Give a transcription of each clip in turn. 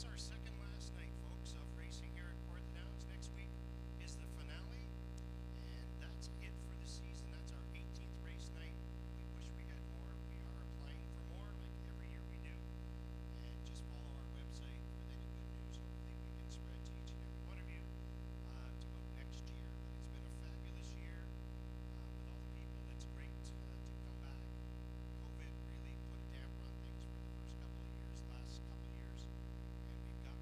this our second last night, folks, of racing here at Kawartha Downs. Next week is the finale, and that's it for the season. That's our 18th race night. We wish we had more. We are applying for more, like every year we do. And just follow our website for any good news. Hopefully we can spread to each and every one of you to go next year. But it's been a fabulous year with all the people. It's great to come back. COVID really put a damper on things for the first couple of years, last couple of years, and we've got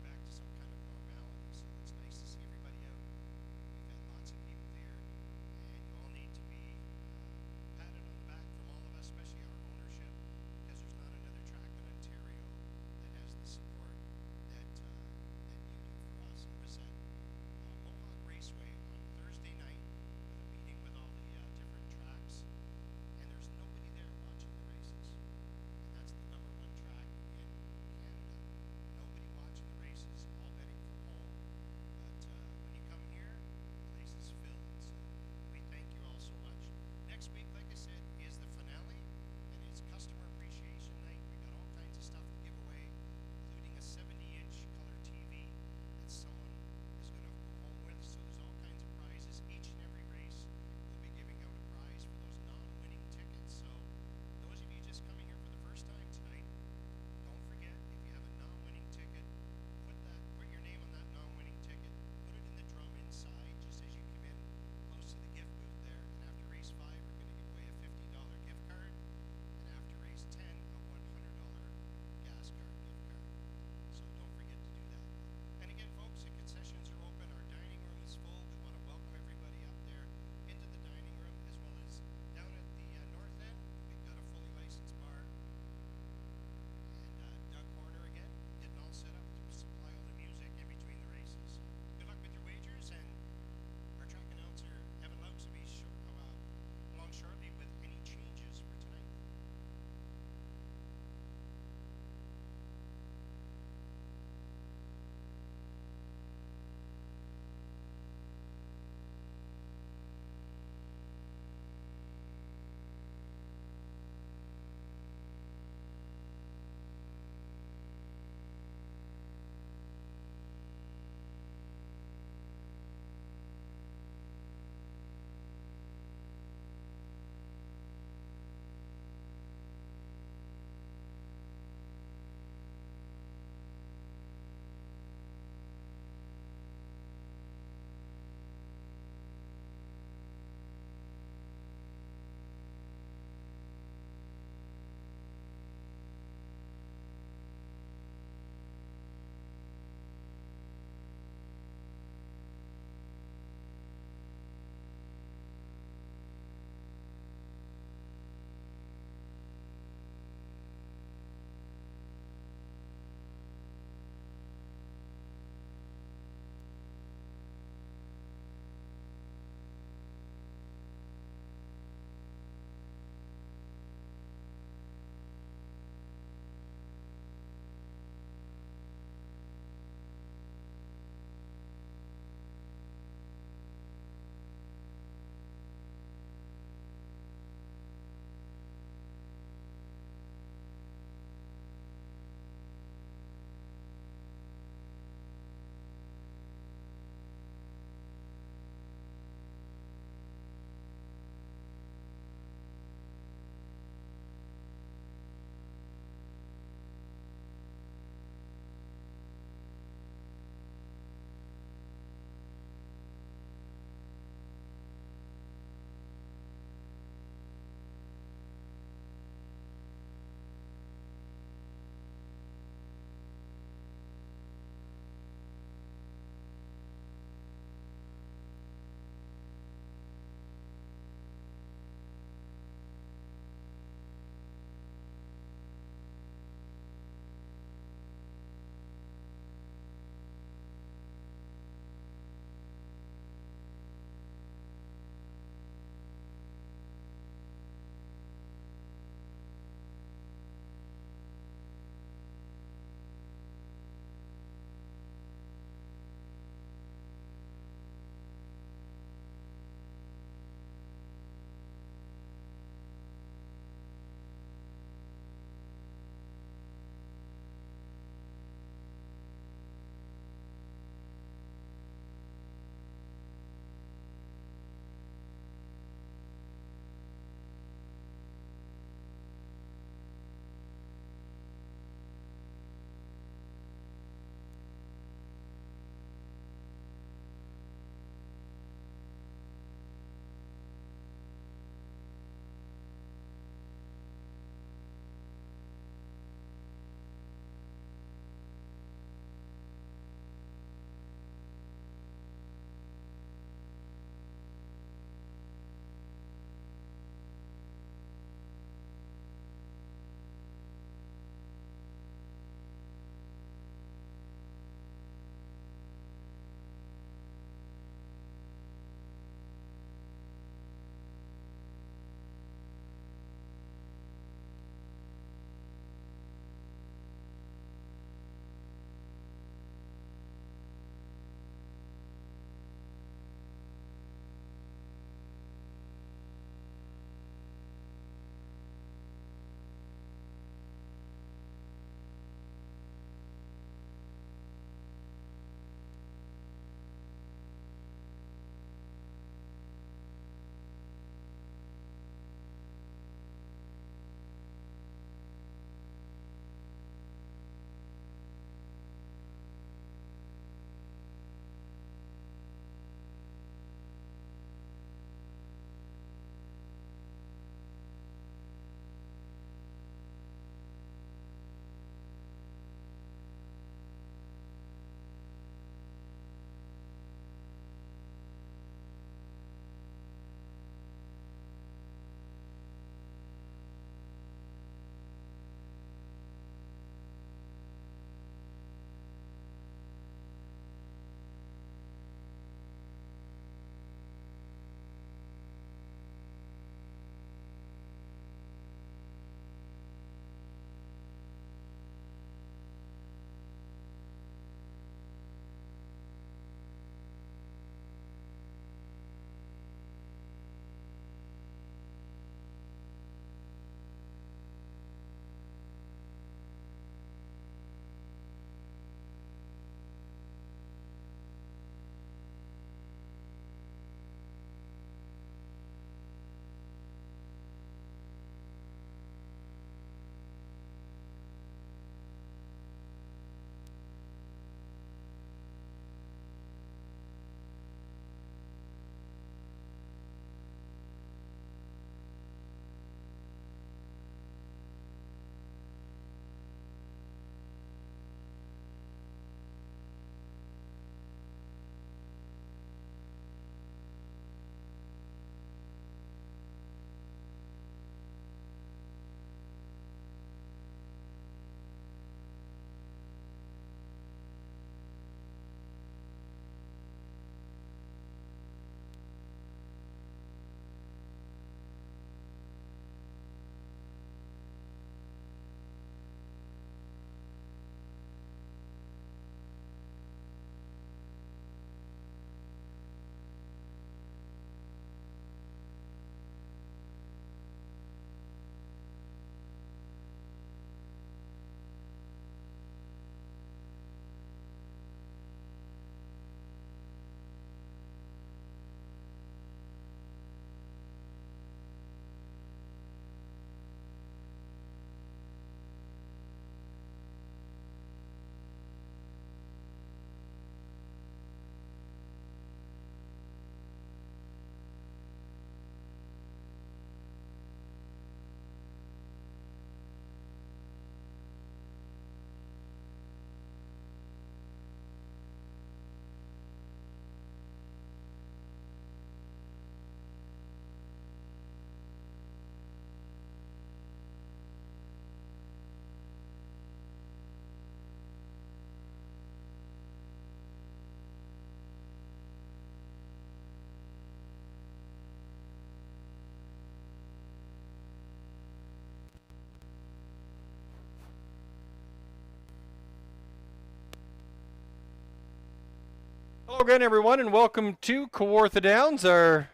Hello again, everyone, and welcome to Kawartha Downs, our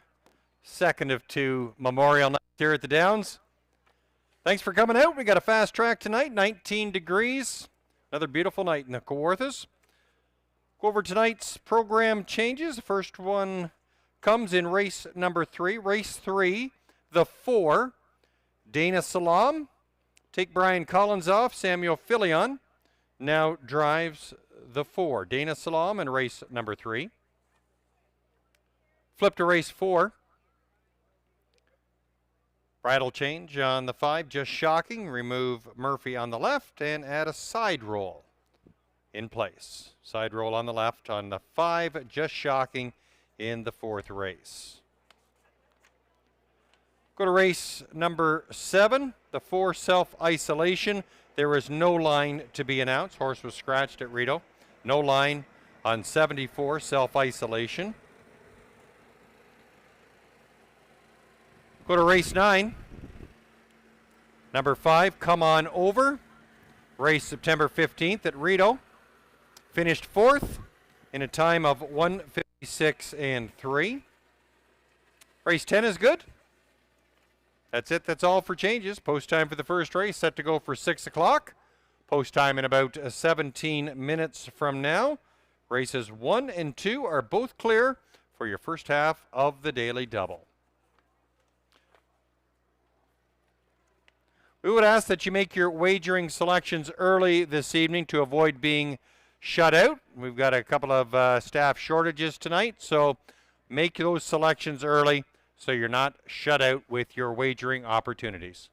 second of two Memorial nights here at the Downs. Thanks for coming out. We got a fast track tonight, 19 degrees. Another beautiful night in the Kawarthas. Go over tonight's program changes. The first one comes in race number 3. Race 3, the 4, Dana Salam. Take Brian Collins off. Samuel Filion now drives the 4. Dana Salam in race number 3. Flip to race 4. Bridle change on the 5, just shocking. Remove Murphy on the left and add a side roll in place. Side roll on the left on the 5, just shocking in the 4th race. Go to race number 7, the 4 self-isolation. There is no line to be announced. Horse was scratched at Rito. No line on 74 self-isolation. Go to race 9. Number 5, Come On Over. Race September 15th at Rito. Finished 4th in a time of 1:56 and 3. Race 10 is good. That's it. That's all for changes. Post time for the first race set to go for 6 o'clock. Post time in about 17 minutes from now. Races 1 and 2 are both clear for your first half of the daily double. We would ask that you make your wagering selections early this evening to avoid being shut out. We've got a couple of staff shortages tonight, so make those selections early so you're not shut out with your wagering opportunities.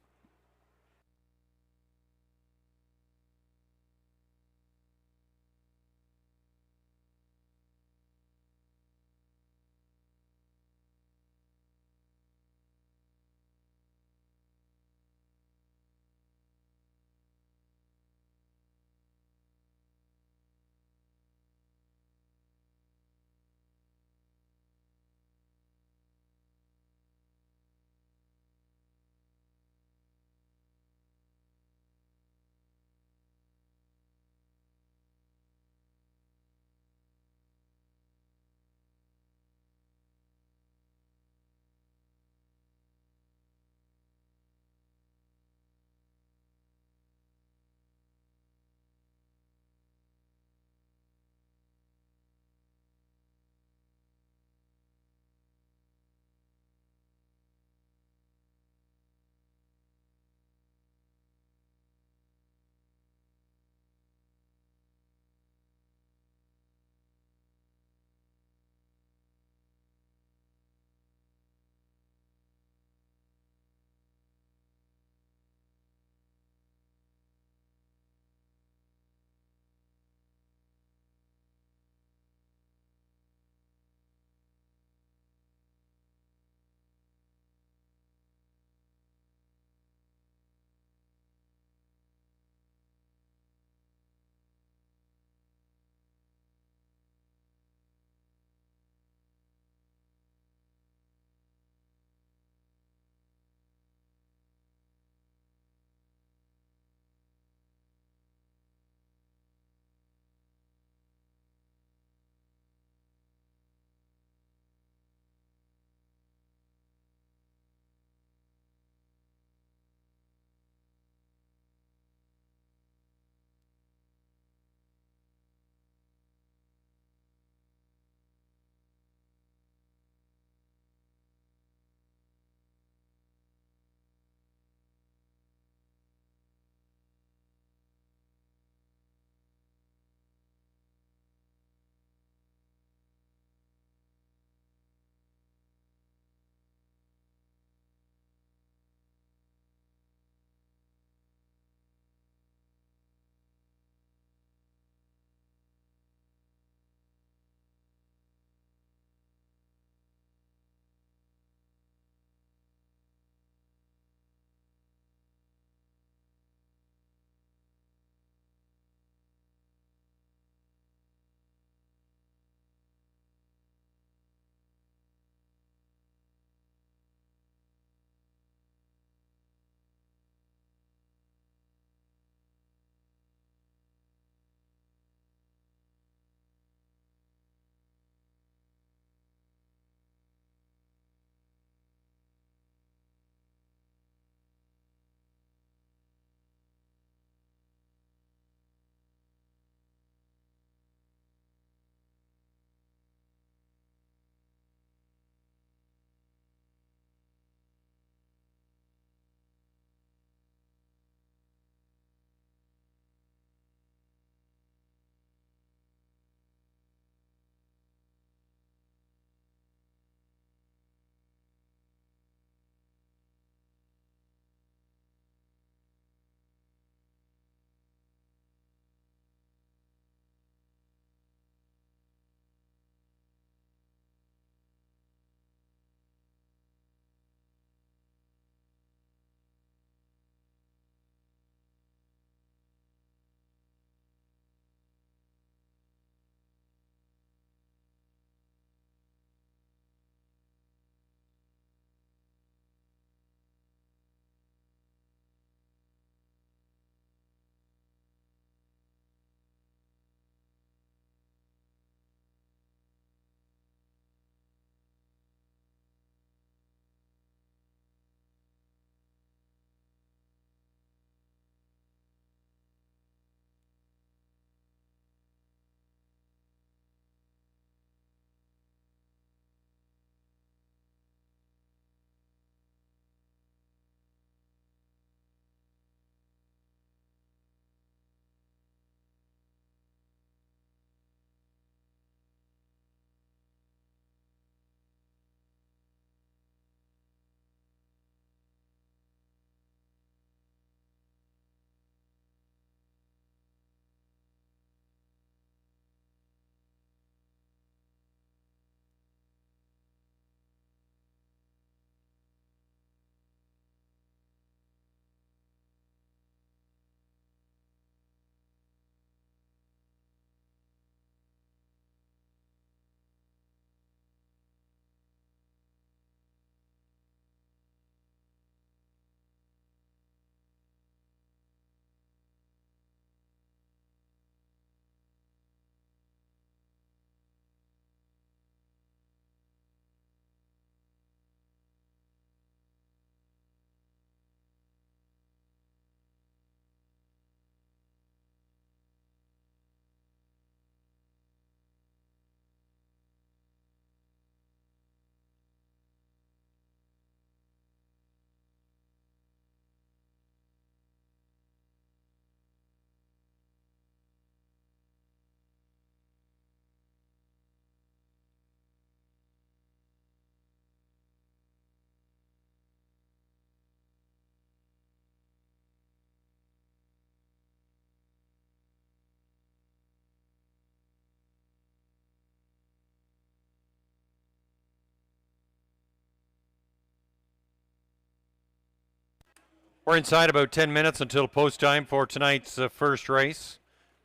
We're inside about 10 minutes until post time for tonight's first race.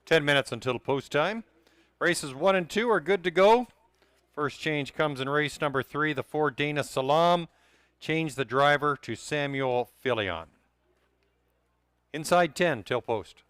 10 minutes until post time. Races 1 and 2 are good to go. First change comes in race number 3, the 4 Dana Salam. Change the driver to Samuel Filion. Inside 10 till post.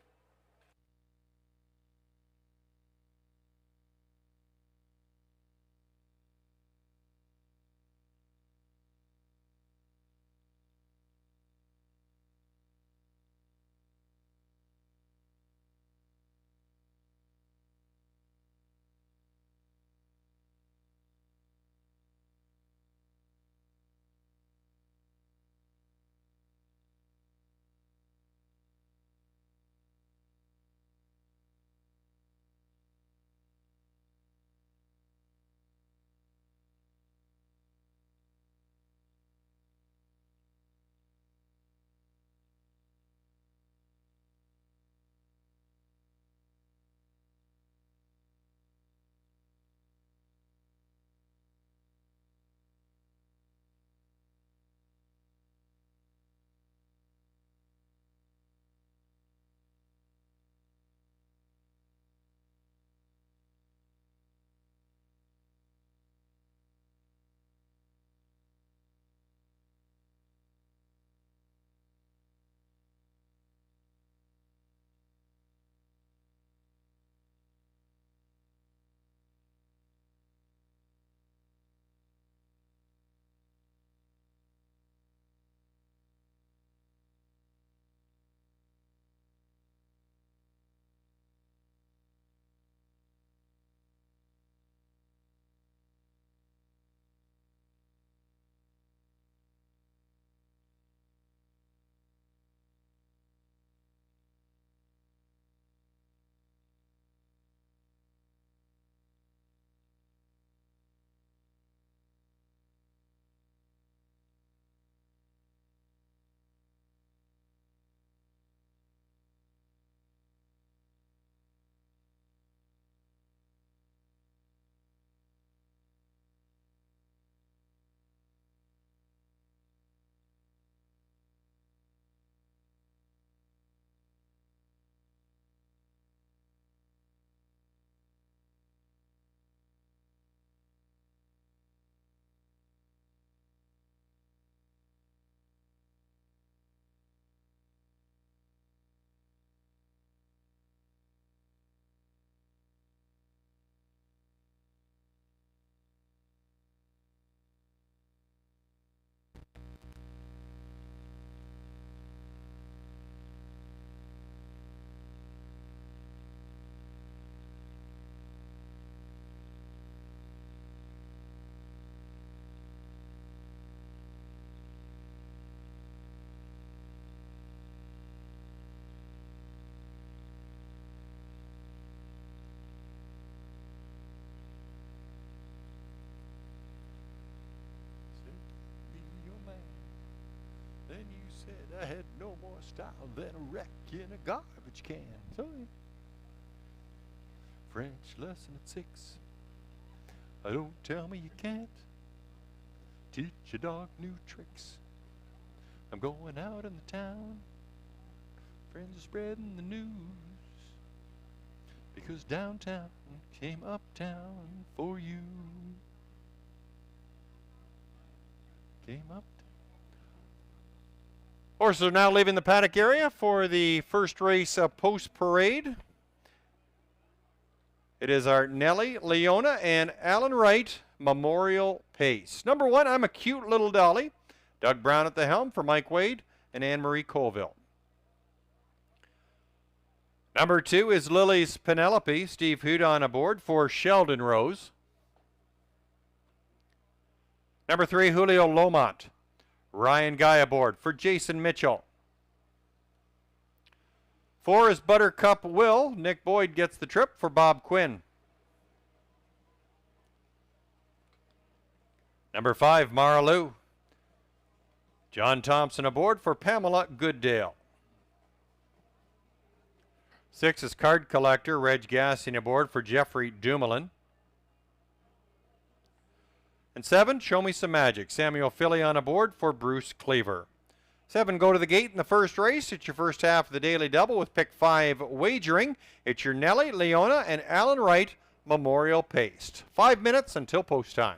Then you said I had no more style than a wreck in a garbage can. So, French lesson at 6. Don't tell me you can't teach your dog new tricks. I'm going out in the town. Friends are spreading the news. Because downtown came uptown for you. Came up. Horses are now leaving the paddock area for the first race post parade. It is our Nelly, Leona, and Alan Wright Memorial Pace. Number 1, I'm a Cute Little Dolly. Doug Brown at the helm for Mike Wade and Anne-Marie Colville. Number 2 is Lily's Penelope. Steve Hudon aboard for Sheldon Rose. Number 3, Julio Lomont. Ryan Guy aboard for Jason Mitchell. 4 is Buttercup Will. Nick Boyd gets the trip for Bob Quinn. Number 5, Mara Lou. John Thompson aboard for Pamela Gooddale. 6 is Card Collector. Reg Gassi aboard for Jeffrey Dumoulin. And 7, Show Me Some Magic. Samuel Filion aboard for Bruce Cleaver. 7 go to the gate in the first race. It's your first half of the daily double with pick 5 wagering. It's your Nelly, Leona, and Alan Wright Memorial Pace. 5 minutes until post time.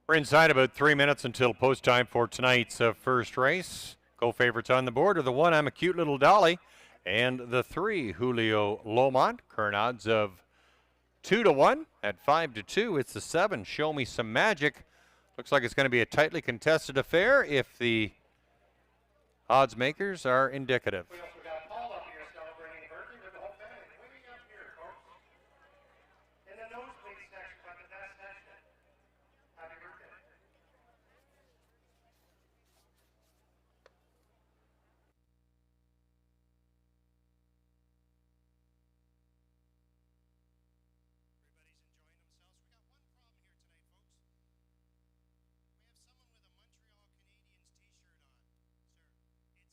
We're inside about 3 minutes until post time for tonight's first race. Go favorites on the board are the 1, I'm a Cute Little Dolly, and the 3, Julio Lomont. Current odds of 2-1. At 5-2, it's the 7, Show Me Some Magic. Looks like it's going to be a tightly contested affair if the odds makers are indicative. We also got Paul up here celebrating a birthday with the whole family. Waiting up here, folks. In the nosebleed section, but the best section. Happy birthday.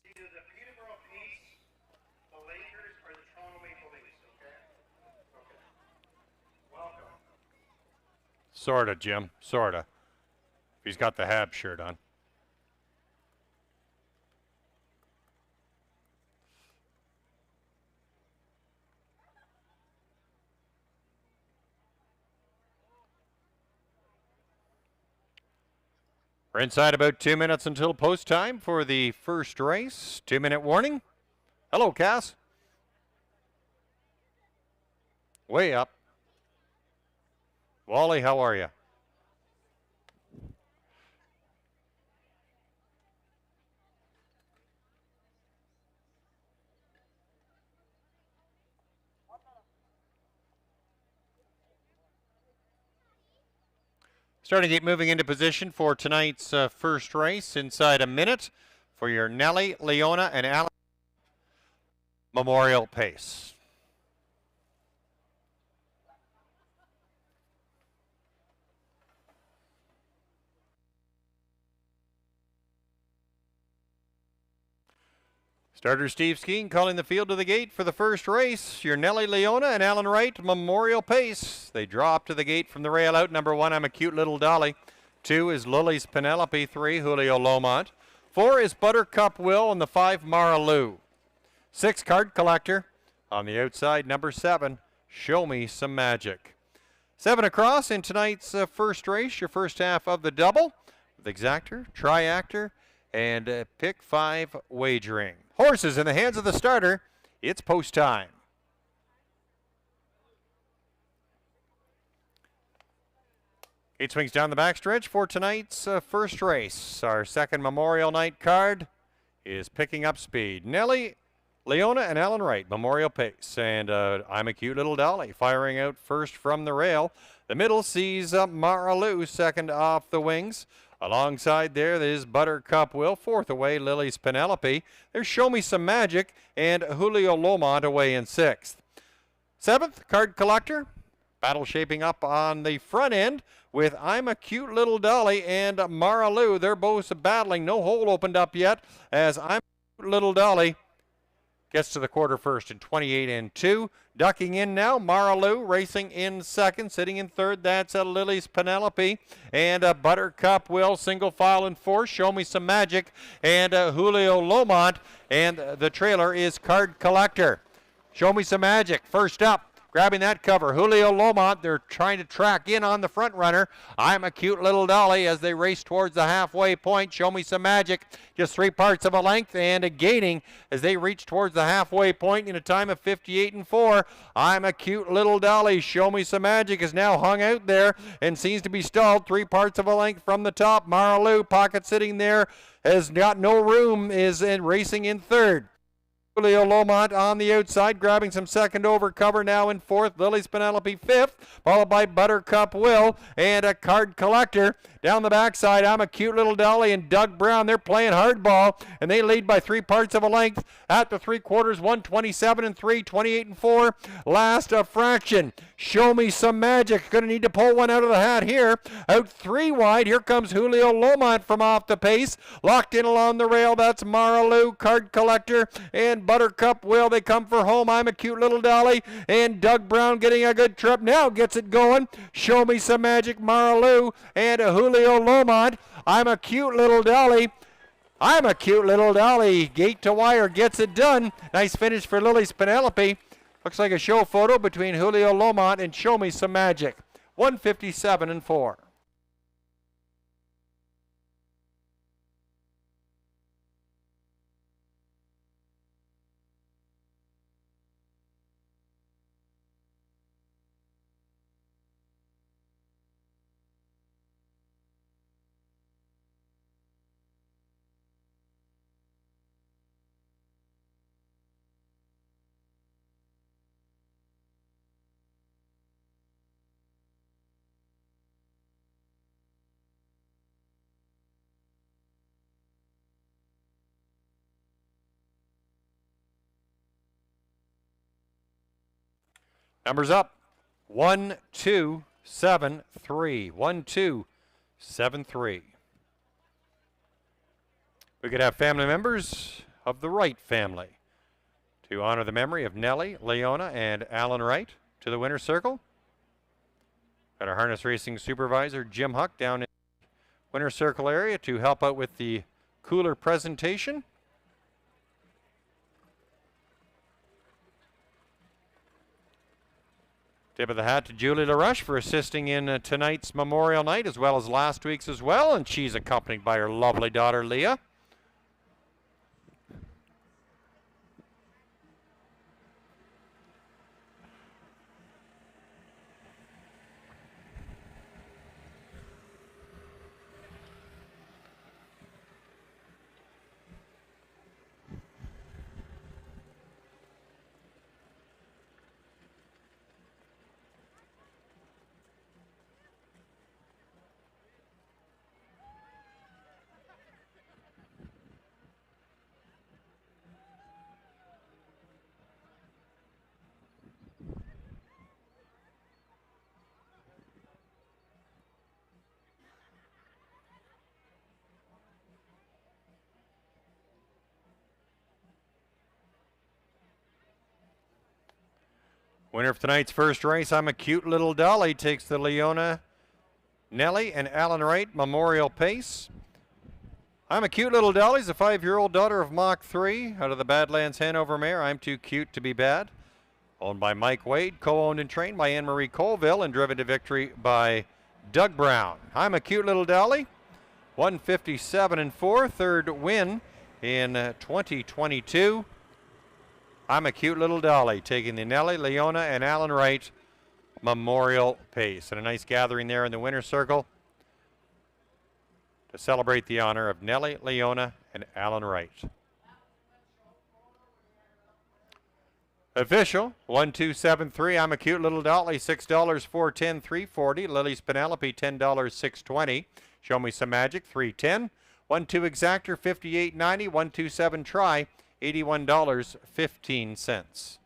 Either the Peterborough Peace, the Lakers, or the Toronto Maple Leafs, okay? Okay. Welcome. Sorta, Jim. Sorta. He's got the Habs shirt on. We're inside about 2 minutes until post time for the first race. 2-minute warning. Hello, Cass. Way up. Wally, how are you? Starting gate moving into position for tonight's first race inside a minute for your Nelly, Leona, and Alan Memorial Pace. Starter Steve Skeen calling the field to the gate for the first race. Your Nelly, Leona, and Alan Wright Memorial Pace. They draw up to the gate from the rail out. Number 1, I'm a Cute Little Dolly. 2 is Lily's Penelope. 3, Julio Lomont. 4 is Buttercup Will, and the 5, Mara Lou. 6, Card Collector. On the outside, number 7, Show Me Some Magic. 7 across in tonight's first race, your first half of the double, with Exactor, Triactor, and pick 5 wagering. Horses in the hands of the starter. It's post time. Gate swings down the backstretch for tonight's first race. Our second Memorial Night card is picking up speed. Nelly, Leona, and Alan Wright, Memorial Pace. And I'm a Cute Little Dolly firing out first from the rail. The middle sees Maraloo second off the wings. Alongside there is Buttercup Will. Fourth away, Lily's Penelope. There's Show Me Some Magic and Julio Lomont away in sixth. Seventh, Card Collector. Battle shaping up on the front end with I'm a Cute Little Dolly and Maraloo. They're both battling. No hole opened up yet as I'm a Cute Little Dolly gets to the quarter first in 28-2. Ducking in now, Maraloo racing in second. Sitting in third, that's Lily's Penelope. And Buttercup Will single file in fourth. Show Me Some Magic and Julio Lomont. And the trailer is Card Collector. Show Me Some Magic first up. Grabbing that cover, Julio Lomont, they're trying to track in on the front runner. I'm a Cute Little Dolly as they race towards the halfway point. Show Me Some Magic, just 3 parts of a length and gaining as they reach towards the halfway point in a time of 58-4. I'm a Cute Little Dolly. Show Me Some Magic is now hung out there and seems to be stalled 3 parts of a length from the top. Maraloo, pocket sitting there, has got no room, is racing in third. Julio Lomont on the outside, grabbing some second over cover now in fourth. Lily's Penelope fifth, followed by Buttercup Will and a Card Collector. Down the backside, I'm a Cute Little Dolly and Doug Brown. They're playing hardball, and they lead by 3 parts of a length at the 3 quarters, 127-3, 28-4. Last a fraction. Show Me Some Magic. Going to need to pull one out of the hat here. Out 3 wide. Here comes Julio Lomont from off the pace. Locked in along the rail. That's Maraloo, Card Collector, and Buttercup Will. They come for home. I'm a Cute Little Dolly, and Doug Brown getting a good trip. Now gets it going. Show Me Some Magic, Maraloo, and Julio Lomont. I'm a Cute Little Dolly. I'm a Cute Little Dolly. Gate to wire gets it done. Nice finish for Lily's Penelope. Looks like a show photo between Julio Lomont and Show Me Some Magic. 157-4. Numbers up. 1, 2, 7, 3. 1, 2, 7, 3. We could have family members of the Wright family to honor the memory of Nelly, Leona, and Alan Wright to the winner's circle. Got our harness racing supervisor, Jim Huck, down in the winner's circle area to help out with the cooler presentation. Tip of the hat to Julie LaRush for assisting in tonight's Memorial Night as well as last week's as well, and she's accompanied by her lovely daughter Leah. Winner of tonight's first race, I'm a Cute Little Dolly, takes the Leona, Nelly, and Alan Wright Memorial Pace. I'm a Cute Little Dolly is a 5-year-old daughter of Mach 3 out of the Badlands Hanover mare. I'm Too Cute to Be Bad. Owned by Mike Wade, co-owned and trained by Anne-Marie Colville, and driven to victory by Doug Brown. I'm a Cute Little Dolly. 157-4, third win in 2022. I'm a Cute Little Dolly, taking the Nelly, Leona, and Alan Wright Memorial Pace. And a nice gathering there in the winner's circle to celebrate the honor of Nelly, Leona, and Alan Wright. Official, 1273, I'm a Cute Little Dolly, $6, $410, $340. Lily's Penelope, $10, $620. Show Me Some Magic, $310. 1-2 Exactor, $58.90. 127 Try, $81.15.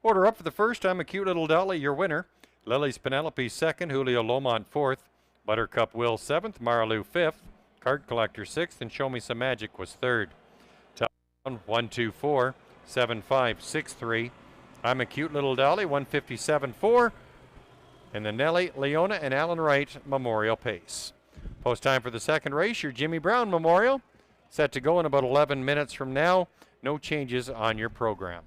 Order up for the first. I'm a Cute Little Dolly, your winner. Lily's Penelope second, Julio Lomont fourth, Buttercup Will seventh, Marlou fifth, Card Collector sixth, and Show Me Some Magic was third. Telephone 124 7563. I'm a Cute Little Dolly, 157.4, and the Nelly, Leona, and Alan Wright Memorial Pace. Post time for the second race, your Jimmy Brown Memorial, set to go in about 11 minutes from now. No changes on your program.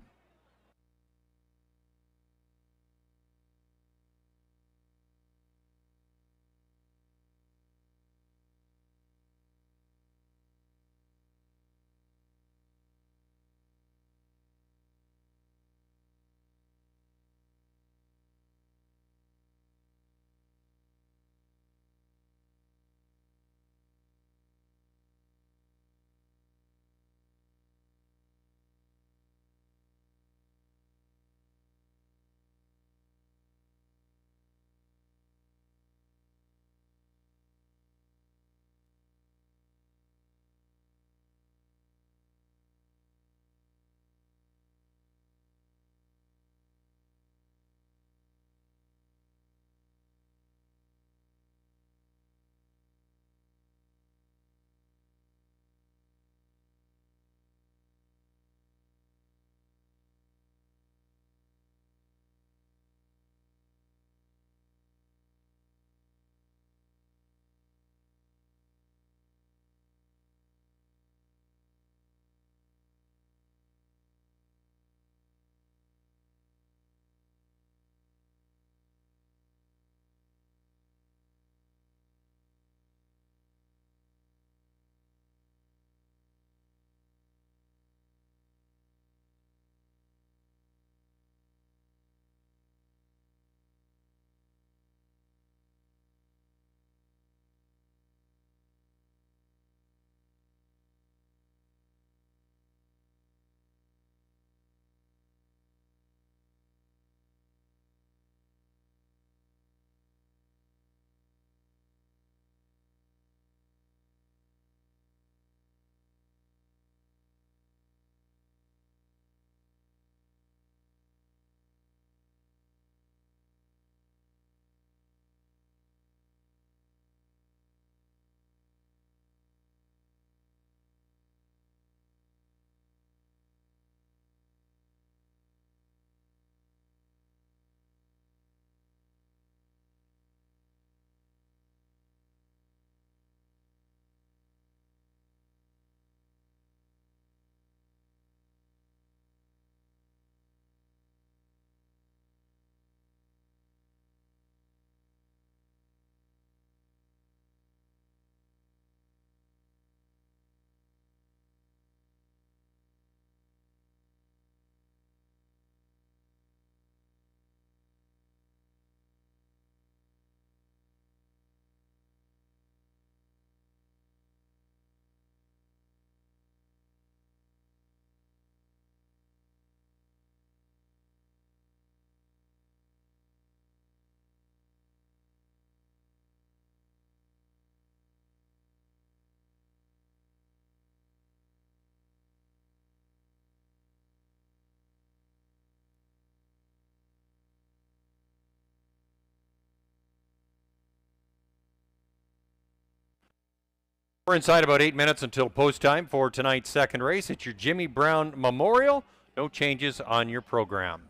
We're inside about 8 minutes until post time for tonight's second race. It's your Jimmy Brown Memorial. No changes on your program.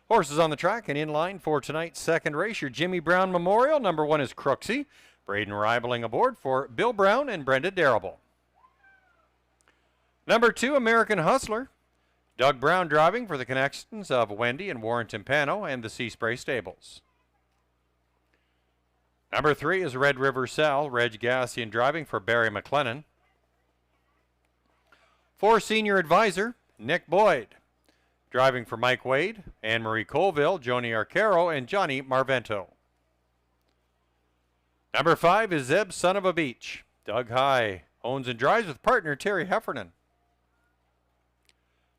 Horses on the track and in line for tonight's second race, your Jimmy Brown Memorial. Number 1 is Crooksy. Braden Ribeling aboard for Bill Brown and Brenda Darrable. Number 2, American Hustler. Doug Brown driving for the connections of Wendy and Warren Timpano and the Sea Spray Stables. Number 3 is Red River Sal. Reg Gassi driving for Barry McLennan. 4, Senior Advisor, Nick Boyd. Driving for Mike Wade, Anne-Marie Colville, Joni Arcaro, and Johnny Marvento. Number 5 is Zeb, Son of a Beach. Doug High owns and drives with partner Terry Heffernan.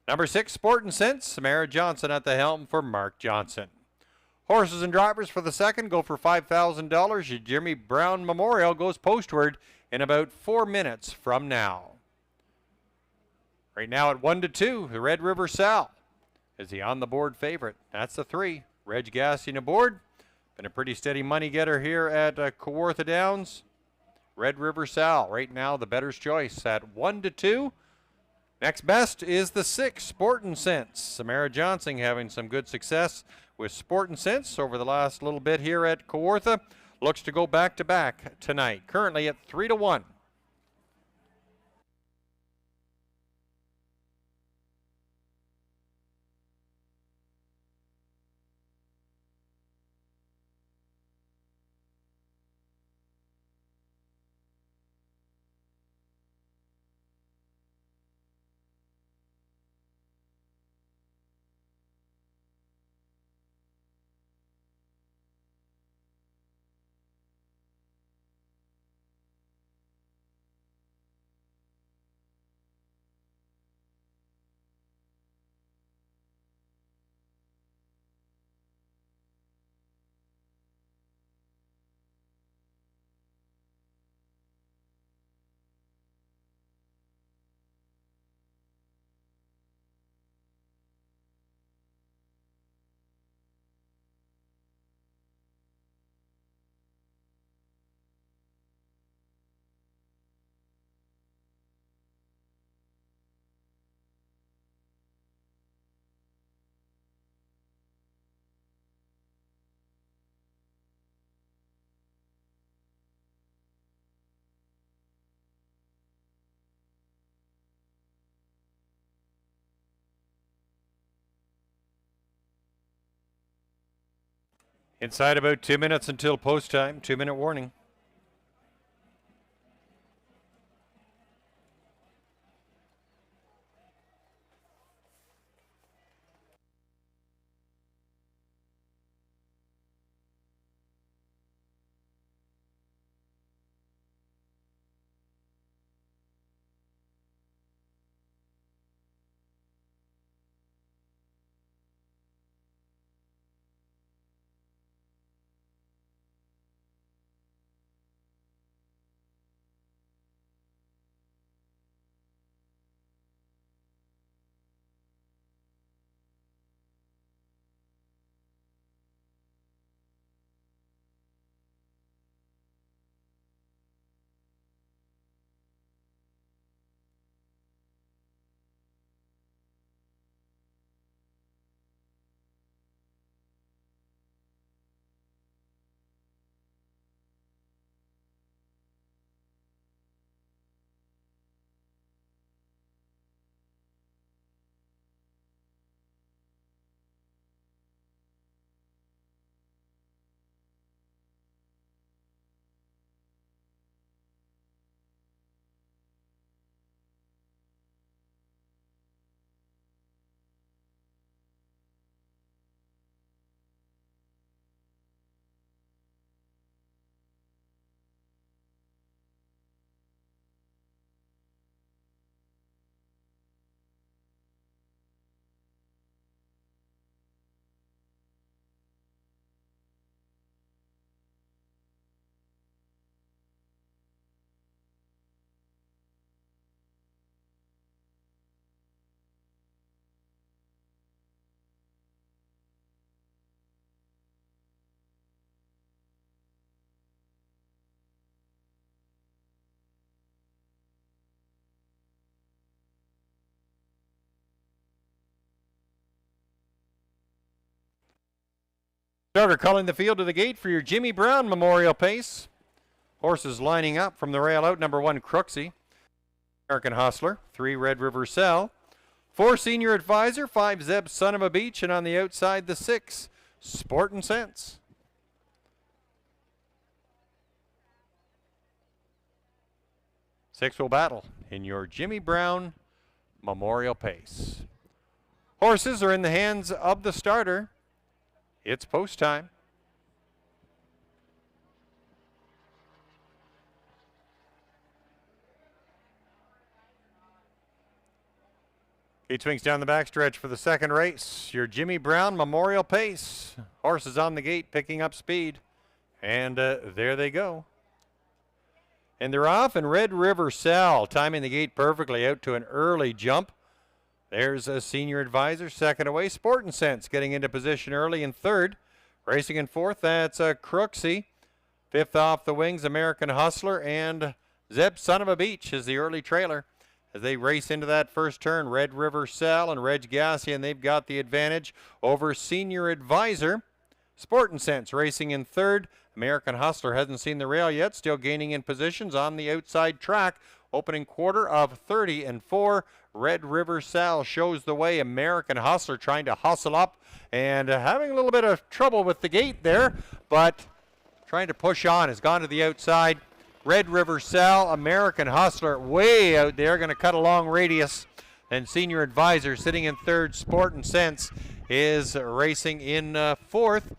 Number 6, Sport and Sense, Samara Johnson at the helm for Mark Johnson. Horses and drivers for the second go for $5,000. Your Jimmy Brown Memorial goes postward in about 4 minutes from now. Right now at 1-2, the Red River Sal is the on-the-board favorite. That's the 3. Reg Gassi aboard. Been a pretty steady money getter here at Kawartha Downs. Red River Sal, right now the bettor's choice at 1-2. Next best is the 6, Sport and Sense. Samara Johnson having some good success with Sport and Sense over the last little bit here at Kawartha. Looks to go back-to-back tonight. Currently at 3-1. Inside about 2 minutes until post time. 2-minute warning. Starter calling the field to the gate for your Jimmy Brown Memorial Pace. Horses lining up from the rail out. Number 1, Crooksy. American Hustler. 3, Red River Cell. 4, Senior Advisor. 5, Zeb, Son of a Beach. And on the outside, the 6, Sportin' Sense. Six will battle in your Jimmy Brown Memorial Pace. Horses are in the hands of the starter. It's post time. Gate swings down the backstretch for the second race. Your Jimmy Brown Memorial Pace. Horses on the gate picking up speed. And there they go. And they're off, and Red River Cell timing the gate perfectly out to an early jump. There's a Senior Advisor, second away. Sportin' Sense getting into position early in third. Racing in fourth, that's Crooksy. Fifth off the wings, American Hustler. And Zeb, Son of a Beach, is the early trailer. As they race into that first turn, Red River Cell and Reg Gassi, and they've got the advantage over Senior Advisor. Sportin' Sense racing in third. American Hustler hasn't seen the rail yet, still gaining in positions on the outside track. Opening quarter of 30-4. Red River Cell shows the way. American Hustler trying to hustle up and having a little bit of trouble with the gate there, but trying to push on. Has gone to the outside. Red River Cell, American Hustler way out there, going to cut a long radius. And Senior Advisor sitting in third. Sportin' Sense is racing in fourth.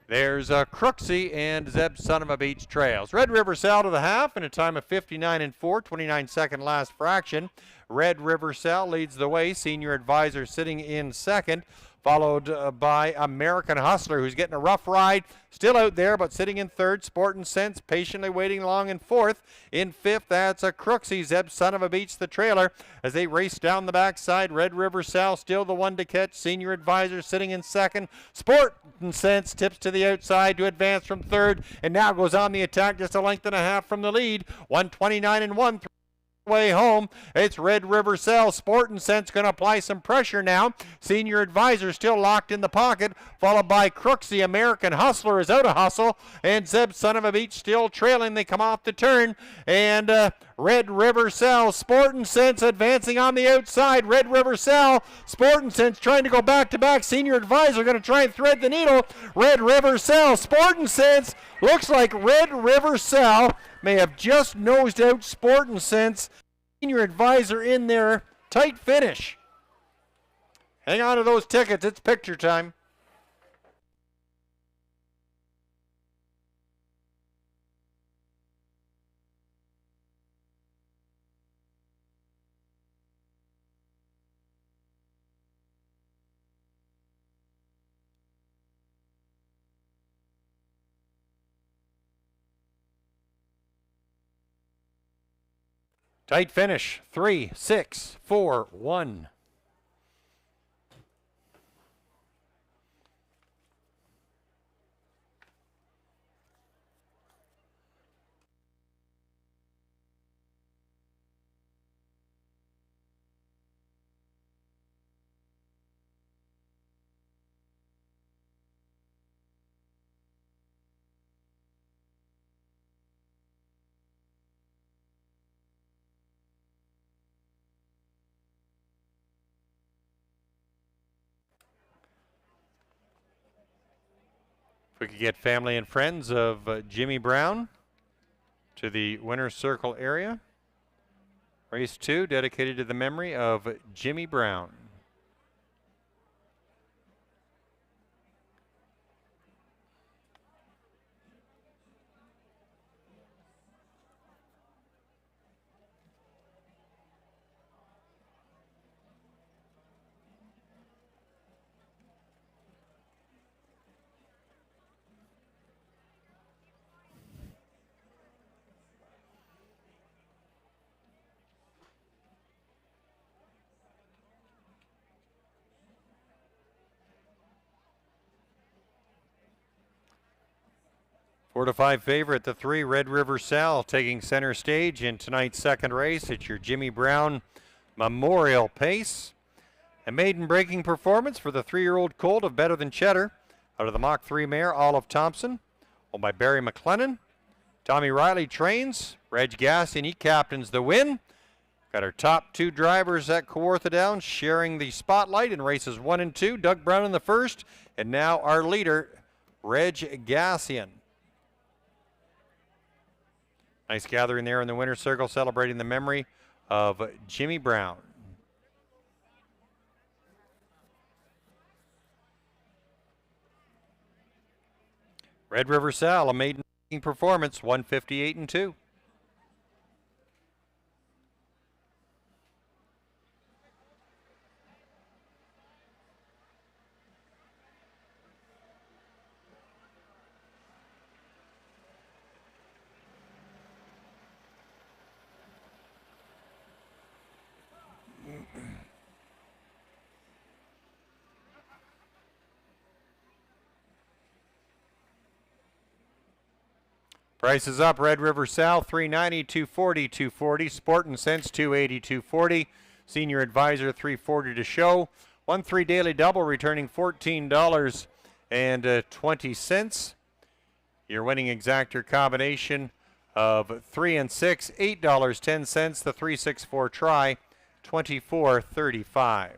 There's Crooksy and Zeb, Son of a Beach trails. Red River Cell to the half in a time of 59-4, 29-second last fraction. Red River Cell leads the way. Senior Advisor sitting in second, followed by American Hustler, who's getting a rough ride. Still out there, but sitting in third. Sportin' Sense patiently waiting along in fourth. In fifth, that's Crooksy, Zeb, Son of a Beach, the trailer. As they race down the backside, Red River Cell still the one to catch. Senior Advisor sitting in second. Sportin' Sense tips to the outside to advance from third, and now goes on the attack just a length and a half from the lead. 129-1. way home. It's Red River Cell. Sport and Sense going to apply some pressure now. Senior Advisor still locked in the pocket, followed by Crooks. The American Hustler is out of hustle, and Zeb Son of a Beach still trailing. They come off the turn, and Red River Cell. Sport and Sense advancing on the outside. Red River Cell. Sport and Sense trying to go back to back. Senior Advisor going to try and thread the needle. Red River Cell. Sport and Sense. Looks like Red River Cell may have just nosed out Sport and Sense. Senior Advisor in there. Tight finish. Hang on to those tickets. It's picture time. Tight finish. 3, 6, 4, 1. If we could get family and friends of Jimmy Brown to the winner's circle area. Race 2 dedicated to the memory of Jimmy Brown. Four to five favorite, the 3, Red River Sal, taking center stage in tonight's second race. It's your Jimmy Brown Memorial Pace. A maiden breaking performance for the 3-year-old colt of Better Than Cheddar. Out of the Mach 3 mare, Olive Thompson, owned by Barry McLennan. Tommy Riley trains. Reg Gassi and he captains the win. Got our top 2 drivers at Kawartha Downs sharing the spotlight in races 1 and 2. Doug Brown in the first, and now our leader, Reg Gassian. Nice gathering there in the winner's circle, celebrating the memory of Jimmy Brown. Red River Sal, a maiden performance, 158 and 2. Prices up. Red River Sal, $390, $240, $240. Sport and Sense, $280, $240. Senior Advisor, $340 to show. 1-3 daily double, returning $14.20. Your winning exactor combination of 3 and 6, $8.10. The 3-6-4 try, $24.35.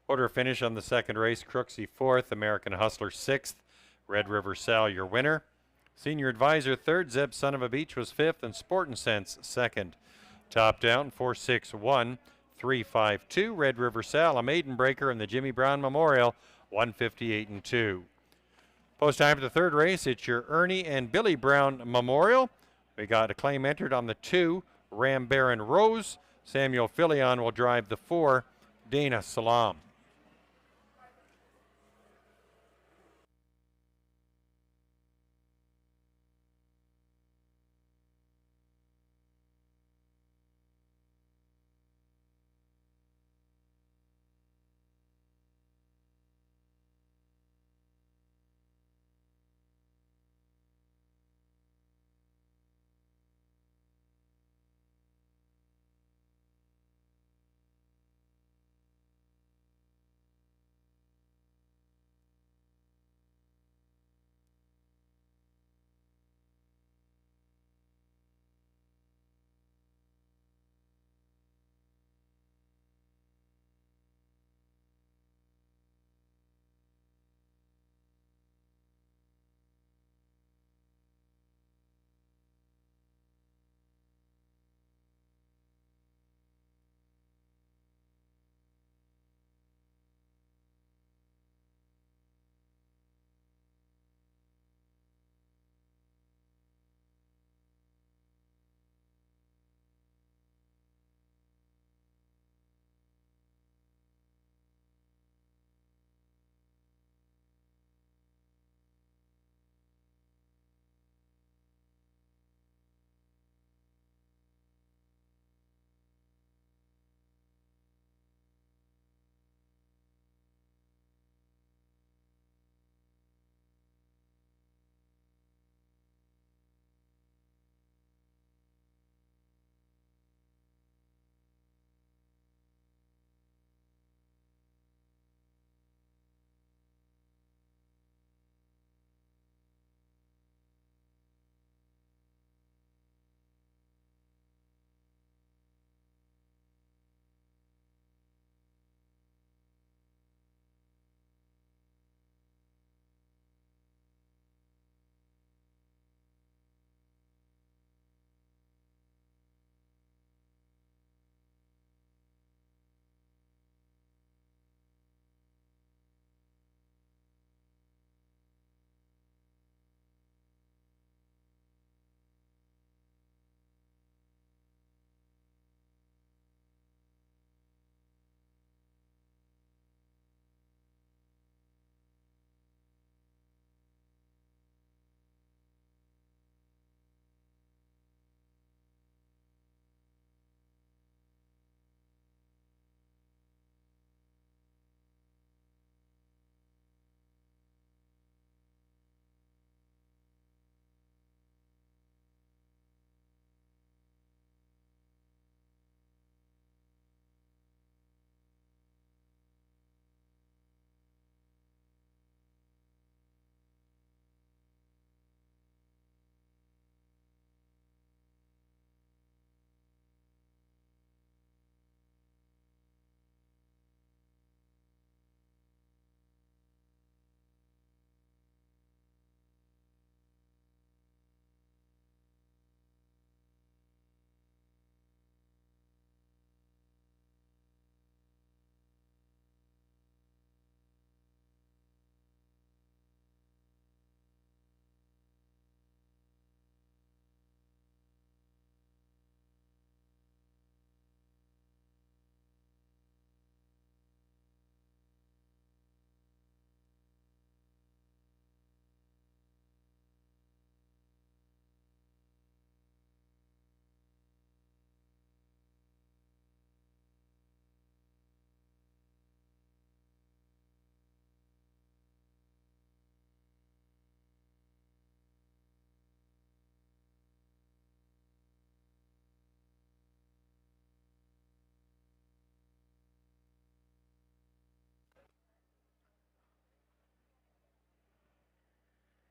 Order finish on the second race, Crooksy 4th, American Hustler 6th, Red River Sal your winner. Senior Advisor 3rd, Zeb Son of a Beach was 5th, and Sportin' Sense 2nd. Top down 461 352, Red River Sal, a maiden breaker in the Jimmy Brown Memorial, 158 and 2. Post time for the third race, it's your Ernie and Billy Brown Memorial. We got a claim entered on the 2, Ram Baron Rose. Samuel Filion will drive the 4, Dana Salam.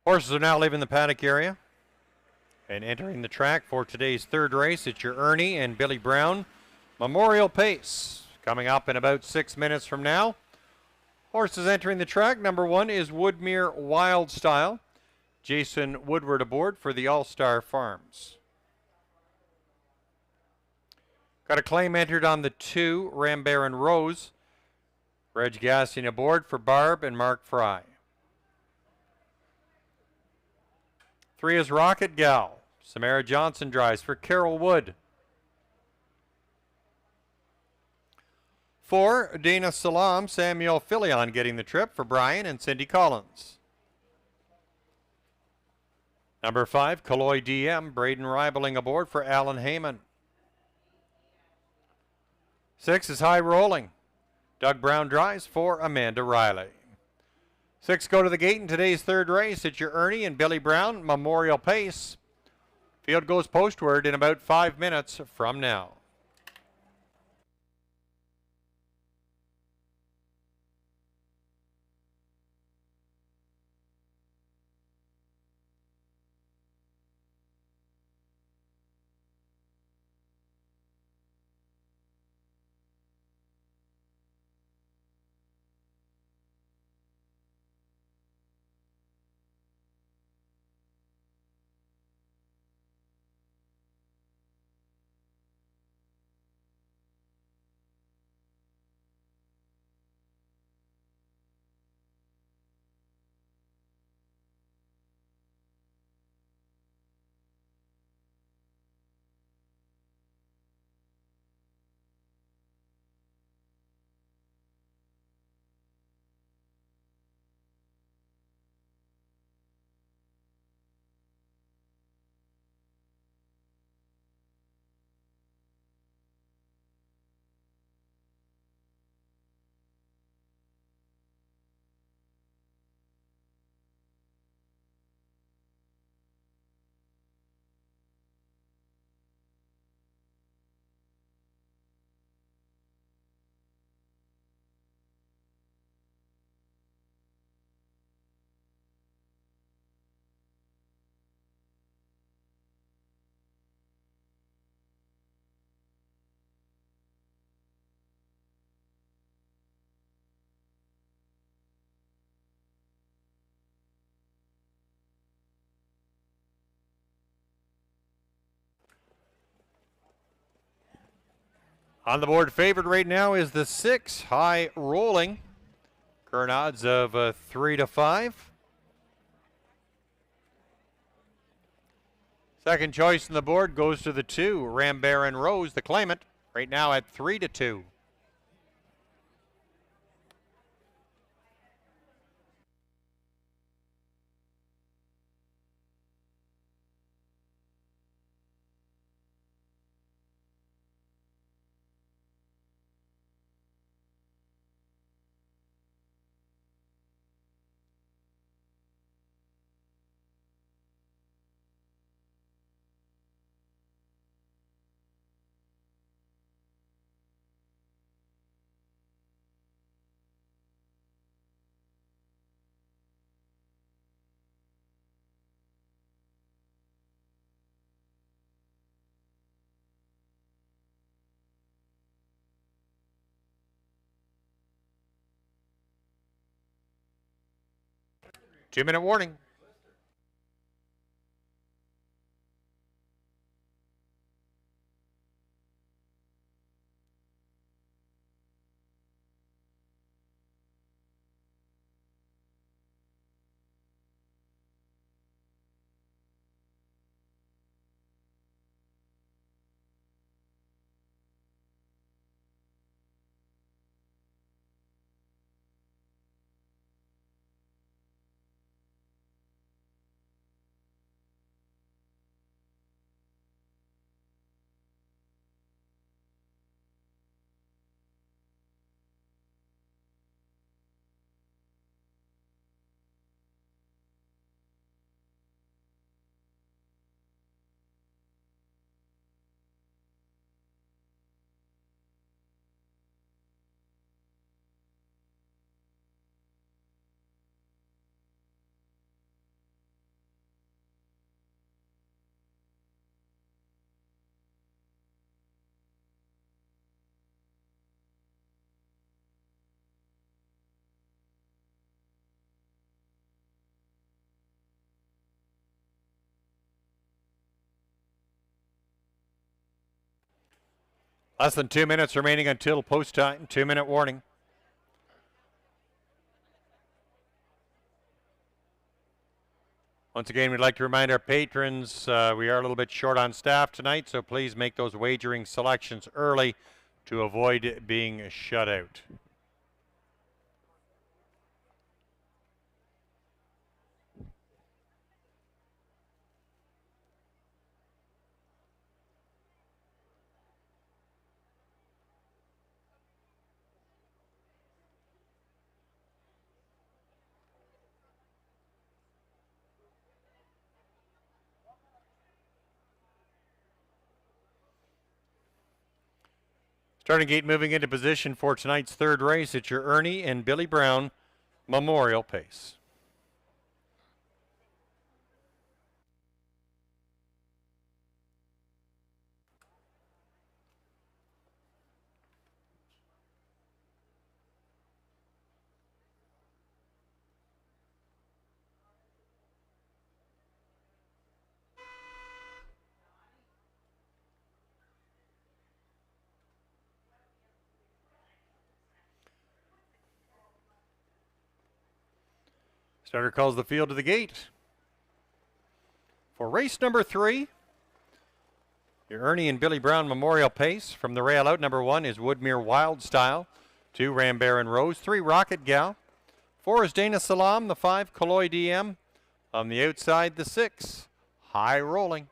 Horses are now leaving the paddock area and entering the track for today's third race. It's your Ernie and Billy Brown Memorial Pace. Coming up in about 6 minutes from now, Horses entering the track. Number 1 is Woodmere Wild Style. Jason Woodward aboard for the All-Star Farms. Got a claim entered on the 2, Rambaron Rose. Reg Gassi aboard for Barb and Mark Fry. 3 is Rocket Gal. Samara Johnson drives for Carol Wood. 4, Dana Salam, Samuel Filion getting the trip for Brian and Cindy Collins. Number 5, Kaloy DM, Braden Ribeling aboard for Alan Heyman. 6 is High Rolling. Doug Brown drives for Amanda Riley. 6 go to the gate in today's third race. It's your Ernie and Billy Brown Memorial Pace. Field goes postward in about 5 minutes from now. On the board, favored right now is the 6, High Rolling. Current odds of 3 to 5. Second choice on the board goes to the 2, Rambaron Rose, the claimant, right now at 3 to 2. Two-minute warning. Less than 2 minutes remaining until post time. 2-minute warning. Once again, we'd like to remind our patrons we are a little bit short on staff tonight, so please make those wagering selections early to avoid being shut out. Starting gate moving into position for tonight's third race. It's your Ernie and Billy Brown Memorial Pace. Starter calls the field to the gate. For race number 3, your Ernie and Billy Brown Memorial Pace. From the rail out, number 1 is Woodmere Wild Style. 2, Rambaron Rose. 3, Rocket Gal. 4 is Dana Salam. The 5, Kaloy DM. On the outside, the 6, High Rolling.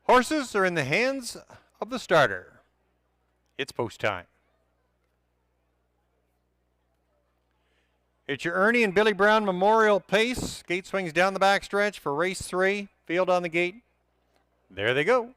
Horses are in the hands of the starter. It's post time. It's your Ernie and Billy Brown Memorial Pace. Gate swings down the backstretch for race 3. Field on the gate. There they go.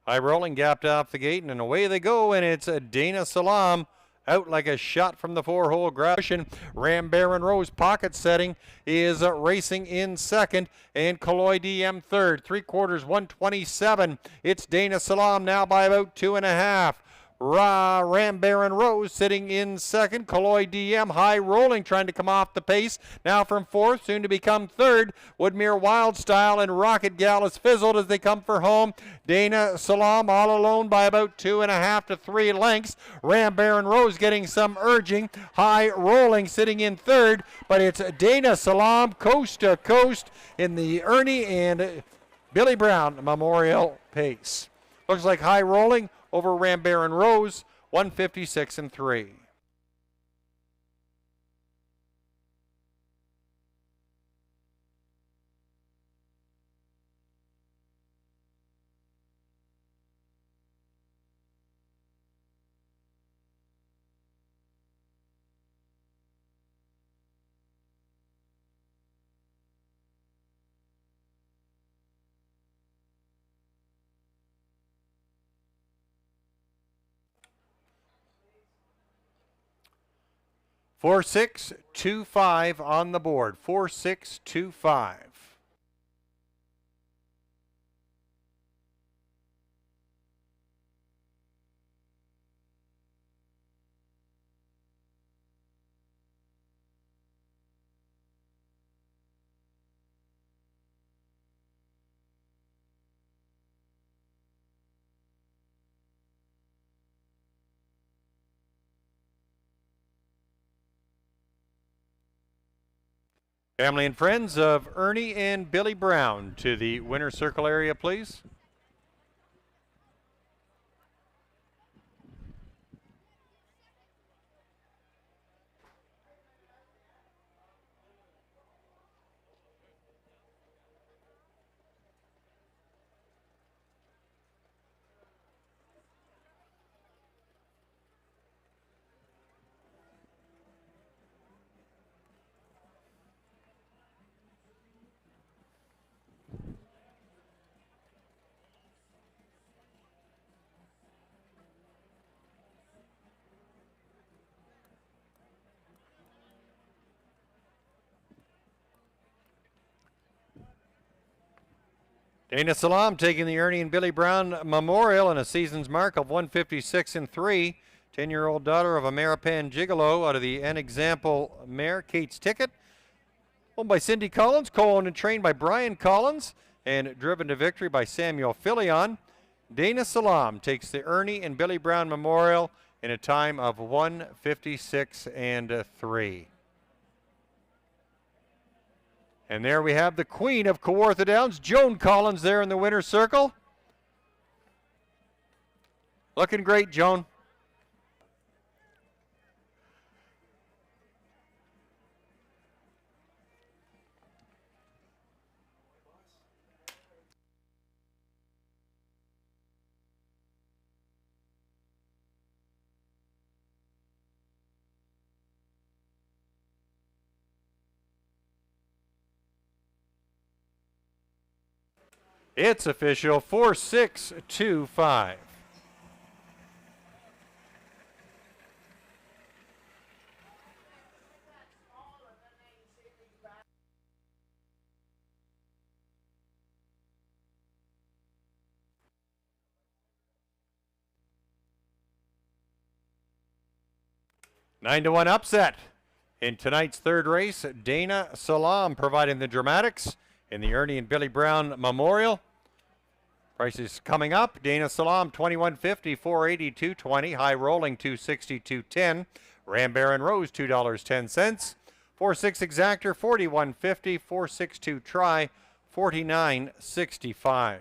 High rolling, gapped off the gate, and away they go, and it's a Dana Salam out like a shot from the 4-hole grab. Rambaron Rose pocket setting is racing in second, and Kaloy DM third. 3/4, 127. It's Dana Salam now by about 2.5. Rambaron Rose sitting in second. Kaloy DM high rolling, trying to come off the pace. Now from fourth, soon to become third. Woodmere Wild Style and Rocket Gal has fizzled as they come for home. Dana Salam all alone by about 2.5 to 3 lengths. Rambaron Rose getting some urging. High rolling sitting in third, but it's Dana Salam coast to coast in the Ernie and Billy Brown Memorial Pace. Looks like high rolling over Rambaron Rose, 156 and 3. Four, 6, 2, 5 on the board. 4, 6, 2, 5. Family and friends of Ernie and Billy Brown to the winner's circle area, please. Dana Salam taking the Ernie and Billy Brown Memorial and a season's mark of 156 and 3. 10-year-old daughter of a Maripan Gigolo out of the N Example mare, Kate's Ticket. Owned by Cindy Collins, co-owned and trained by Brian Collins, and driven to victory by Samuel Filion. Dana Salam takes the Ernie and Billy Brown Memorial in a time of 1:56 and 3. And there we have the queen of Kawartha Downs, Joan Collins, there in the winner's circle. Looking great, Joan. It's official, 4-6-2-5. Nine to 1 upset. In tonight's third race, Dana Salam providing the dramatics in the Ernie and Billy Brown Memorial. Prices coming up. Dana Salam, $21.50, $4.80, $2.20. High rolling, $2.60, $2.10. Ram Baron Rose, $2.10. 4-6 Exactor, $41.50. 4-6-2 Try, $49.65.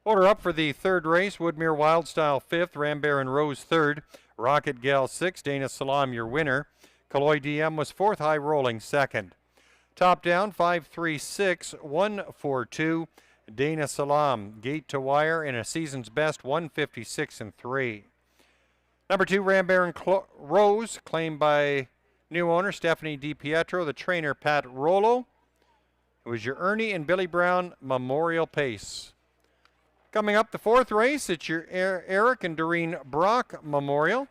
Order up for the third race. Woodmere Wildstyle 5th, Rambaron Rose 3rd, Rocket Gal 6th, Dana Salam your winner. Kaloy DM was 4th, High Rolling 2nd. Top down 5-3-6, 1-4-2, Dana Salam. Gate to wire in a season's best 156-3. Number 2, Rambaron Rose, claimed by new owner Stephanie DiPietro, the trainer Pat Rollo. It was your Ernie and Billy Brown Memorial Pace. Coming up the fourth race, it's your Eric and Doreen Brock Memorial.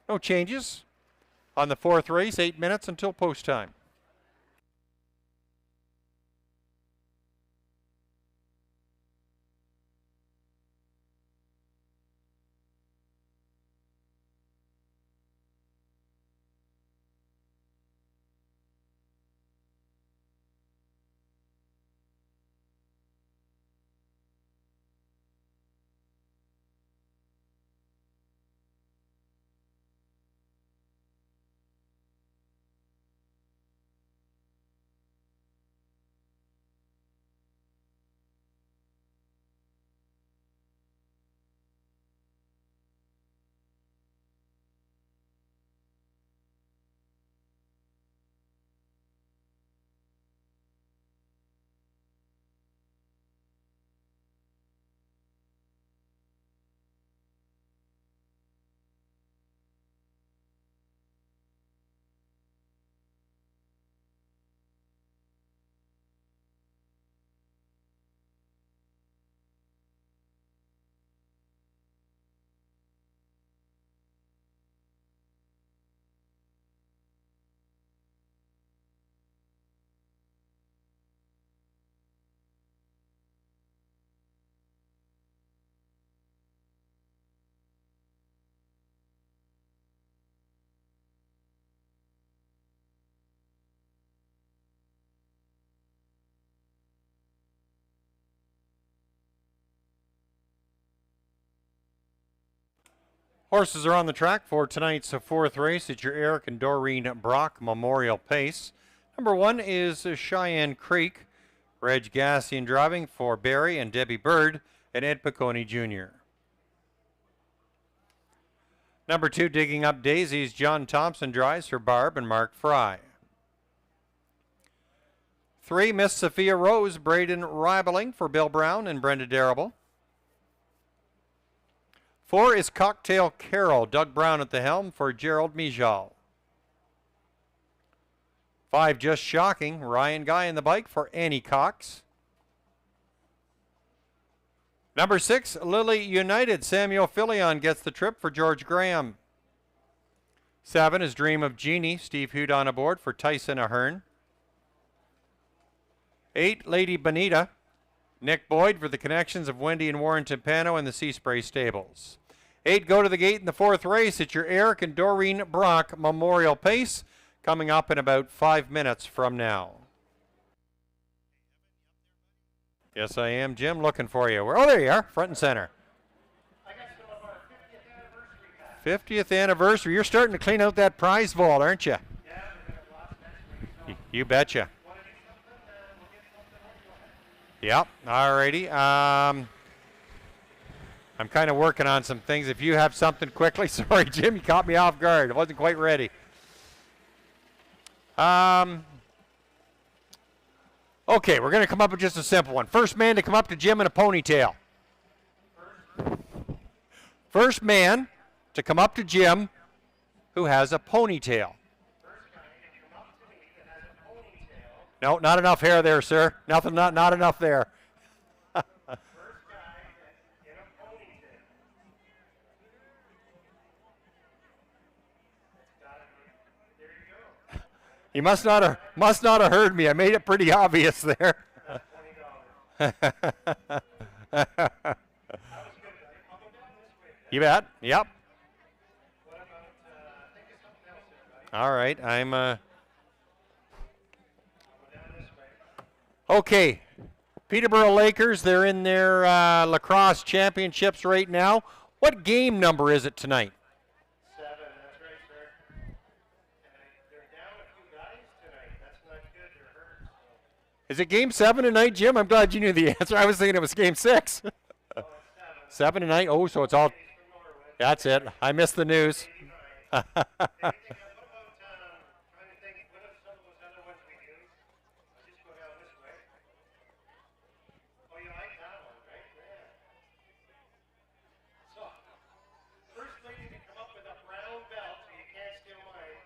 No changes on the fourth race, 8 minutes until post time. Horses are on the track for tonight's fourth race. It's your Eric and Doreen Brock Memorial Pace. Number 1 is Cheyenne Creek. Reg Gassi in driving for Barry and Debbie Bird and Ed Piccone Jr. Number 2, Digging Up Daisies. John Thompson drives for Barb and Mark Fry. 3, Miss Sophia Rose. Braden Ribeling for Bill Brown and Brenda Darrable. 4 is Cocktail Carol. Doug Brown at the helm for Gerald Mijal. 5, Just Shocking. Ryan Guy in the bike for Annie Cox. Number 6, Lily United. Samuel Filion gets the trip for George Graham. 7 is Dream of Jeannie. Steve Hudon aboard for Tyson Ahern. 8, Lady Bonita. Nick Boyd for the connections of Wendy and Warren Timpano and the Sea Spray Stables. 8 go to the gate in the fourth race. It's your Eric and Doreen Brock Memorial Pace coming up in about 5 minutes from now. Yes, I am, Jim, looking for you. Oh, there you are, front and center. 50th anniversary. You're starting to clean out that prize vault, aren't you? You betcha. Yep, all righty. I'm kind of working on some things. If you have something quickly, sorry, Jim, you caught me off guard. I wasn't quite ready. Okay, we're going to come up with just a simple one. First man to come up to Jim in a ponytail. First man to come up to Jim who has a ponytail. No, not enough hair there, sir. Nothing, not enough there. You must not have heard me. I made it pretty obvious there. You bet. Yep. All right. I'm okay. Peterborough Lakers, they're in their lacrosse championships right now. What game number is it tonight? Is it game 7 tonight, Jim? I'm glad you knew the answer. I was thinking it was game 6. 7-9. Oh, so it's all. That's it. I missed the news. What about, trying to think, what are some of those other ones we do? I'll just go down this way. Oh, you like that one, right? Yeah. So, first lady to come up with a brown belt, so you can't steal mine,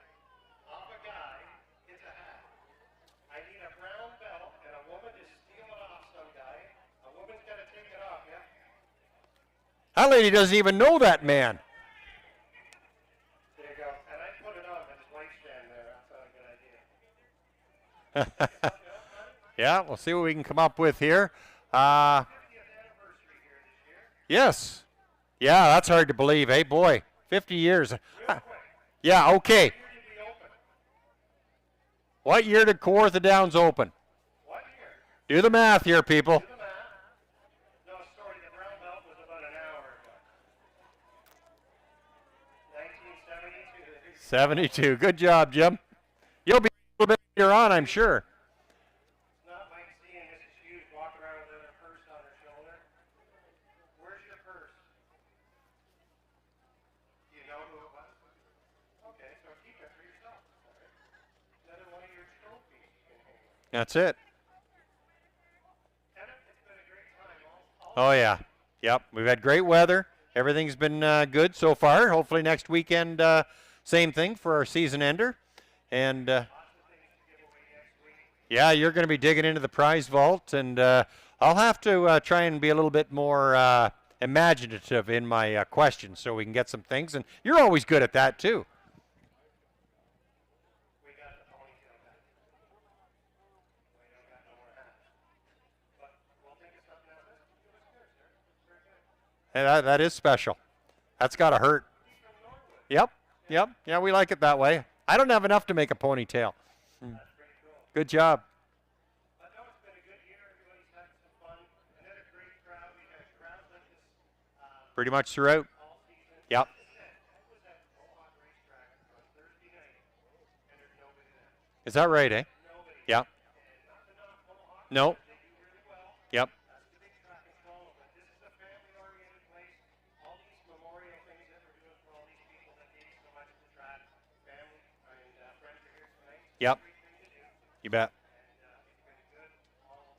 off a guy, gets a hat. I need a brown belt and a woman to steal it off some guy. A woman's got to take it off, yeah? That lady doesn't even know that man. There you go. And I put it on at his wife stand there. I thought a good idea. Yeah, we'll see what we can come up with here. 50th anniversary here this year. Yes. Yeah, that's hard to believe, eh, boy? 50 years. Real quick. Yeah, okay. Where did we open? What year did Kawartha Downs open? What year? Do the math here, people. Do the math. No, sorry, the brown belt was about an hour ago. 1972. 72. Good job, Jim. You'll be a little bit later on, I'm sure. It's not like seeing Mrs. Hughes walking around with a purse on her shoulder. Where's your purse? Do you know who it was? Okay, so keep it for yourself. All right. Another one of your trophies you can hang. That's it. And it's been a great time. All Oh, yeah. Yep, we've had great weather. Everything's been good so far. Hopefully next weekend, same thing for our season ender. And, lots of things to give away next week. yeah, you're going to be digging into the prize vault. And I'll have to try and be a little bit more imaginative in my questions so we can get some things. And you're always good at that, too. We got the ponytail back. We don't got no more hats. But we'll think of something else. It was good, sir. Very good. And that is special. That's got to hurt. He's from Norwood. Yep. Yep. Yeah, we like it that way. I don't have enough to make a ponytail. That's pretty cool. Good job. But no, it's been a good year. Everybody's had some fun. Another great crowd. We had crowds like this Pretty much throughout. all season. Yep. That was at Mohawk Racetrack on Thursday night, and there's nobody there. Is that right, eh? Nobody. Yep. And not to knock Mohawk. No. They do really well. Yep. That's the big track and stroll, but this is a family-oriented place. All these memorial things that we're doing for all these people that gave so much to the track. Family and friends are here tonight. Yep. Great thing to do, and You bet. it's been good all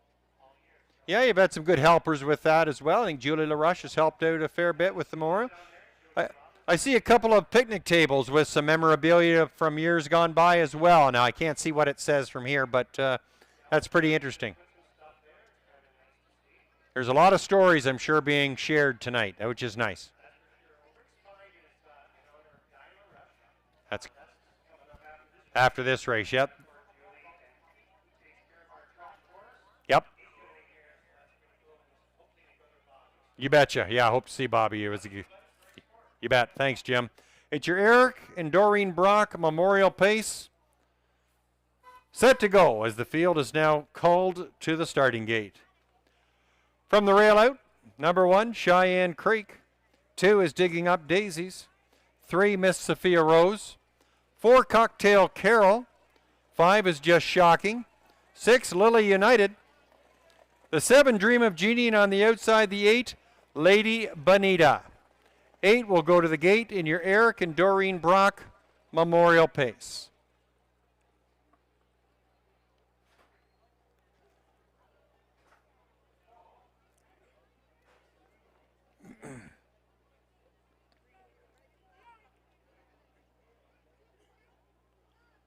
year. So Yeah, you've had some good helpers with that as well. I think Julie LaRush has helped out a fair bit with the memorial. I see a couple of picnic tables with some memorabilia from years gone by as well. Now, I can't see what it says from here, but that's pretty interesting. There's a lot of stories, I'm sure, being shared tonight, which is nice. That's after this race, yep. Yep. You betcha. Yeah, I hope to see Bobby. It was a, you bet. Thanks, Jim. It's your Eric and Doreen Brock Memorial Pace. Set to go as the field is now called to the starting gate. From the rail out, number 1, Cheyenne Creek. 2 is Digging Up Daisies. 3, Miss Sophia Rose. 4, Cocktail Carol. 5 is Just Shocking. 6, Lily United. The 7, Dream of Jeannie, and on the outside, the 8, Lady Bonita. 8 will go to the gate in your Eric and Doreen Brock Memorial Pace.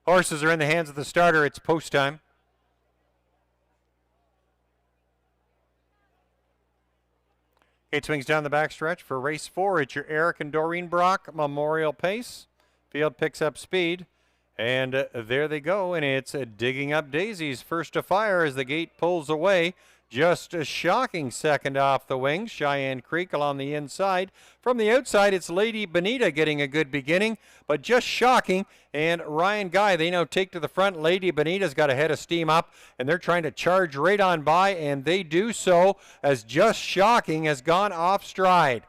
Horses are in the hands of the starter. It's post time. Gate swings down the backstretch for race 4. It's your Eric and Doreen Brock Memorial Pace. Field picks up speed. And there they go. And it's Digging Up Daisies first to fire as the gate pulls away. Just a shocking second off the wings. Cheyenne Creek along the inside. From the outside, it's Lady Bonita getting a good beginning, but just shocking. And Ryan Guy, they now take to the front. Lady Bonita's got a head of steam up, and they're trying to charge right on by, and they do so as Just Shocking has gone off stride.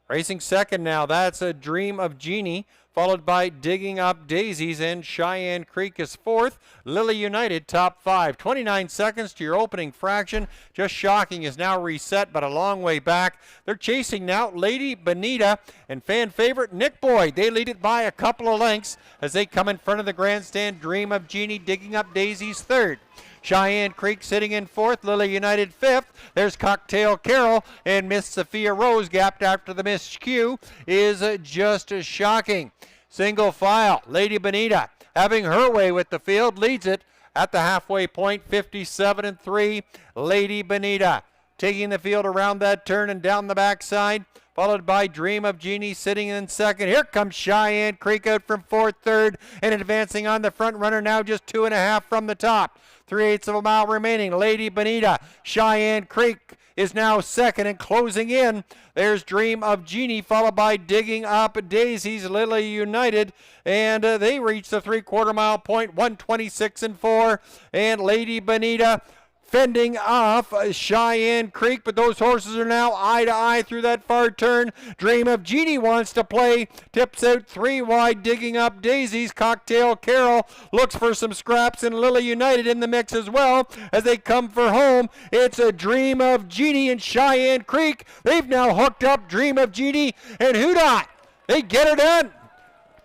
Racing second now, that's a Dream of Jeannie, followed by Digging Up Daisies, and Cheyenne Creek is fourth. Lily United top five. 29 seconds to your opening fraction. Just Shocking is now reset, but a long way back. They're chasing now Lady Bonita and fan favorite Nick Boyd. They lead it by a couple of lengths as they come in front of the grandstand. Dream of Jeannie, Digging Up Daisies third. Cheyenne Creek sitting in fourth, Lily United fifth. There's Cocktail Carol, and Miss Sophia Rose gapped after the Miss Q is just Shocking. Single file, Lady Bonita having her way with the field, leads it at the halfway point, 57-3. Lady Bonita taking the field around that turn and down the backside, followed by Dream of Jeannie sitting in second. Here comes Cheyenne Creek out from fourth, third, and advancing on the front runner now just 2.5 from the top. 3/8 of a mile remaining. Lady Bonita, Cheyenne Creek is now second and closing in. There's Dream of Jeannie, followed by Digging Up Daisies, Lily United, and they reach the 3/4 mile point, 1:26-4, and Lady Bonita fending off Cheyenne Creek, but those horses are now eye to eye through that far turn. Dream of Jeannie wants to play, tips out 3 wide, Digging Up Daisies. Cocktail Carol looks for some scraps, and Lily United in the mix as well as they come for home. It's a Dream of Jeannie and Cheyenne Creek. They've now hooked up Dream of Jeannie and Hudot. They get her done.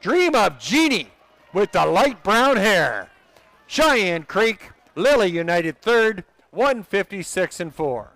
Dream of Jeannie with the light brown hair. Cheyenne Creek, Lily United third, 1:56-4.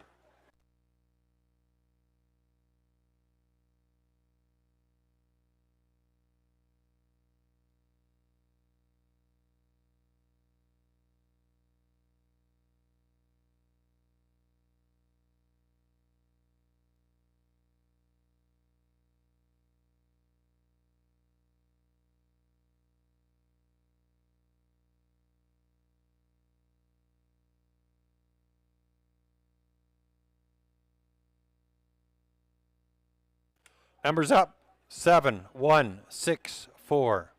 Numbers up, 7, 1, 6, 4.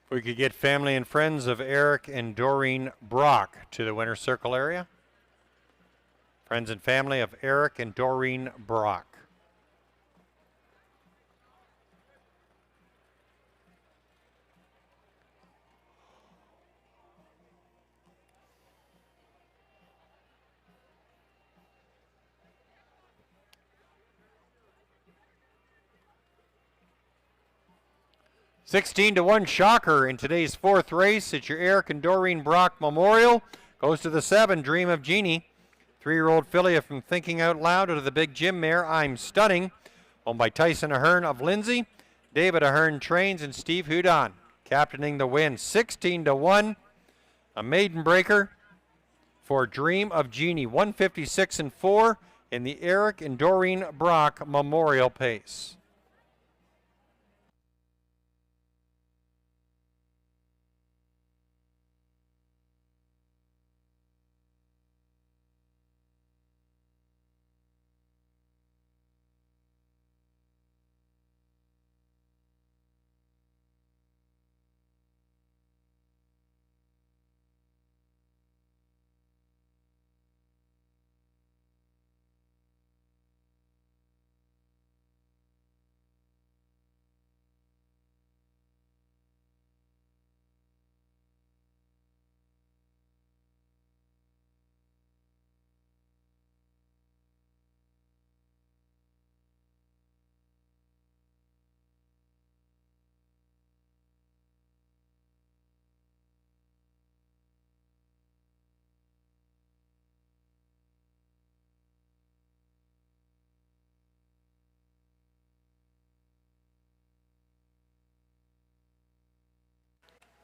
We could get family and friends of Eric and Doreen Brock to the winner's circle area. Friends and family of Eric and Doreen Brock. $16-1 shocker in today's fourth race. It's your Eric and Doreen Brock Memorial. Goes to the 7, Dream of Jeannie. 3-year-old filly from Thinking Out Loud out of the Big Jim mare, I'm Stunning. Owned by Tyson Ahern of Lindsay. David Ahern trains, and Steve Hudon captaining the win. 16-1. A maiden breaker for Dream of Jeannie. 1:56-4 in the Eric and Doreen Brock Memorial Pace.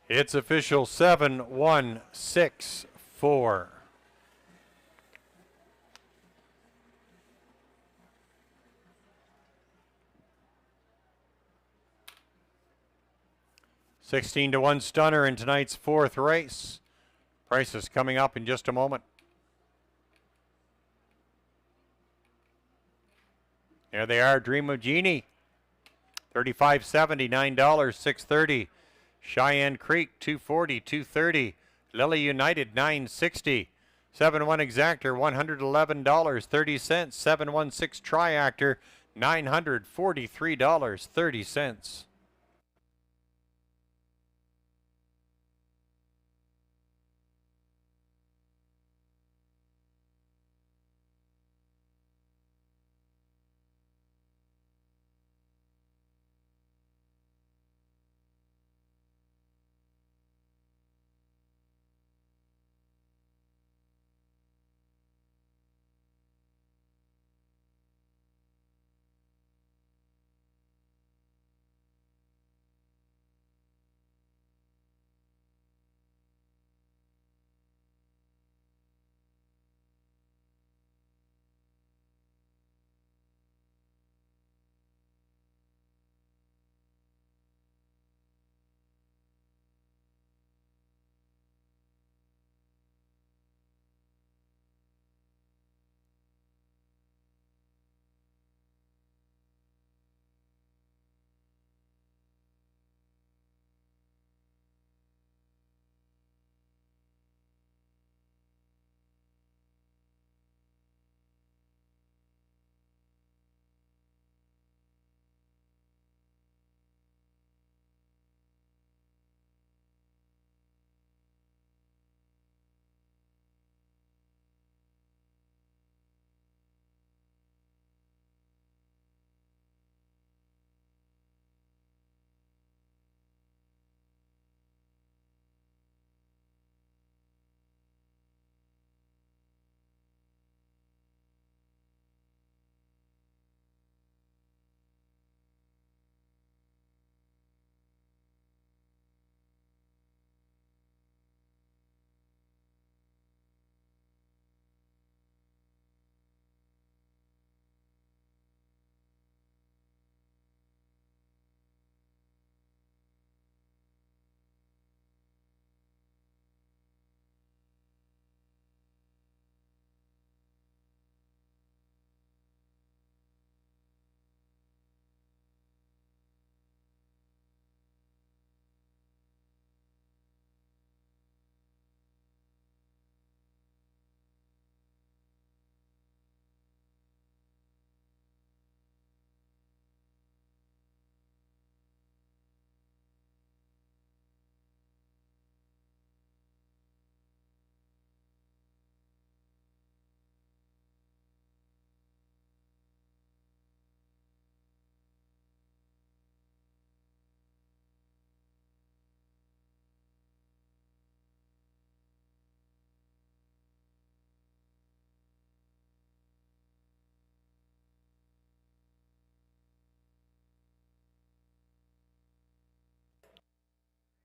It's official 7-1-6-4. $16-1 stunner in tonight's fourth race. Prices coming up in just a moment. There they are. Dream of Genie, $35.70, $9, $6.30. Cheyenne Creek, $240, $230. Lily United, $960. 7-1 Exactor, $111.30. 716 Triactor, $943.30.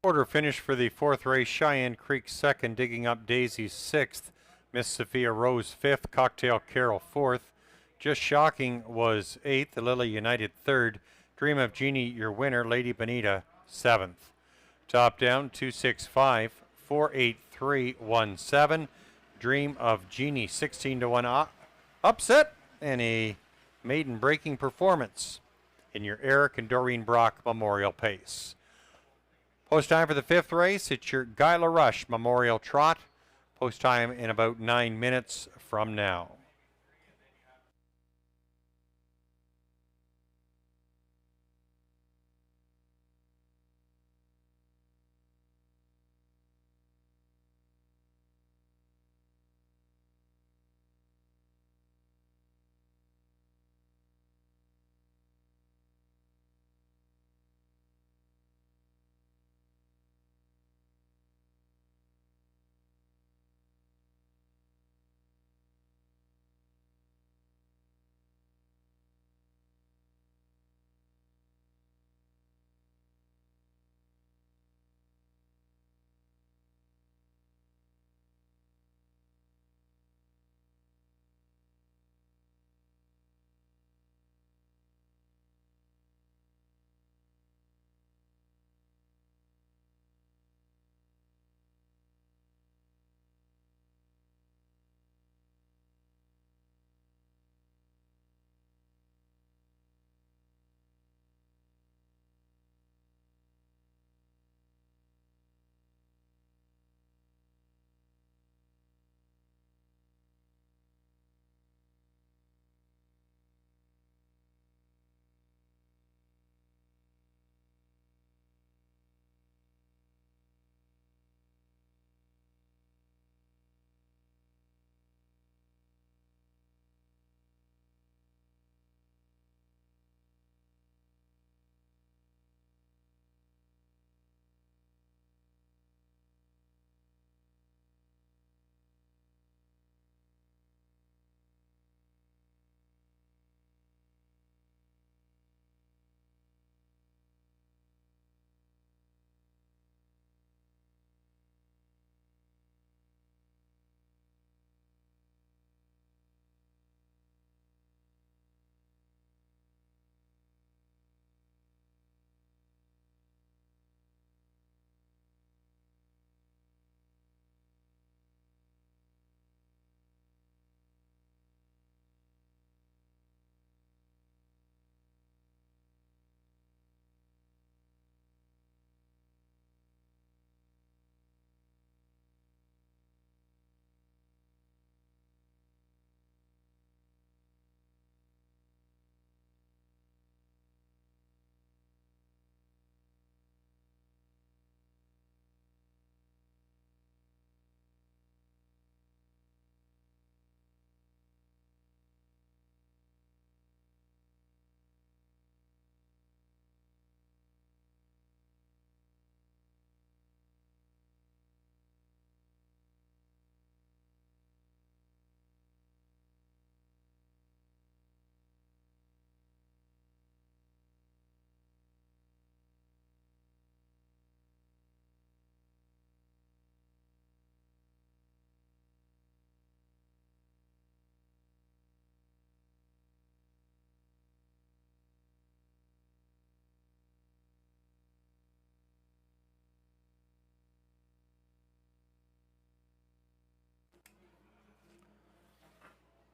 Quarter finish for the fourth race. Cheyenne Creek second, Digging Up Daisy sixth, Miss Sophia Rose fifth, Cocktail Carol fourth. Just Shocking was eighth, Lily United third, Dream of Genie your winner, Lady Bonita seventh. Top down 265 48317. Dream of Genie 16-1 upset and a maiden breaking performance in your Eric and Doreen Brock Memorial Pace. Post time for the fifth race, it's your Guyla Rush Memorial Trot. Post time in about 9 minutes from now.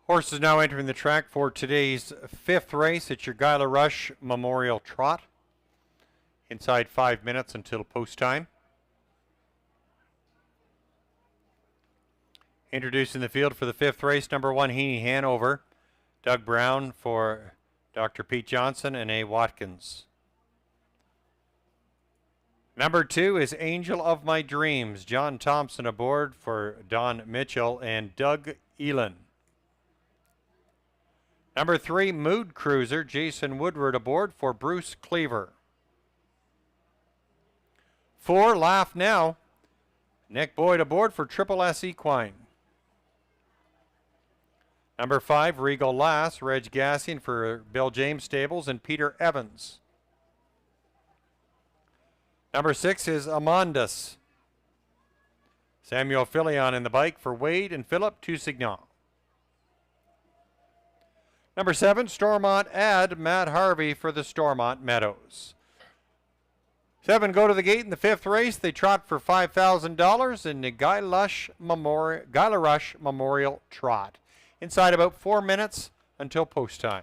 Horses now entering the track for today's 5th race. It's your Guyla Rush Memorial Trot. Inside 5 minutes until post time. Introducing the field for the 5th race, number 1, Heaney Hanover. Doug Brown for Dr. Pete Johnson and A. Watkins. Number 2 is Angel of My Dreams. John Thompson aboard for Don Mitchell and Doug Elin. Number 3, Mood Cruiser. Jason Woodward aboard for Bruce Cleaver. 4, Laugh Now. Nick Boyd aboard for Triple S Equine. Number 5, Regal Lass. Reg Gassi for Bill James Stables and Peter Evans. Number 6 is Amandus. Samuel Filion in the bike for Wade and Philip Toussignan. Number 7, Stormont Ad. Matt Harvey for the Stormont Meadows. 7 go to the gate in the 5th race. They trot for $5,000 in the Guyla Rush Memorial Trot. Inside about 4 minutes until post time.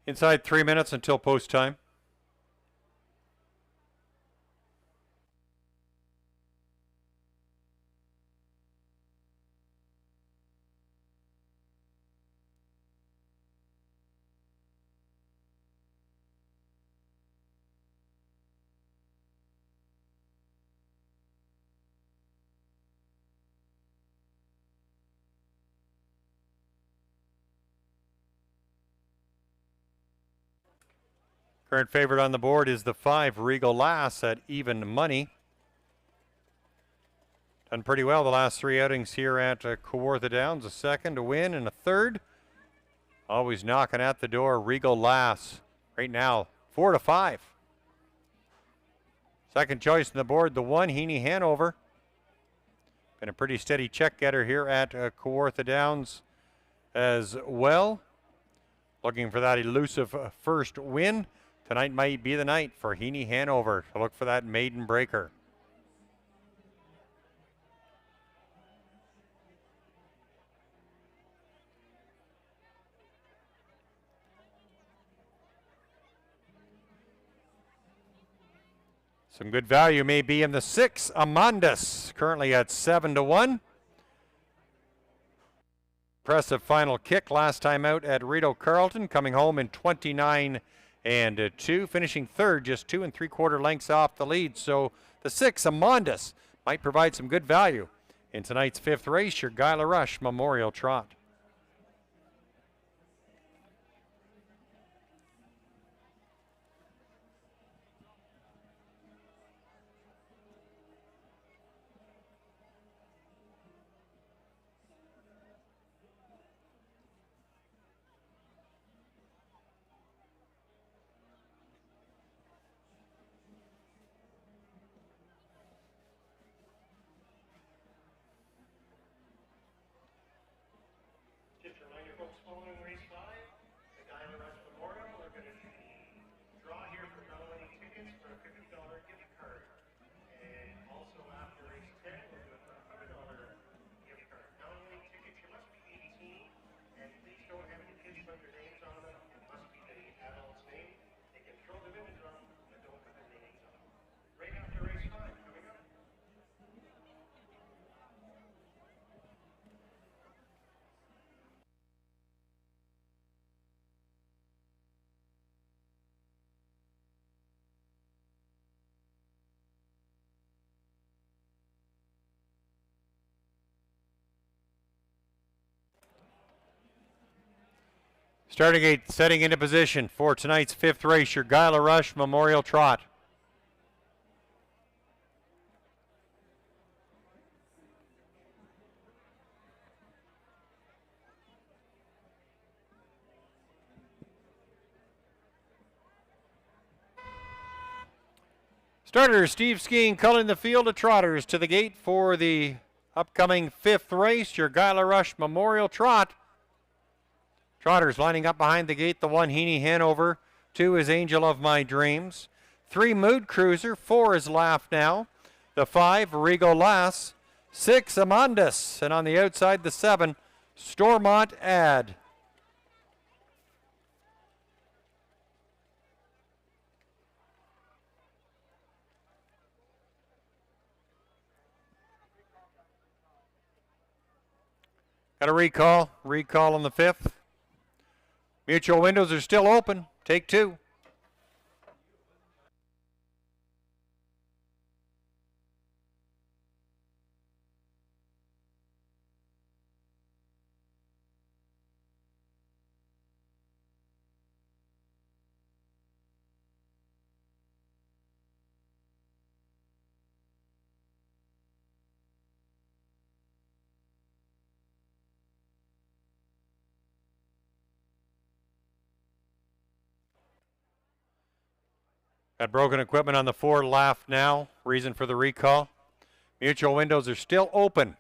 Inside 3 minutes until post time. Current favorite on the board is the 5, Regal Lass, at even money. Done pretty well the last 3 outings here at Kawartha Downs. A second, a win, and a third. Always knocking at the door, Regal Lass. Right now, 4 to 5. Second choice on the board, the 1, Heaney Hanover. Been a pretty steady check getter here at Kawartha Downs as well. Looking for that elusive first win. Tonight might be the night for Heaney Hanover to look for that maiden breaker. Some good value may be in the 6, Amandus, currently at 7 to 1. Impressive final kick last time out at Rito Carlton, coming home in 29 and 2, finishing third, just 2 3/4 lengths off the lead. So the 6, Amandus, might provide some good value in tonight's 5th race, your Guyla Rush Memorial Trot. put their names on them. It must be the adult's name. They can throw them in the drum, but don't put their names on them. Right after race 5, coming up. Starting gate setting into position for tonight's 5th race, your Guy LaRush Memorial Trot. Starter Steve Skeen culling the field of trotters to the gate for the upcoming 5th race, your Guy LaRush Memorial Trot. Trotters lining up behind the gate. The 1, Heaney Hanover. 2 is Angel of My Dreams. 3, Mood Cruiser. 4 is Laugh Now. The 5, Rigo Lass. 6, Amandus. And on the outside, the 7, Stormont Ad. Got a recall. Recall on the 5th. Mutual windows are still open. Take 2. Got broken equipment on the 4, Laugh Now. Reason for the recall. Mutual windows are still open.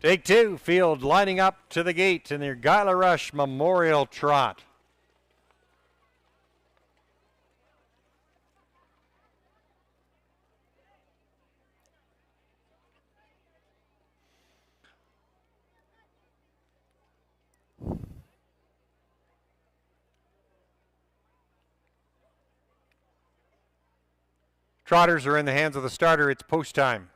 Take 2, field lining up to the gate in their Guy LaRush Memorial Trot. Trotters are in the hands of the starter. It's post time.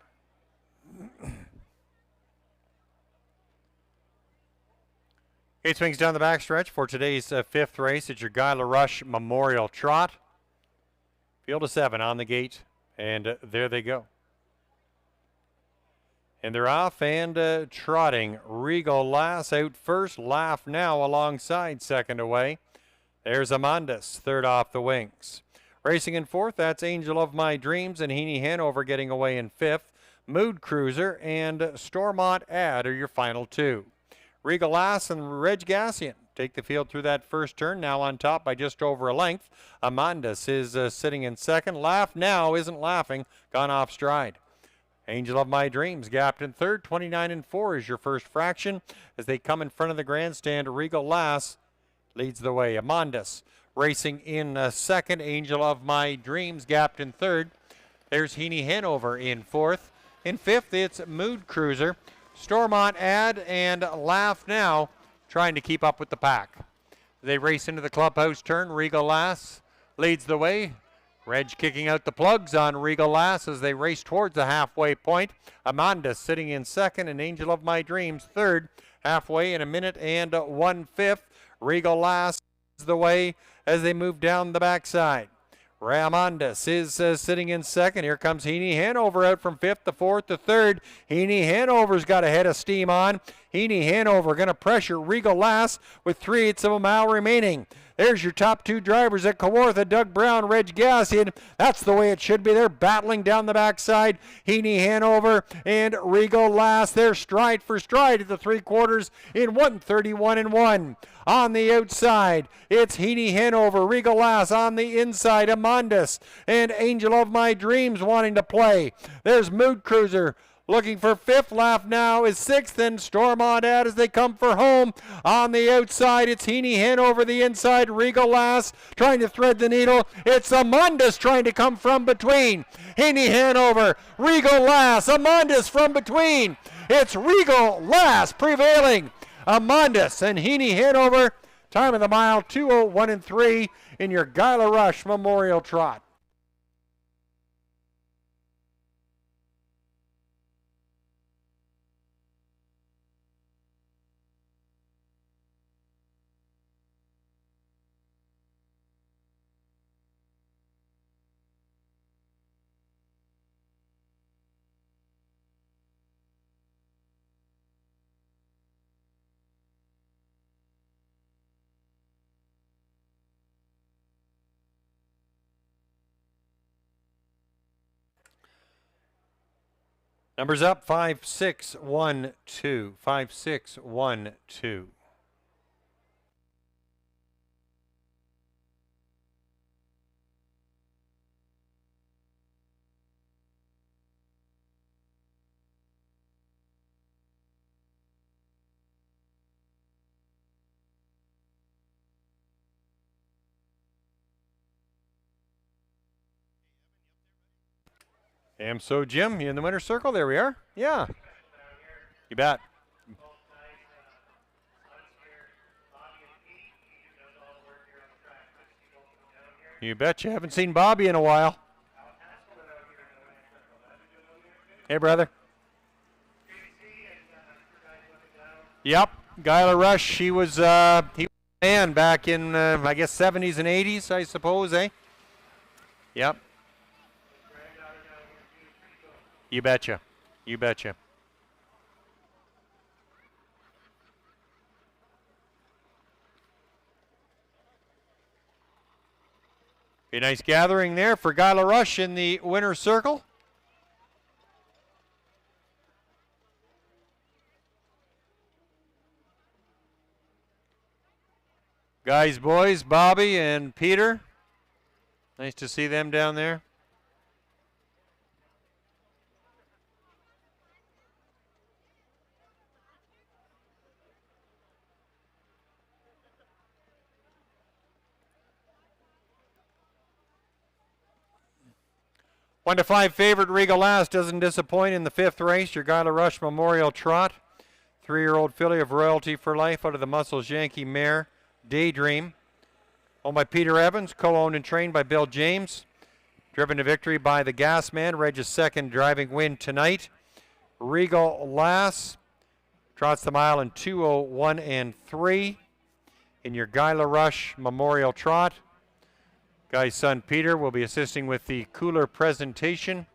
Gate swings down the backstretch for today's 5th race. It's your Guy LaRush Memorial Trot. Field of 7 on the gate, and there they go. And they're off and trotting. Regal Lass out first. Laugh Now alongside, second away. There's Amandus, third off the wings. Racing in 4th, that's Angel of My Dreams and Heaney Hanover getting away in 5th. Mood Cruiser and Stormont Ad are your final 2. Regal Lass and Reg Gassian take the field through that first turn. Now on top by just over a length. Amandas is sitting in second. Laugh Now isn't laughing. Gone off stride. Angel of My Dreams gapped in third. 29-4 is your first fraction. As they come in front of the grandstand, Regal Lass leads the way. Amandas racing in second. Angel of My Dreams gapped in third. There's Heaney Hanover in fourth. In fifth, it's Mood Cruiser. Stormont Ad and Laugh Now trying to keep up with the pack. They race into the clubhouse turn. Regal Lass leads the way. Reg kicking out the plugs on Regal Lass as they race towards the halfway point. Amanda sitting in second and Angel of My Dreams third. Halfway in a minute and 1/5. Regal Lass leads the way as they move down the backside. Ramondas is sitting in second. Here comes Heaney Hanover out from fifth to fourth to third. Heaney Hanover's got a head of steam on. Heaney Hanover going to pressure Regal Lass with 3/8 of a mile remaining. There's your top two drivers at Kawartha, Doug Brown, Reg Gassi. That's the way it should be. They're battling down the backside. Heaney Hanover and Regal Lass. They're stride for stride at the 3/4 in 1:31-1. On the outside, it's Heaney Hanover, Regal Lass on the inside, Amandus and Angel of My Dreams wanting to play. There's Mood Cruiser looking for fifth. Laugh Now is sixth, and Storm on Ad as they come for home. On the outside, it's Heaney Hanover, the inside, Regal Lass trying to thread the needle. It's Amandus trying to come from between. Heaney Hanover, Regal Lass, Amandus from between. It's Regal Lass prevailing. Amandus and Heaney Hanover. Time of the mile, 2:01-3 in your Guyla Rush Memorial Trot. Numbers up, 5-6-1-2. 5-6-1-2. Am so, Jim. You in the winner's circle? There we are. Yeah. You bet. You bet. You haven't seen Bobby in a while. Hey, brother. Yep. Guyla Rush. He was a man back in, I guess, 70s and 80s, I suppose, eh? Yep. You betcha. You betcha. A nice gathering there for Guyla Rush in the winner's circle. Guys, boys, Bobby and Peter. Nice to see them down there. One to five favorite Regal Lass doesn't disappoint in the fifth race. Your Guyla Rush Memorial Trot. 3-year-old filly of Royalty for Life out of the Muscles Yankee mare, Daydream. Owned by Peter Evans, co-owned and trained by Bill James. Driven to victory by the Gas Man. Reg's second driving win tonight. Regal Lass trots the mile in 2:01-3 in your Guyla Rush Memorial Trot. Guy's son Peter will be assisting with the cooler presentation.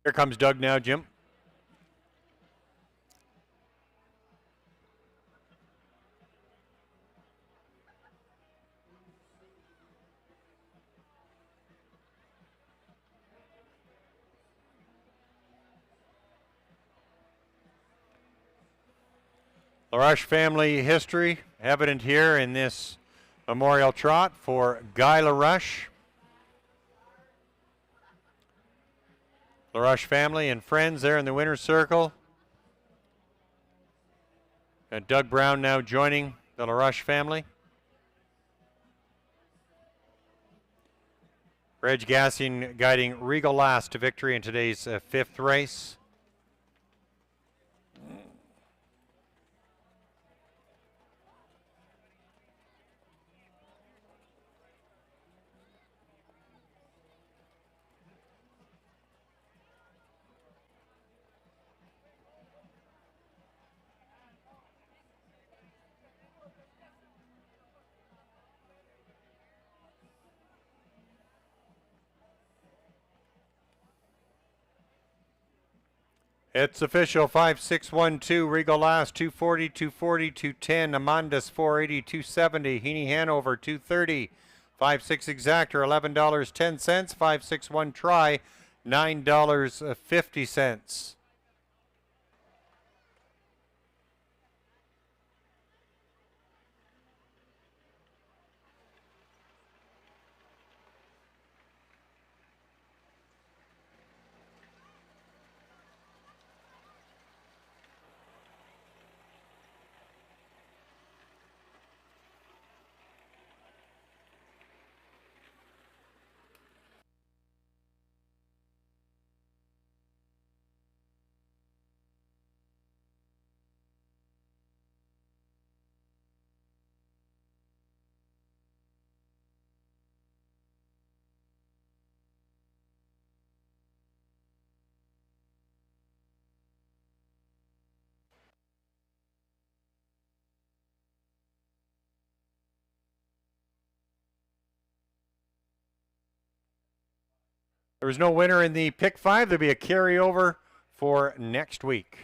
Here comes Doug now, Jim. LaRush family history evident here in this memorial trot for Guy LaRush. LaRush family and friends there in the winner's circle. And Doug Brown now joining the LaRush family. Reg Gassi guiding Regal last to victory in today's fifth race. It's official, 5-6-1-2, Regal last, 240, 240, 210, Amandus 480, 270, Heaney Hanover 230, 5-6 exactor, $11.10, 5-6-1 try, $9.50. There was no winner in the pick 5. There'll be a carryover for next week.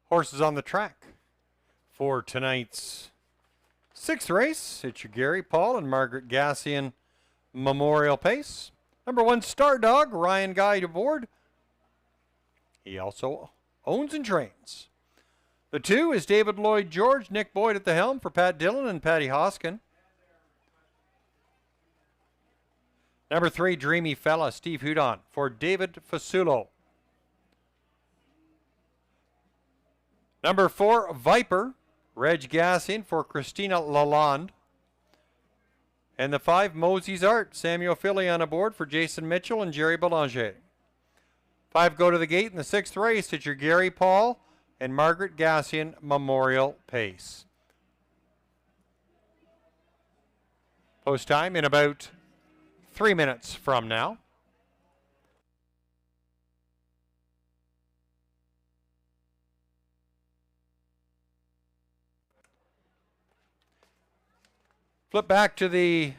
horses on the track for tonight's 6th race. It's your Gary, Paul, and Margaret Gassi Memorial Pace. Number 1, Star Dog, Ryan Guy aboard. He also owns and trains. The 2 is David Lloyd George, Nick Boyd at the helm for Pat Dillon and Patty Hoskin. Number 3, Dreamy Fella, Steve Hudon for David Fasulo. Number 4, Viper, Reg Gassin for Christina Lalonde. And the 5, Mosey's Art, Samuel Philly on aboard for Jason Mitchell and Jerry Belanger. 5 go to the gate in the 6th race. It's your Gary, Paul, and Margaret Gassi Memorial Pace. Post time in about 3 minutes from now. Flip back to the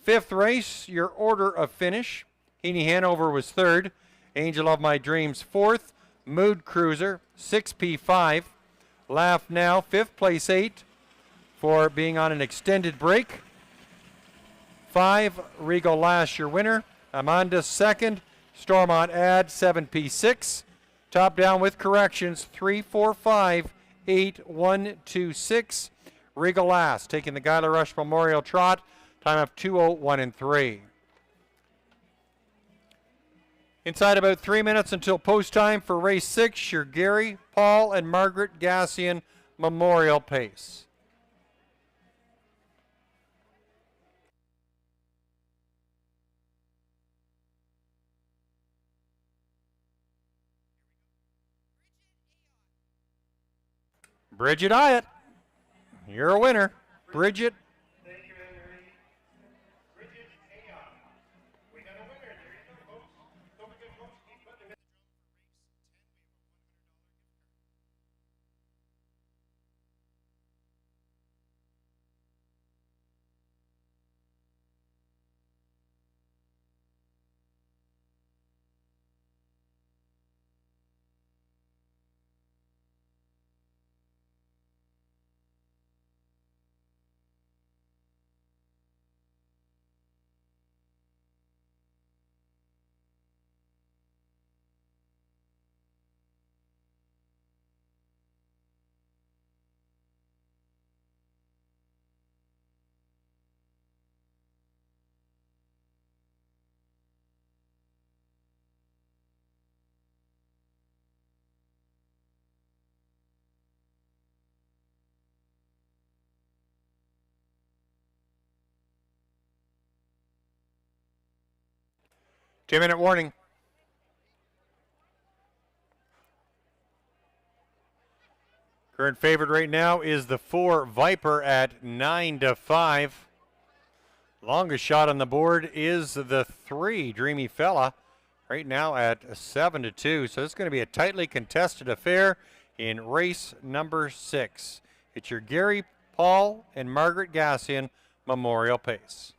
5th race, your order of finish. Heaney Hanover was 3rd. Angel of My Dreams 4th. Mood Cruiser 6P5. Laugh Now 5th, place 8 for being on an extended break. 5, Regal Lash, your winner. Amanda 2nd. Stormont Ad 7P6. Top down with corrections 3, 4, 5, 8, 1, 2, 6. Regal Lass taking the Guyler Rush Memorial Trot. Time of 2:01 and 3. Inside about 3 minutes until post time for race 6, your Gary, Paul, and Margaret Gassi Memorial Pace. Bridget Hyatt, you're a winner. Bridget. Thank you, Ernie. Bridget Ayotte. We got a winner. There you go, folks. Don't forget, folks, keep putting them in the drum Two-minute warning. Current favorite right now is the 4 Viper at 9-5. Longest shot on the board is the 3 Dreamy Fella right now at 7-2. So it's going to be a tightly contested affair in race number 6. It's your Gary, Paul, and Margaret Gassi Memorial Pace.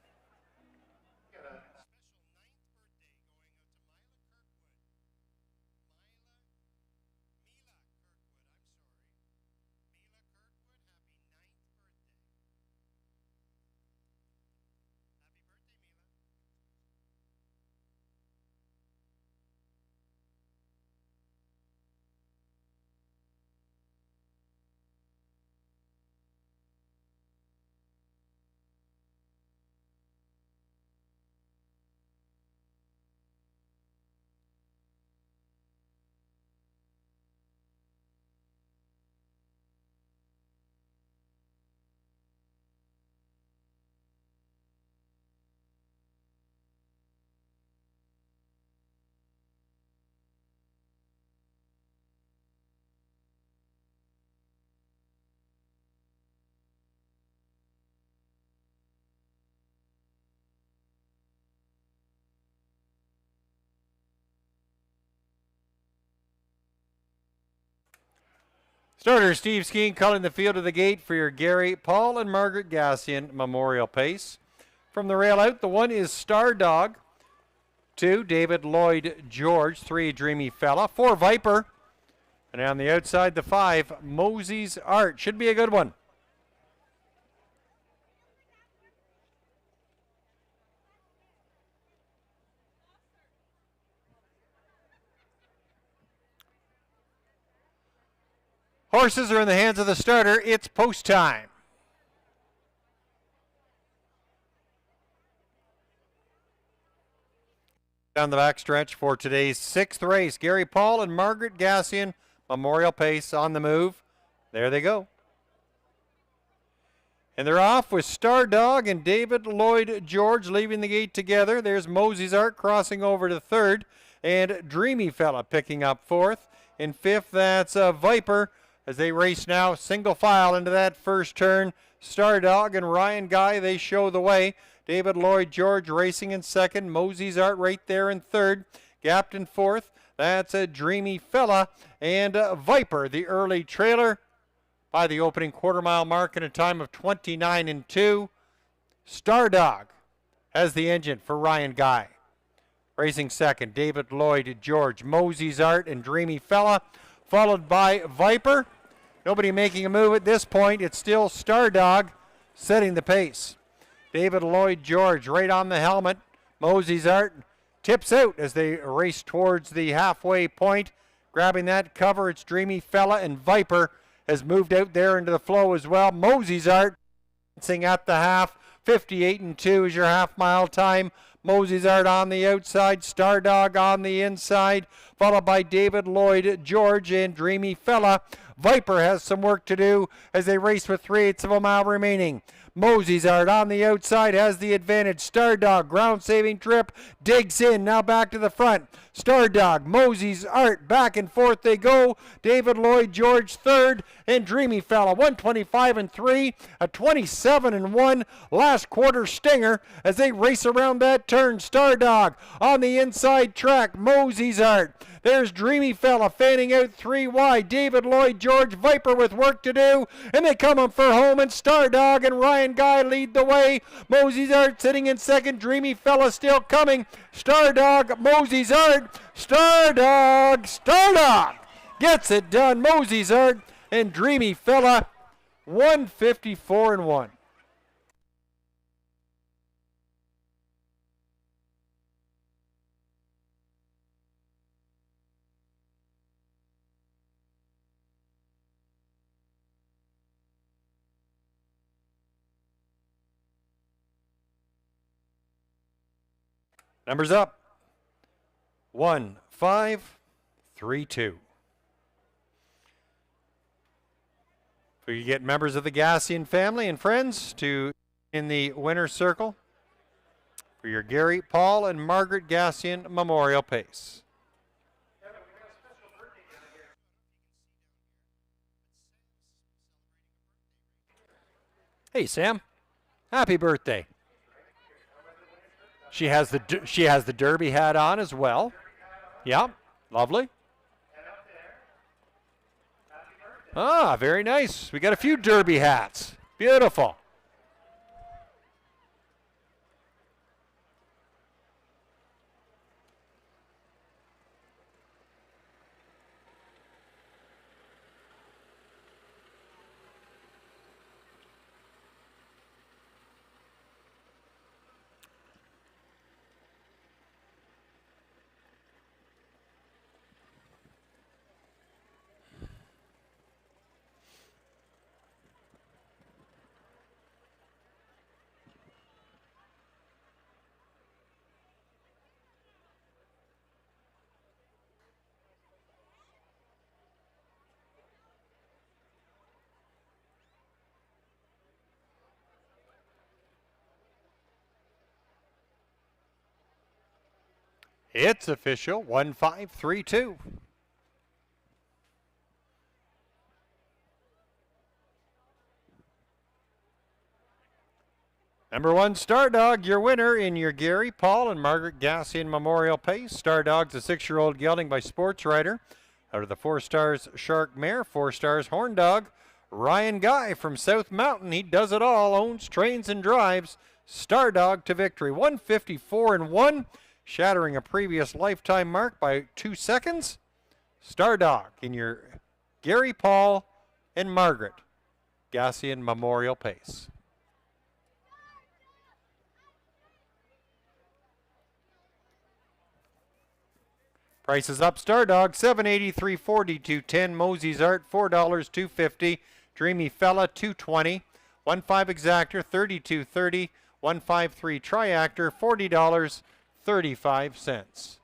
Starter Steve Skeen calling the field to the gate for your Gary, Paul, and Margaret Gassi Memorial Pace. From the rail out, the 1 is Star Dog. 2, David Lloyd George. 3, Dreamy Fella. 4, Viper. And on the outside, the 5, Mosey's Art. Should be a good one. Horses are in the hands of the starter. It's post time. Down the backstretch for today's 6th race. Gary Paul and Margaret Gassi Memorial Pace on the move. There they go. And they're off with Star Dog and David Lloyd George leaving the gate together. There's Mosey's Art crossing over to 3rd. And Dreamy Fella picking up 4th. In 5th, that's Viper as they race now single file into that first turn. Star Dog and Ryan Guy, they show the way. David Lloyd George racing in 2nd. Mosey's Art right there in 3rd. Gapped in 4th. That's a Dreamy Fella and Viper, the early trailer, by the opening quarter-mile mark in a time of 29-2. Star Dog has the engine for Ryan Guy. Racing 2nd, David Lloyd George, Mosey's Art, and Dreamy Fella, followed by Viper. Nobody making a move at this point. It's still Star Dog setting the pace. David Lloyd George right on the helmet. Mosey's Art tips out as they race towards the halfway point. Grabbing that cover, it's Dreamy Fella, and Viper has moved out there into the flow as well. Mosey's Art dancing at the half. 58-2 is your half-mile time. Mosey's Art on the outside, Star Dog on the inside, followed by David Lloyd George and Dreamy Fella. Viper has some work to do as they race with 3/8 of a mile remaining. Mosey's Art on the outside has the advantage. Star Dog, ground saving trip, digs in, now back to the front. Star Dog, Mosey's Art, back and forth they go. David Lloyd George 3rd, and Dreamy Fella 125-3, a 27-1 last quarter stinger as they race around that turn. Star Dog on the inside track, Mosey's Art. There's Dreamy Fella fanning out 3 wide. David Lloyd George, Viper with work to do, and they come up for home, and Star Dog and Ryan Guy lead the way. Mosey's Art sitting in 2nd, Dreamy Fella still coming. Star Dog, Mosey's Art, Star Dog gets it done. Mosey's Art and Dreamy Fella 154-1. Numbers up. 1, 5, 3, 2. We can get members of the Gassi family and friends to in the winner's circle for your Gary, Paul, and Margaret Gassi Memorial Pace. Hey Sam, happy birthday. She has the derby hat on as well. Yeah, lovely. Ah, very nice. We got a few derby hats. Beautiful. It's official, 1532. Number 1, Star Dog, your winner in your Gary, Paul, and Margaret Gassi Memorial Pace. Star Dog's a 6-year-old gelding by Sports Rider. Out of the 4 stars, Shark Mare, 4 stars, Horn Dog. Ryan Guy from South Mountain, he does it all, owns, trains, and drives. Star Dog to victory, 154-1. Shattering a previous lifetime mark by 2 seconds. Star Dog in your Gary, Paul, and Margaret. Gassi and Memorial Pace. Prices up. Star Dog $7.83, 42.10. Mosey's Art $4, $2.50. Dreamy Fella $2.20. 1.5 Exactor $32.30. 153 Triactor $40.35.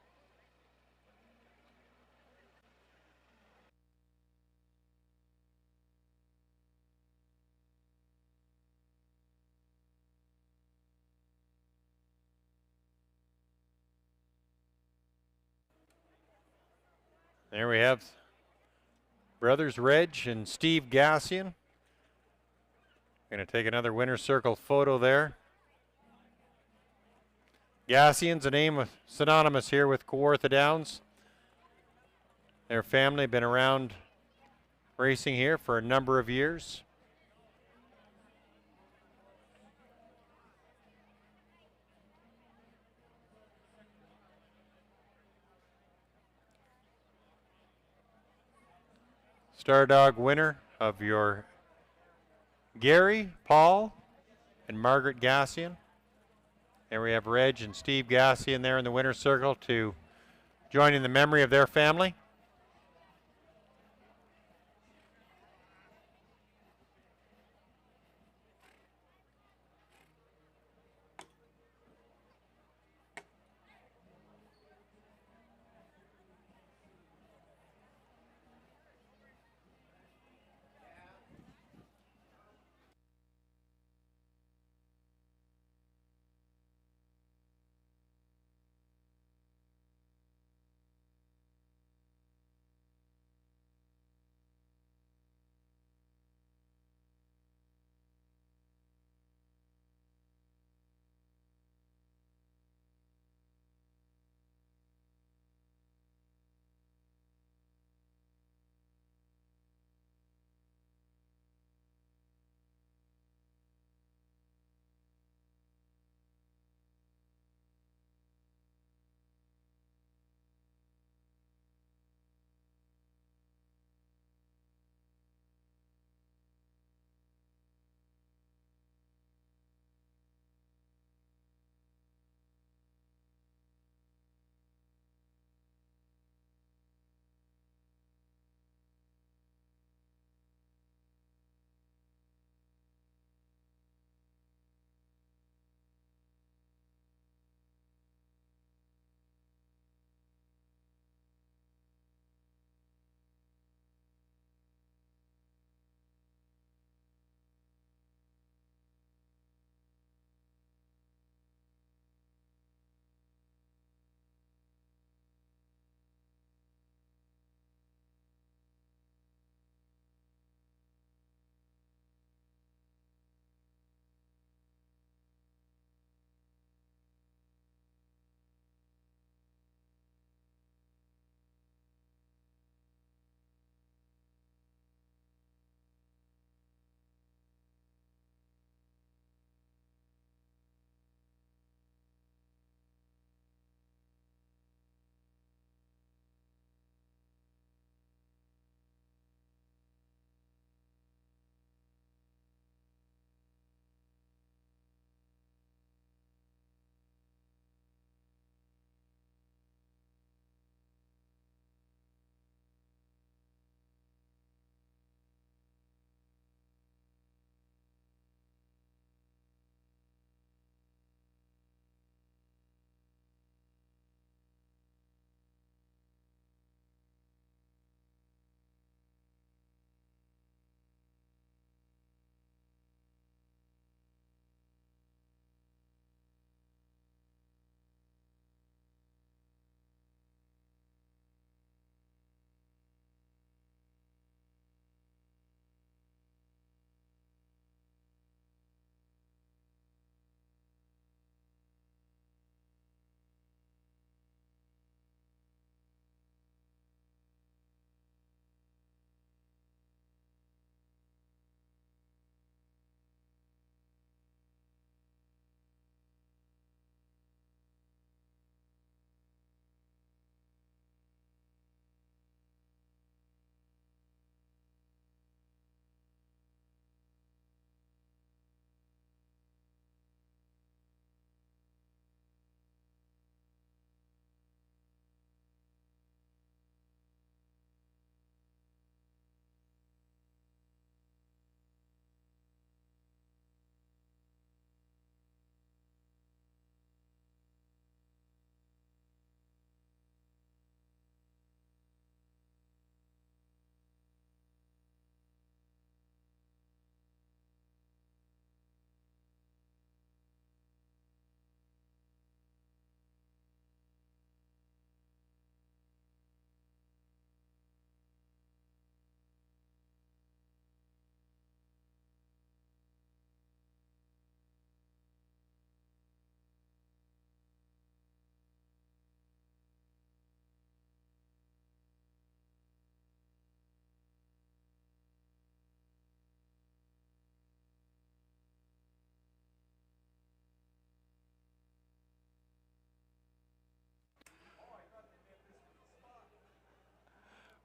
There we have brothers Reg and Steve Gassian. Going to take another winner's circle photo there. Gassian's a name synonymous here with Kawartha Downs. Their family been around racing here for a number of years. Star Dog winner of your Gary, Paul, and Margaret Gassian. There we have Reg and Steve Gassian there in the winner's circle to join in the memory of their family.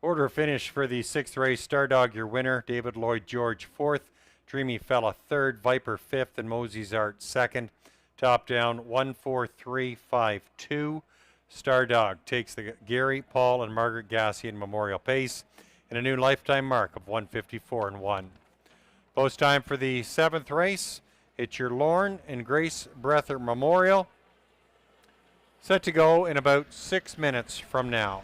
Order of finish for the 6th race. Stardog, your winner. David Lloyd George, 4th. Dreamy Fella, 3rd. Viper, 5th. And Mosey's Art, 2nd. Top down, 1, 4, 3, 5, 2. Stardog takes the Gary, Paul, and Margaret Gassi in Memorial Pace in a new lifetime mark of 154 and 1. Post time for the 7th race. It's your Lorne and Grace Breather Memorial. Set to go in about 6 minutes from now.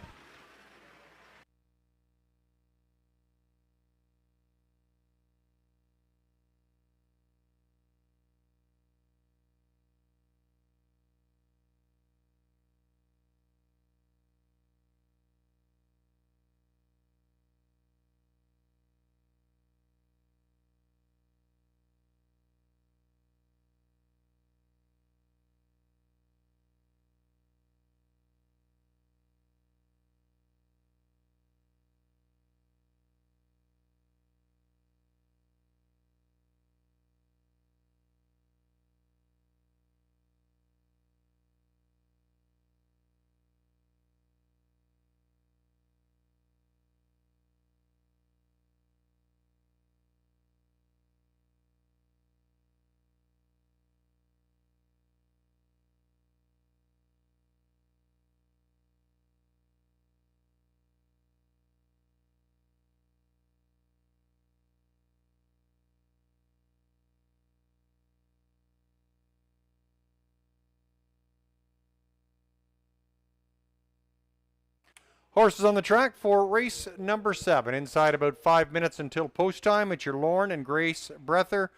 Horses on the track for race number 7. Inside about 5 minutes until post time. It's your Lorne and Grace Breather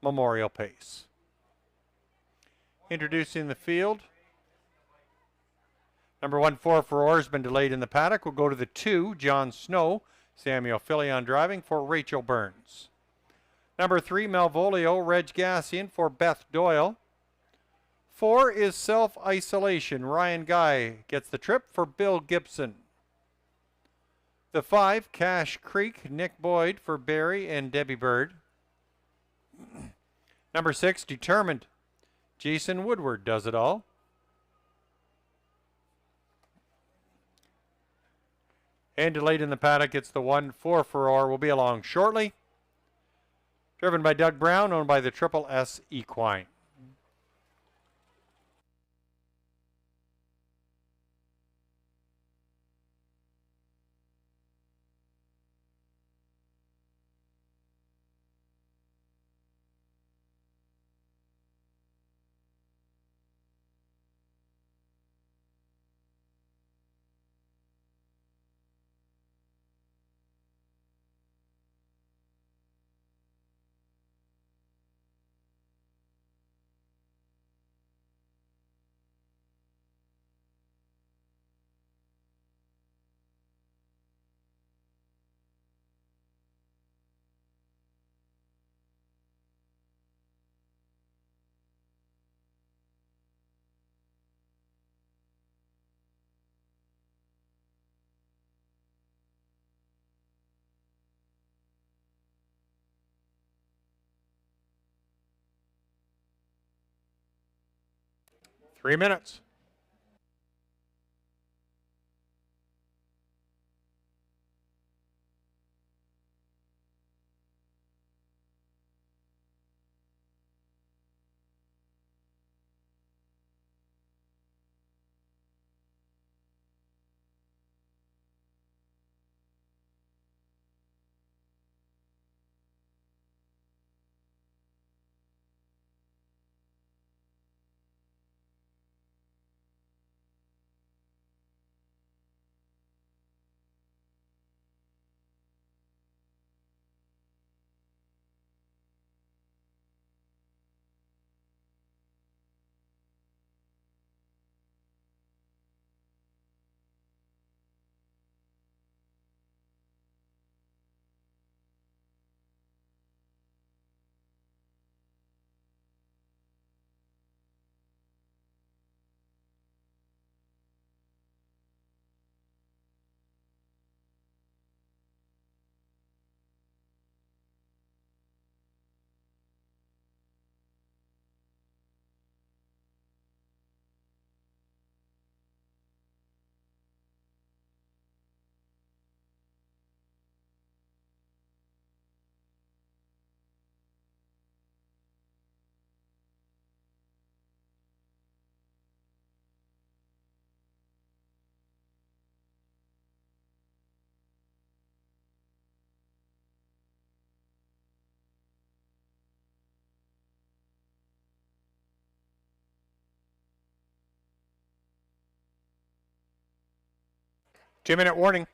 Memorial Pace. Introducing the field. Number 1, 4 for Orr has been delayed in the paddock. We'll go to the 2, John Snow. Samuel Filion driving for Rachel Burns. Number 3, Malvolio, Reg Gassian for Beth Doyle. 4 is Self-Isolation. Ryan Guy gets the trip for Bill Gibson. The 5, Cash Creek, Nick Boyd for Barry and Debbie Bird. Number 6, Determined. Jason Woodward does it all. And delayed in the paddock, it's the 1, 4 for Orr. Will be along shortly. Driven by Doug Brown, owned by the Triple S Equine. Three minutes. 2-minute warning.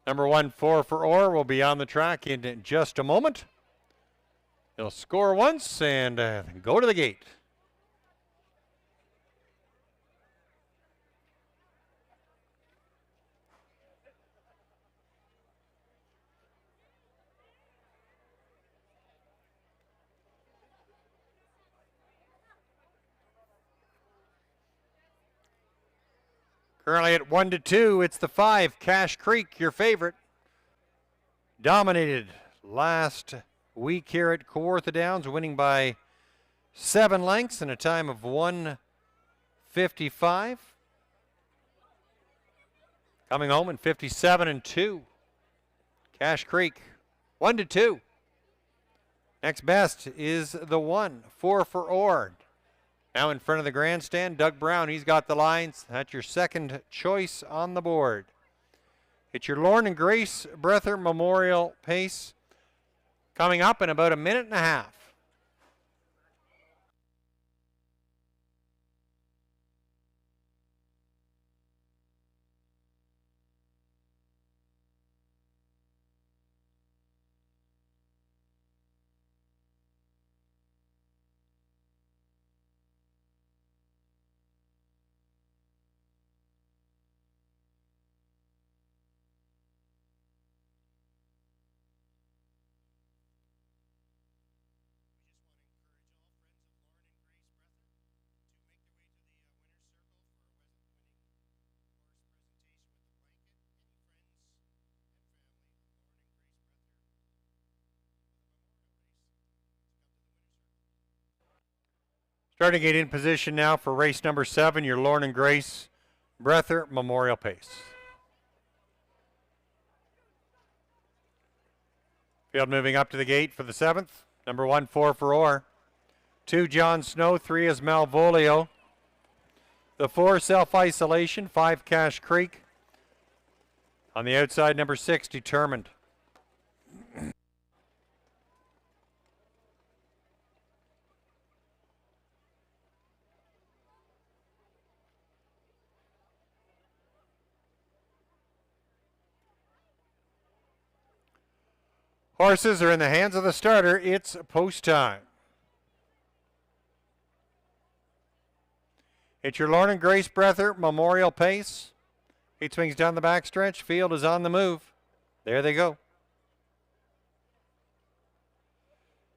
Number 1, 4 for Orr, will be on the track in just a moment. He'll score once and go to the gate. Currently at 1-2, it's the 5, Cache Creek, your favorite. Dominated last week here at Kawartha Downs, winning by 7 lengths in a time of 1:55. Coming home in 57-2. Cache Creek, 1-2. Next best is the 1, 4 for Orr. Now in front of the grandstand, Doug Brown, he's got the lines. That's your second choice on the board. It's your Lorne and Grace Breather Memorial Pace coming up in about a minute and a half. Starting to get in position now for race number 7, your Lorne and Grace Breather Memorial Pace. Field moving up to the gate for the 7th. Number 1, 4 for Orr. 2, John Snow. 3 is Malvolio. The 4, Self-Isolation. 5, Cache Creek. On the outside, number 6, Determined. Horses are in the hands of the starter. It's post time. It's your Lorne and Grace Breather Memorial Pace. 8 swings down the backstretch. Field is on the move. There they go.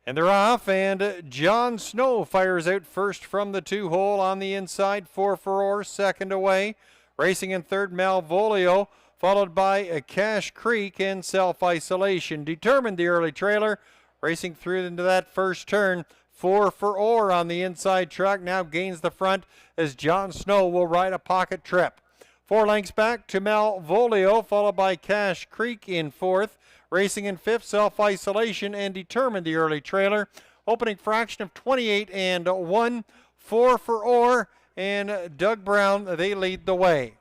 And they're off, and John Snow fires out first from the 2-hole on the inside. 4 for Orr, second away. Racing in third, Malvolio, followed by a Cache Creek and Self-Isolation. Determined, the early trailer, racing through into that first turn. 4 for Orr on the inside track, now gains the front as John Snow will ride a pocket trip. 4 lengths back to Malvolio, followed by Cache Creek in fourth. Racing in fifth, Self-Isolation and Determined, the early trailer. Opening fraction of 28-1. 4 for Orr and Doug Brown, they lead the way.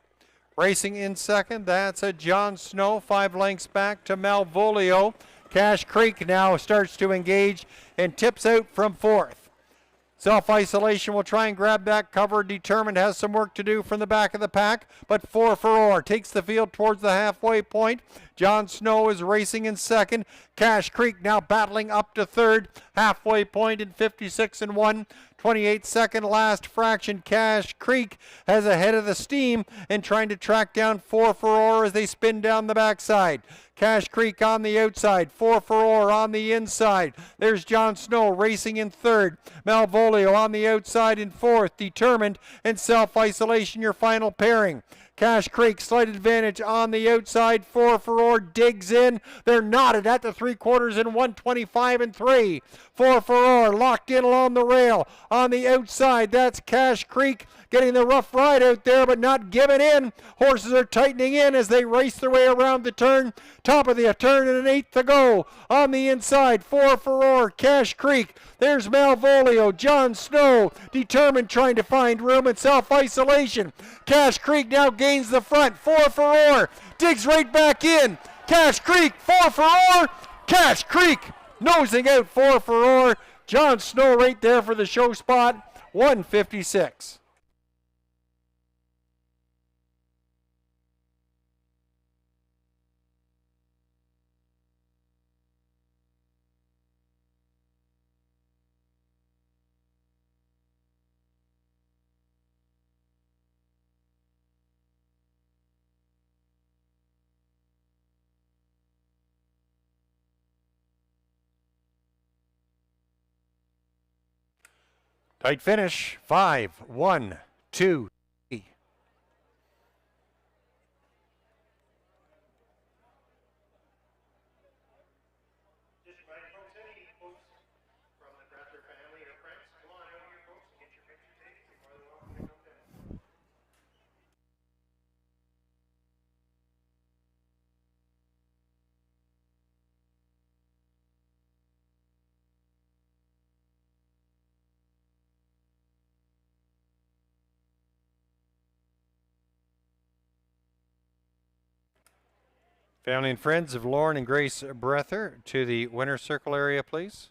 Racing in second, that's a John Snow, 5 lengths back to Malvolio. Cache Creek now starts to engage and tips out from fourth. Self-Isolation will try and grab that cover. Determined has some work to do from the back of the pack, but 4 for Orr takes the field towards the halfway point. John Snow is racing in second. Cache Creek now battling up to third. Halfway point in 56-1. 28-second last fraction. Cache Creek has ahead of the steam and trying to track down 4 for Orr as they spin down the backside. Cache Creek on the outside, 4 for Orr on the inside. There's John Snow racing in third. Malvolio on the outside in fourth. Determined and Self-Isolation your final pairing. Cache Creek, slight advantage on the outside. 4 for Orr digs in. They're knotted at the 3/4 in 125-3. 4 for Orr locked in along the rail. On the outside, that's Cache Creek getting the rough ride out there, but not giving in. Horses are tightening in as they race their way around the turn. Top of the turn and an 8th to go. On the inside, 4 for Orr, Cache Creek. There's Malvolio, John Snow, Determined trying to find room in Self-Isolation. Cache Creek now gains the front, 4 for Orr, digs right back in. Cache Creek, 4 for Orr, Cache Creek nosing out 4 for Orr. John Snow right there for the show spot. 156. Tight finish. 5, 1, 2, 3. Just remind folks, any folks from the Breather family or friends, come on out here, folks, and get your picture taken. You're more than welcome to come down. Family and friends of Lorne and Grace Breather to the winner's circle area, please.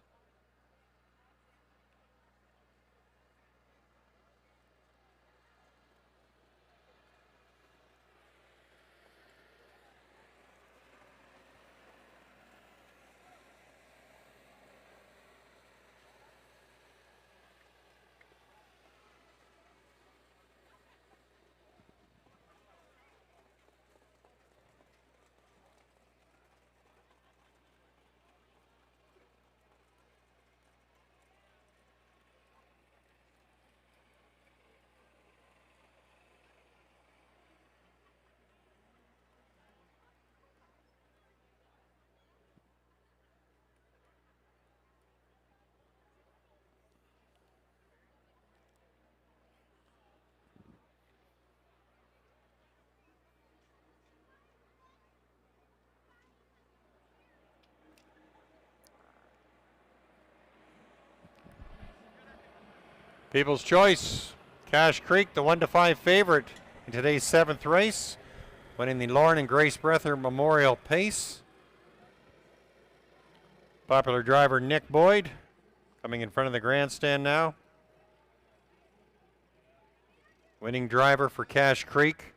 People's Choice, Cash Creek, the 1-5 favorite in today's 7th race, winning the Lorne and Grace Breather Memorial Pace. Popular driver Nick Boyd coming in front of the grandstand now. Winning driver for Cash Creek,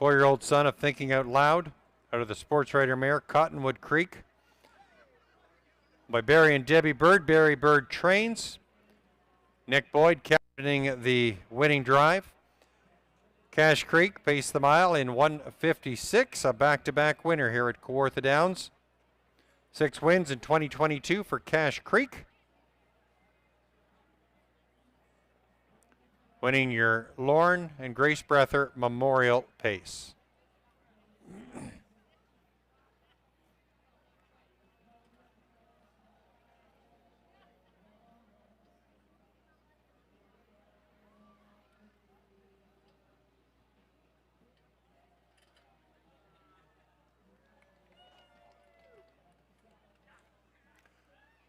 4-year-old son of Thinking Out Loud, out of the Sports Rider mare Cottonwood Creek. By Barry and Debbie Bird, Barry Bird trains. Nick Boyd captaining the winning drive. Cash Creek paced the mile in 1:56, a back-to-back winner here at Kawartha Downs. 6 wins in 2022 for Cash Creek. Winning your Lorne and Grace Breather Memorial Pace.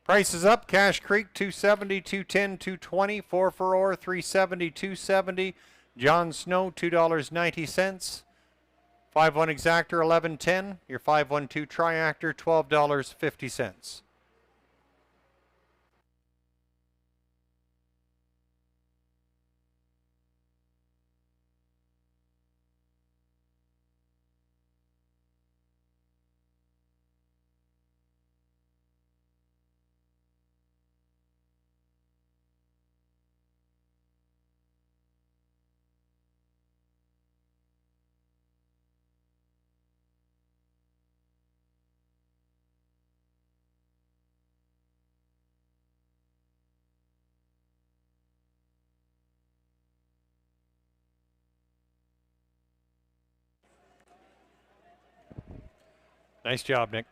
Prices up. Cash Creek 270, 210, 220, 4 for Orr 370, 270. John Snow $2.90. 5-1 Exactor 11.10. Your 512 Triactor $12.50. Nice job, Nick.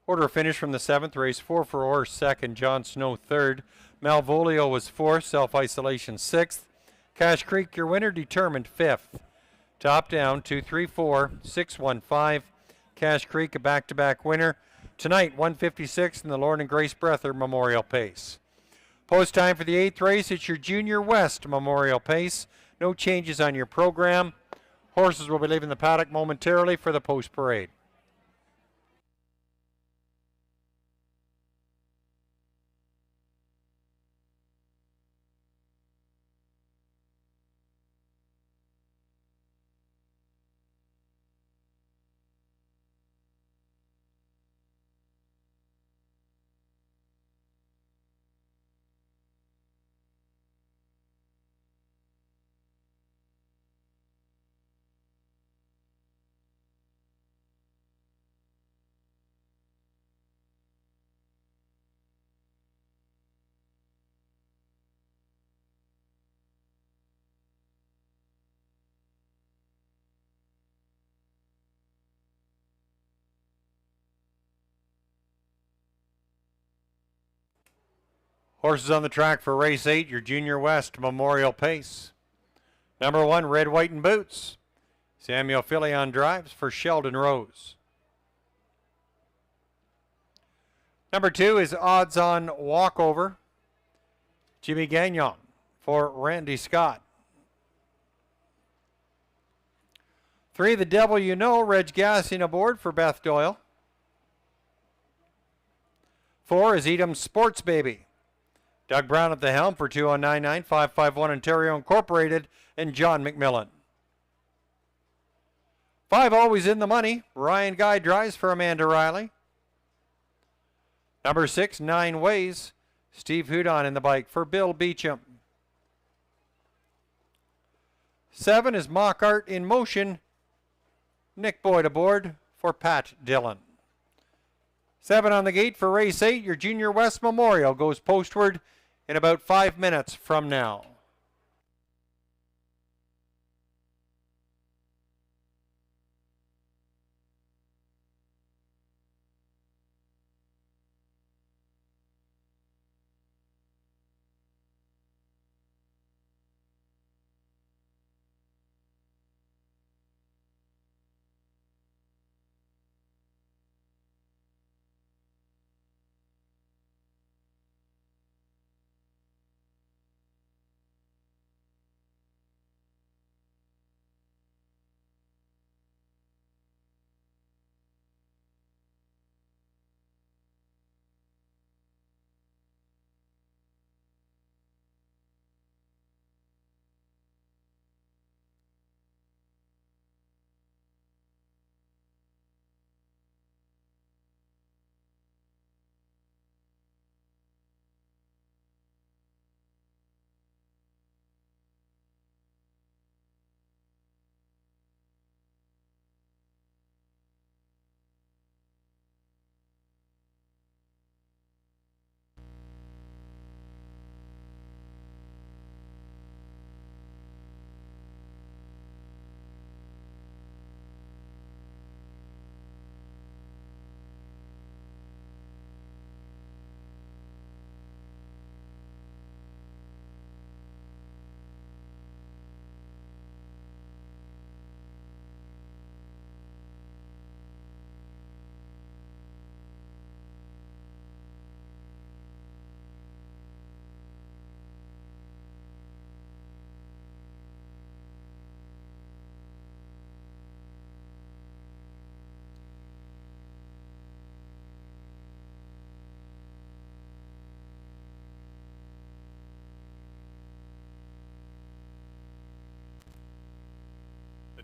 Order finish from the 7th race. 4 for Orr, 2nd. John Snow, 3rd. Malvolio was 4th. Self-Isolation, 6th. Cash Creek, your winner, determined 5th. Top down, 2, 3, 4, 6, 1, 5. Cash Creek, a back-to-back winner. Tonight, 156 in the Lorne and Grace Breather Memorial Pace. Post time for the 8th race. It's your Junior West Memorial Pace. No changes on your program. Horses will be leaving the paddock momentarily for the post parade. Horses on the track for race 8, your Junior West Memorial Pace. Number 1, Red, White, and Boots. Samuel Filion drives for Sheldon Rose. Number 2 is Odds On Walkover. Jimmy Gagnon for Randy Scott. 3, The Devil You Know, Reg Gassi aboard for Beth Doyle. 4 is Edam's Sports Baby. Doug Brown at the helm for 2099, 551 Ontario Incorporated, and John McMillan. 5, Always in the Money. Ryan Guy drives for Amanda Riley. Number 6, 9 Ways. Steve Hudon in the bike for Bill Beecham. 7 is Mock Art in Motion. Nick Boyd aboard for Pat Dillon. 7 on the gate for race 8. Your Junior West Memorial goes postward in about 5 minutes from now.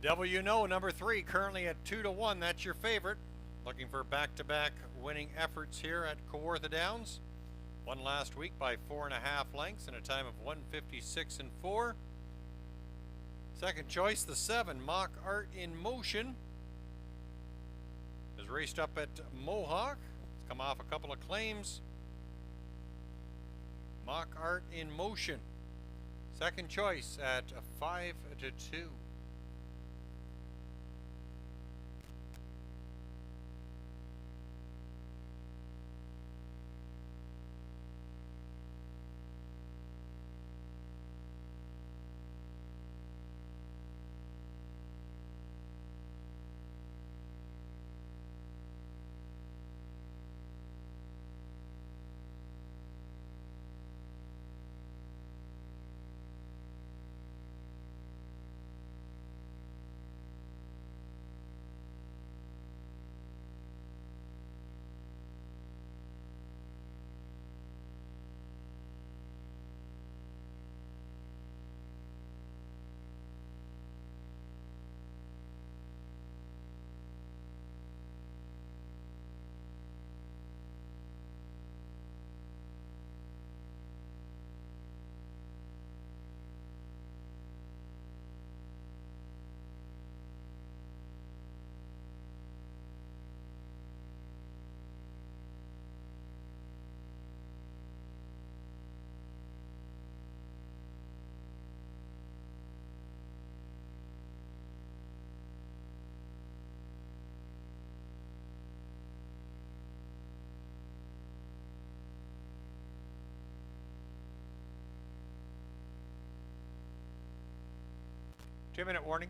Devil You Know, number 3, currently at 2-1. That's your favorite. Looking for back-to-back winning efforts here at Kawartha Downs. Won last week by 4.5 lengths in a time of 1:56 and 4. Second choice, the 7, Mock Art in Motion. Is raced up at Mohawk. It's come off a couple of claims. Mock Art in Motion. Second choice at 5-2. 2-minute warning.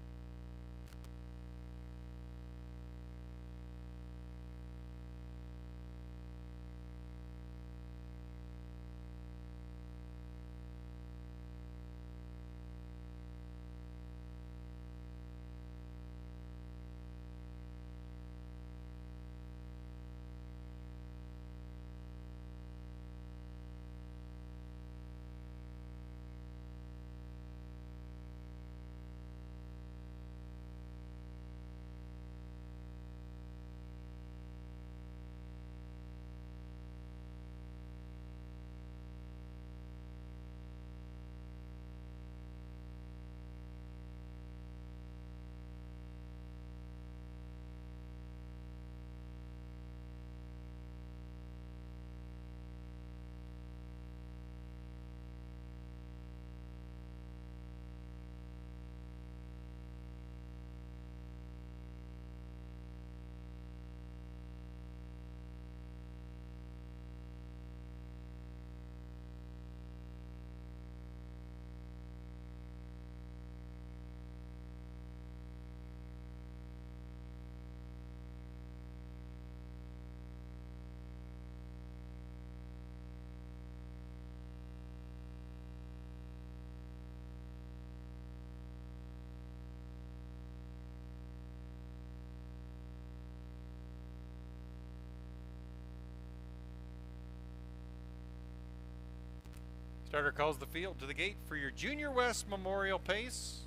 Starter calls the field to the gate for your Junior West Memorial Pace.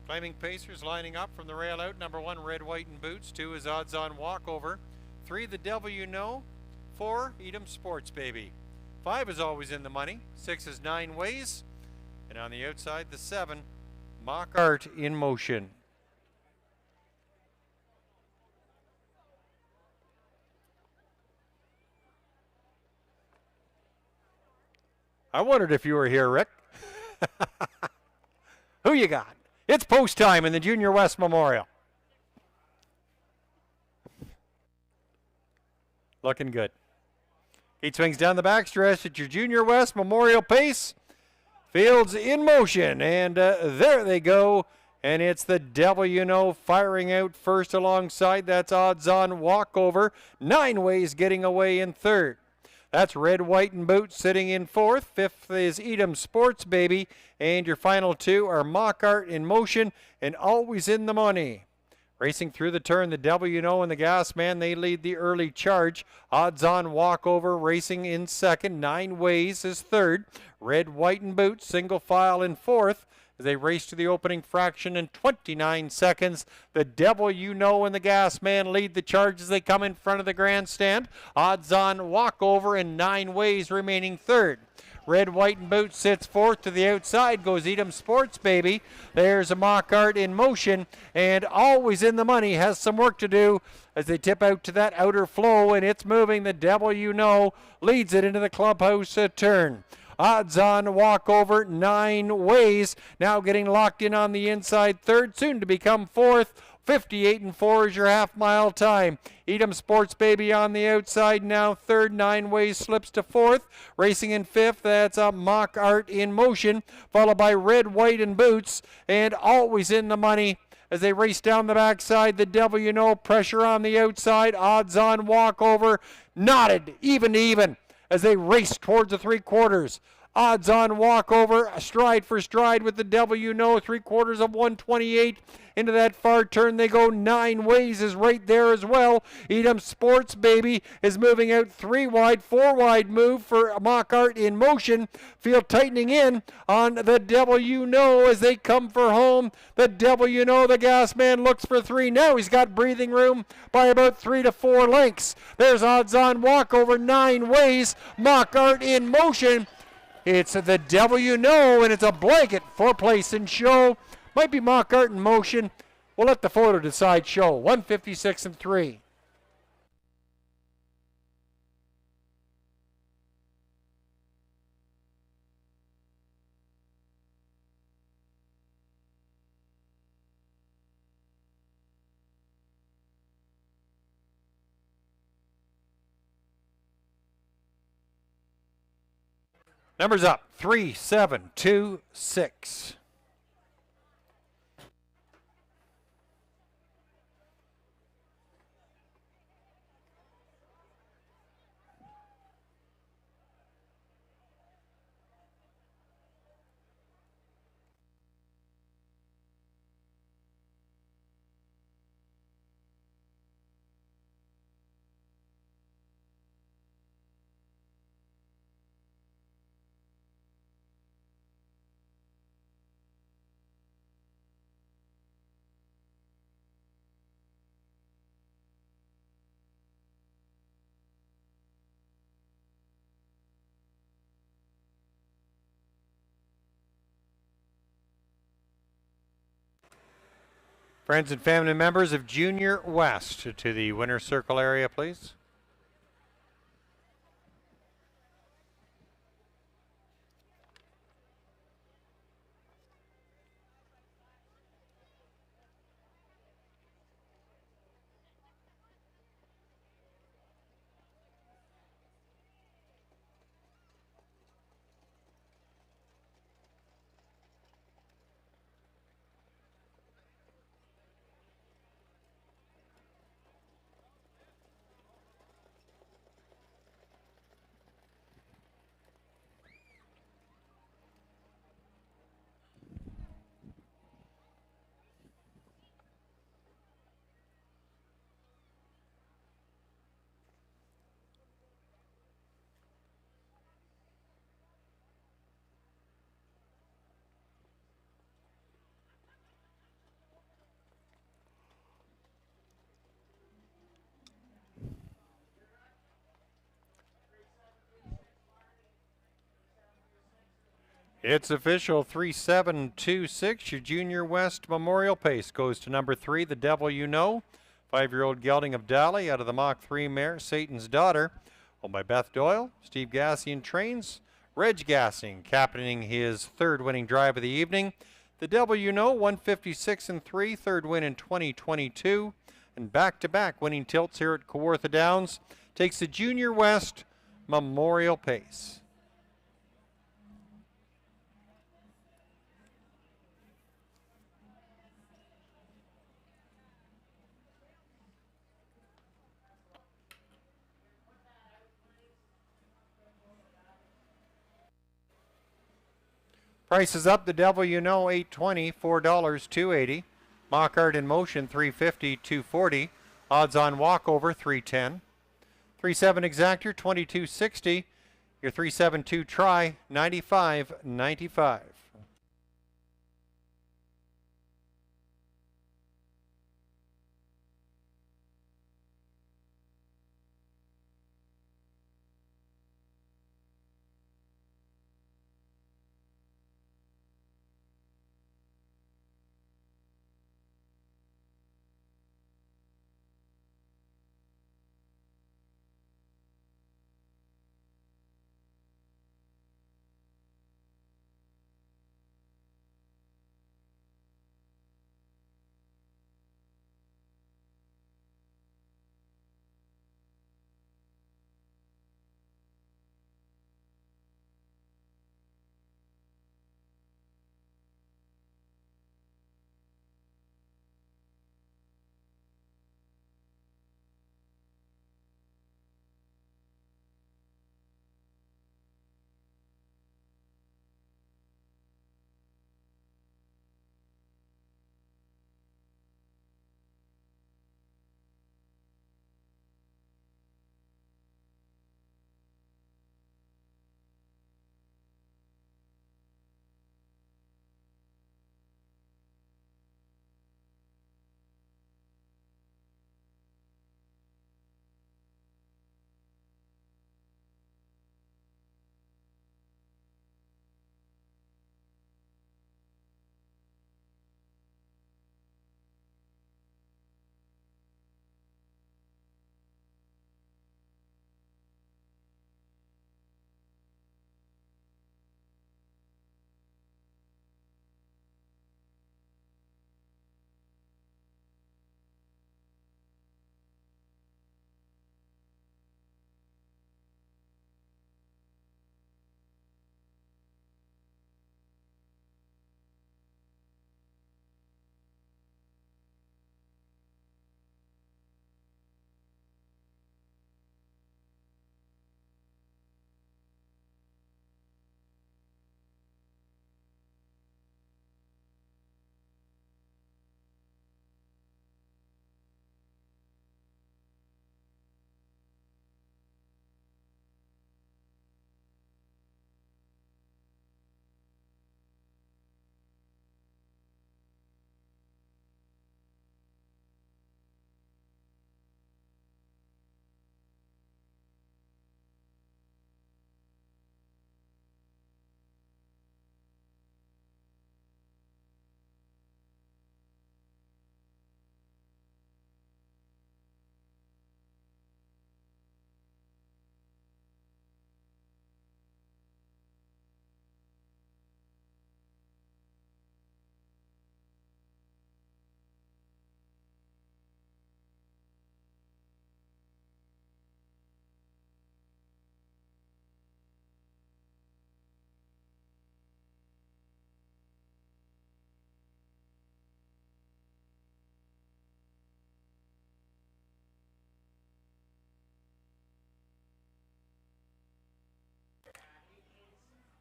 Climbing Pacers lining up from the rail out. Number 1, Red, White, and Boots. 2 is Odds On Walkover. 3, The Devil You Know. 4, Eat 'em Sports Baby. 5 is Always in the Money. 6 is 9 Ways. And on the outside, the 7, Mock Art in Motion. I wondered if you were here, Rick. Who you got? It's post time in the Junior West Memorial. Looking good. Gate swings down the backstretch at your Junior West Memorial Pace. Fields in motion, and there they go. And it's the Devil You Know firing out first alongside. That's Odds On Walkover. 9 Ways getting away in third. That's Red, White, and Boots sitting in fourth. Fifth is Eat 'em Sports Baby. And your final 2 are Mock Art in Motion and Always in the Money. Racing through the turn, the Devil You Know and the Gas Man, they lead the early charge. Odds On Walkover racing in second. 9 Ways is third. Red, White, and Boots single file in fourth. As they race to the opening fraction in 29 seconds. The Devil You Know and the Gas Man lead the charge as they come in front of the grandstand. Odds On Walkover and 9 Ways remaining third. Red, White, and Boots sits fourth. To the outside goes Eat 'em Sports Baby. There's a Mock Art in Motion, and Always in the Money has some work to do as they tip out to that outer flow, and it's moving. The Devil You Know leads it into the clubhouse turn. Odds On Walkover, 9 Ways, now getting locked in on the inside third, soon to become fourth. 58-4 is your half-mile time. Eat 'em Sports Baby on the outside now third. 9 Ways slips to fourth. Racing in fifth, that's a Mock Art in Motion, followed by Red, White, and Boots, and Always in the Money. As they race down the backside, the Devil You Know, pressure on the outside. Odds On Walkover, knotted, even to even, as they race towards the 3/4. Odds On Walkover, stride for stride with the Devil You Know, 3/4 of 128. Into that far turn they go. 9 Ways is right there as well. Eat 'em Sports Baby is moving out 3 wide, 4 wide move for Mock Art in Motion. Field tightening in on the Devil You Know as they come for home. The Devil You Know, the Gas Man looks for 3. Now he's got breathing room by about 3 to 4 lengths. There's Odds On Walkover, 9 Ways, Mock Art in Motion. It's the Devil You Know, and it's a blanket for place and show. Might be Mock Art in Motion. We'll let the photo decide show. 156-3. Numbers up. 3, 7, 2, 6. Friends and family members of Junior West to the winner's circle area, please. It's official, 3726. Your Junior West Memorial Pace goes to number 3, The Devil You Know. 5-year-old gelding of Dally out of the Mach 3 mare, Satan's Daughter. Owned by Beth Doyle. Steve Gassi and trains. Reg Gassing captaining his third winning drive of the evening. The Devil You Know, 156 and 3, third win in 2022. And back-to-back winning tilts here at Kawartha Downs. Takes the Junior West Memorial Pace. Prices up, The Devil You Know, $8.20, $4, $2.80. Mockart in Motion, $3.50, $2.40. Odds on Walkover, $3.10. 3-7 Exactor, $22.60. Your 3-7-2 Try, $95.95.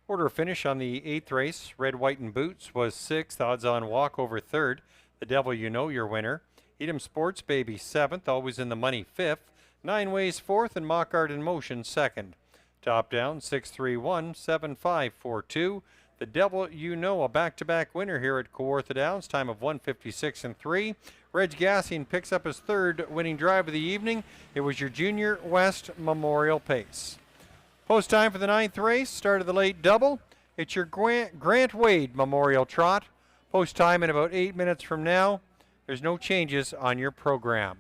Order of finish on the 8th race, Red, White, and Boots was 6th, odds on walk over 3rd. The Devil You Know, your winner. Edam Sports Baby 7th, always in the money 5th. 9 Ways 4th, and Mock Art in Motion 2nd. Top down 631 7542. The Devil You Know, a back-to-back winner here at Kawartha Downs, time of 156 and 3. Reg Gassi picks up his 3rd winning drive of the evening. It was your Junior West Memorial Pace. Post time for the 9th race, start of the late double. It's your Grant Wade Memorial Trot. Post time in about 8 minutes from now. There's no changes on your program.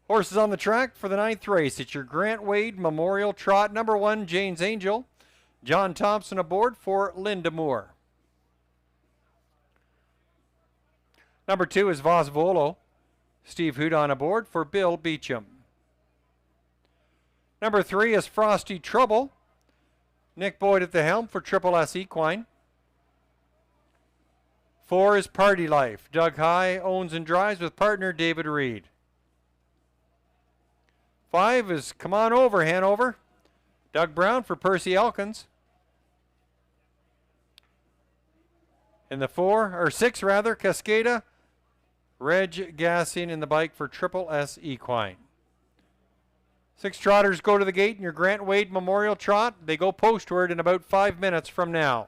Horses on the track for the 9th race. It's your Grant Wade Memorial Trot. Number 1, Jane's Angel. John Thompson aboard for Linda Moore. Number 2 is Vosvolo. Steve Houdon aboard for Bill Beecham. Number 3 is Frosty Trouble. Nick Boyd at the helm for Triple S Equine. 4 is Party Life. Doug High owns and drives with partner David Reed. 5 is Come On Over, Hanover. Doug Brown for Percy Elkins. In the 6 rather, Cascada. Reg Gassin in the bike for Triple S Equine. 6 trotters go to the gate in your Grant Wade Memorial Trot. They go postward in about 5 minutes from now.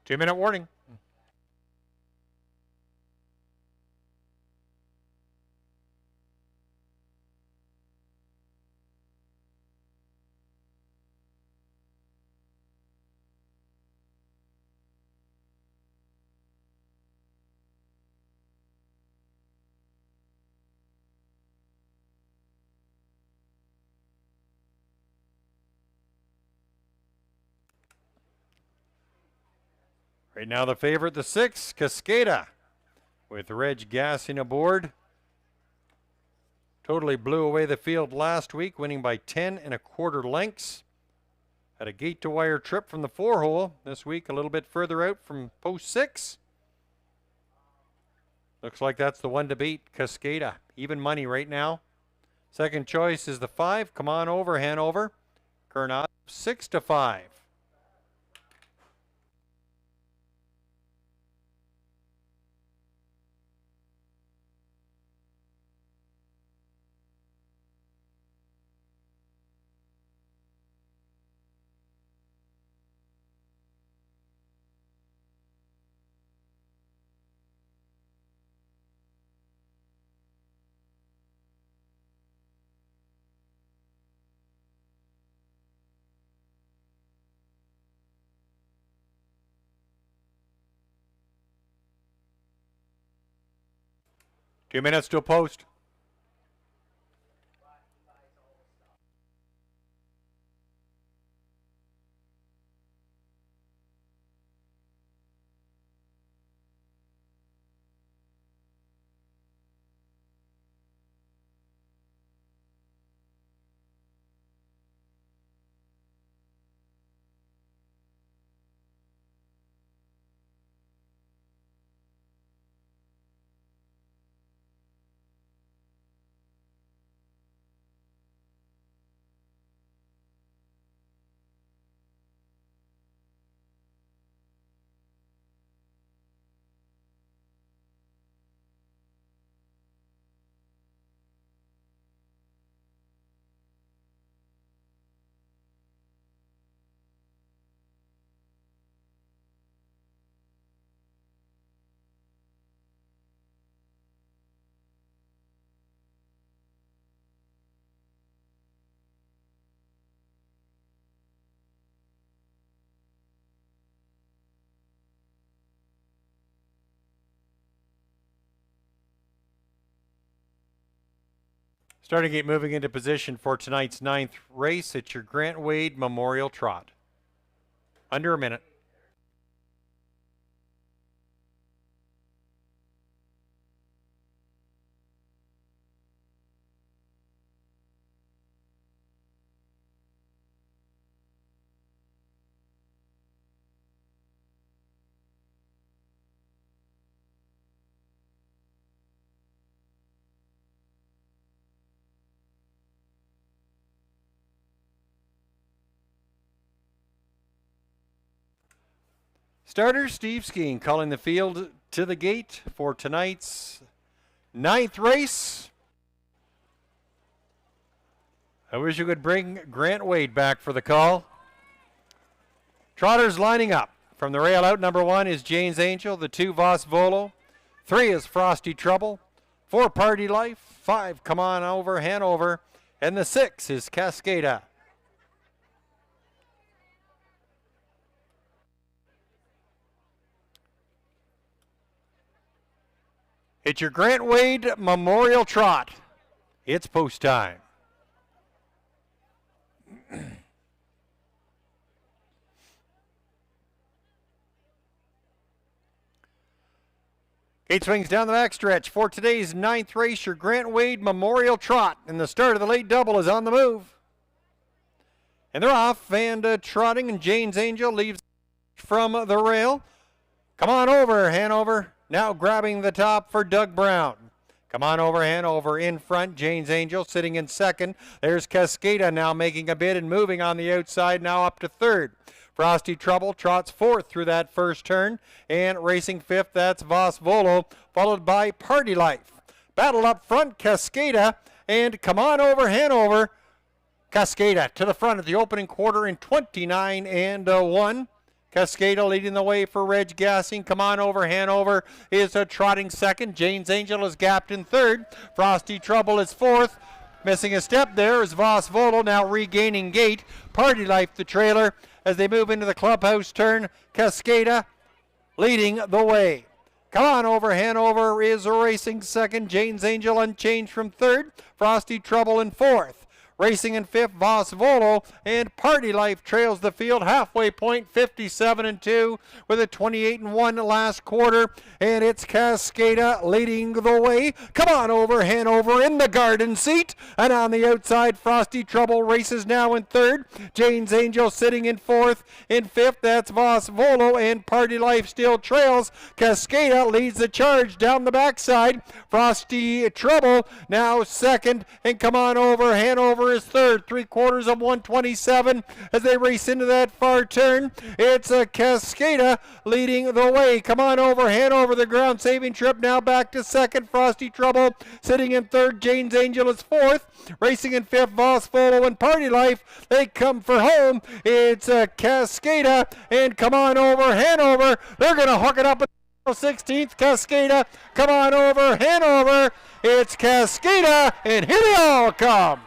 2-minute warning. Right now the favorite, the 6, Cascada, with Reg Gassi aboard. Totally blew away the field last week, winning by 10 1/4 lengths. Had a gate-to-wire trip from the 4-hole. This week a little bit further out from post 6. Looks like that's the one to beat, Cascada. Even money right now. Second choice is the 5, Come On Over, Hanover. Current odds 6-5. Two minutes to a post. Starting gate moving into position for tonight's 9th race. It's your Grant Wade Memorial Trot. Under a minute. Starter Steve Skeen calling the field to the gate for tonight's 9th race. I wish you could bring Grant Wade back for the call. Trotters lining up. From the rail out, number 1 is Jane's Angel, the 2 Voss Volo, 3 is Frosty Trouble, 4 Party Life, 5 Come On Over Hanover, and the 6 is Cascada. It's your Grant Wade Memorial Trot. It's post time. Gate swings down the backstretch for today's 9th race, your Grant Wade Memorial Trot. And the start of the late double is on the move. And they're off and trotting, and Jane's Angel leaves from the rail. Come On Over, Hanover. Now grabbing the top for Doug Brown. Come On Over, Hanover in front. Jane's Angel sitting in second. There's Cascada now making a bid and moving on the outside, now up to third. Frosty Trouble trots fourth through that first turn. And racing fifth, that's Voss Volo, followed by Party Life. Battle up front, Cascada, and Come On Over, Hanover. Cascada to the front of the opening quarter in 29 and 1. Cascada leading the way for Reg Gassi. Come on over. Hanover is a trotting second. Jane's Angel is gapped in third. Frosty Trouble is fourth. Missing a step there is Voss Volo, now regaining gate. Party Life the trailer as they move into the clubhouse turn. Cascada leading the way. Come on over. Hanover is racing second. Jane's Angel unchanged from third. Frosty Trouble in fourth. Racing in fifth, Voss Volo, and Party Life trails the field. Halfway point, 57-2 with a 28-1 last quarter. And it's Cascada leading the way. Come on over, Hanover in the garden seat. And on the outside, Frosty Trouble races now in third. Jane's Angel sitting in fourth. In fifth, that's Voss Volo, and Party Life still trails. Cascada leads the charge down the backside. Frosty Trouble now second. And come on over, Hanover is third, 3/4 of 127 as they race into that far turn. It's a Cascada leading the way. Come on over, Hanover, the ground saving trip now back to second. Frosty Trouble sitting in third. Jane's Angel is fourth. Racing in fifth, Voss Volo and Party Life. They come for home. It's a Cascada, and come on over, Hanover. They're going to hook it up at 16th. Cascada, come on over, Hanover. It's Cascada, and here they all come.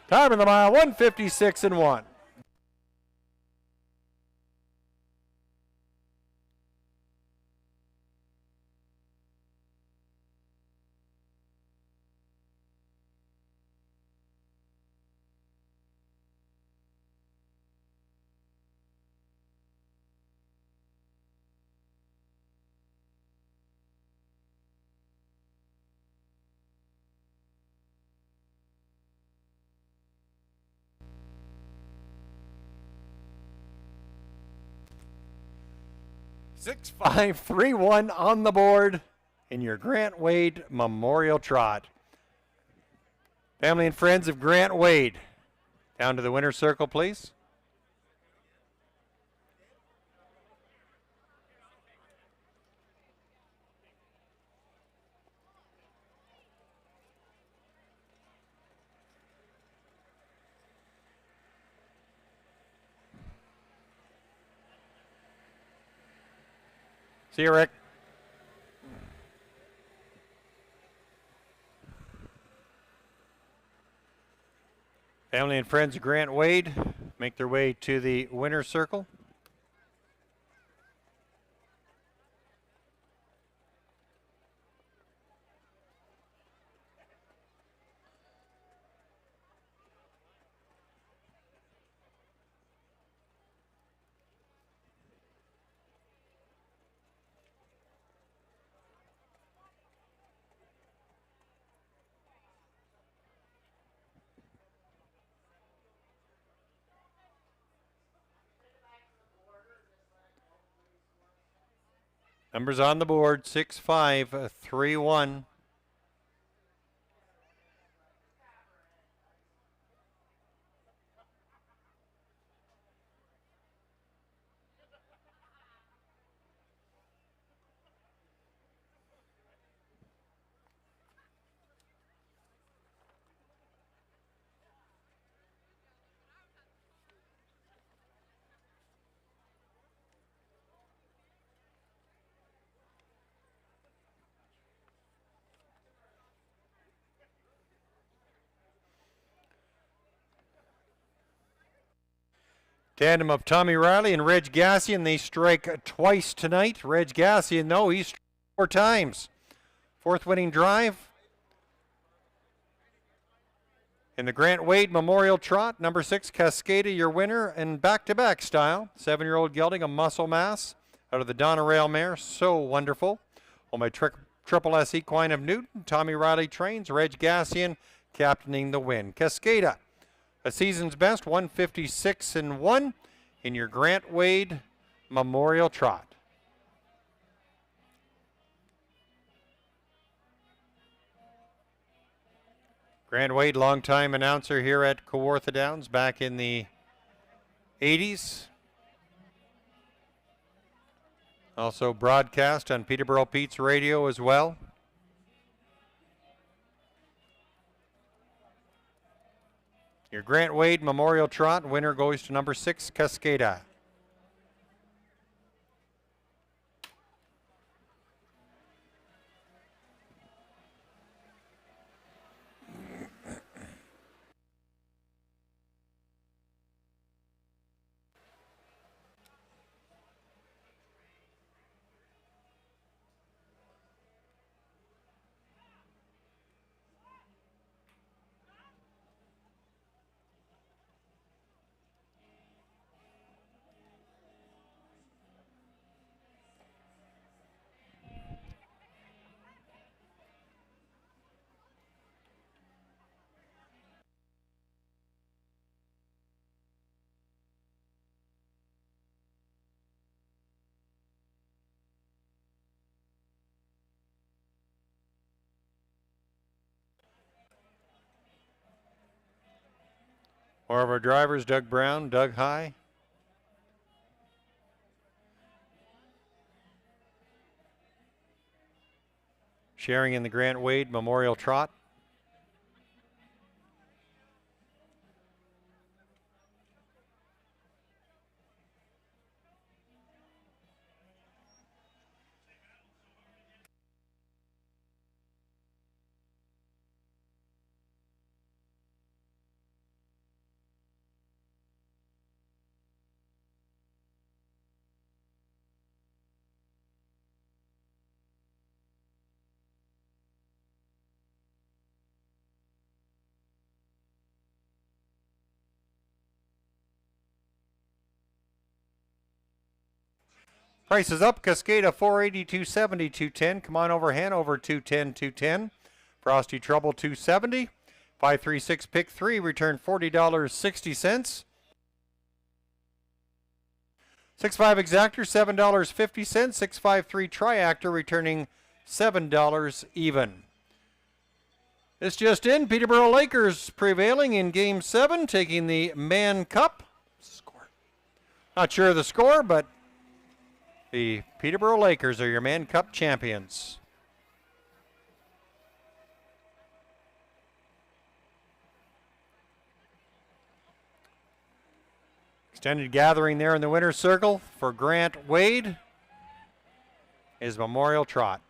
Time in the mile, 1:56.1. Six, 5, 3, 1 on the board in your Grant Wade Memorial Trot. Family and friends of Grant Wade, down to the winner's circle, please. See you, Rick. Family and friends of Grant Wade make their way to the winner's circle. Numbers on the board, 6, 5, 3, 1. Tandem of Tommy Riley and Reg Gassi, and they strike twice tonight. Reg Gassi, no, he's struck 4 times. Fourth winning drive in the Grant Wade Memorial Trot. Number 6, Cascada, your winner, and back-to-back style. 7-year-old gelding, a muscle mass out of the Donna Rail mare. So wonderful. On my Triple S Equine of Newton, Tommy Riley trains. Reg Gassian captaining the win. Cascada, a season's best, 156-1 in your Grant Wade Memorial Trot. Grant Wade, longtime announcer here at Kawartha Downs back in the 80s. Also broadcast on Peterborough Pete's radio as well. Your Grant Wade Memorial Trot winner goes to number 6, Cascada. Four of our drivers, Doug Brown, Doug High. Sharing in the Grant Wade Memorial Trot. Price is up. Cascada 480, 270, 210. Come on over. Hanover 210, 210. Frosty Trouble 270. 536 pick 3. Return $40.60. 65 Exactor $7.50. 653 Triactor returning $7 even. This just in. Peterborough Lakers prevailing in Game 7, taking the Man Cup. Score. Not sure of the score, but the Peterborough Lakers are your Man Cup champions. Extended gathering there in the winner's circle for Grant Wade is Memorial Trot.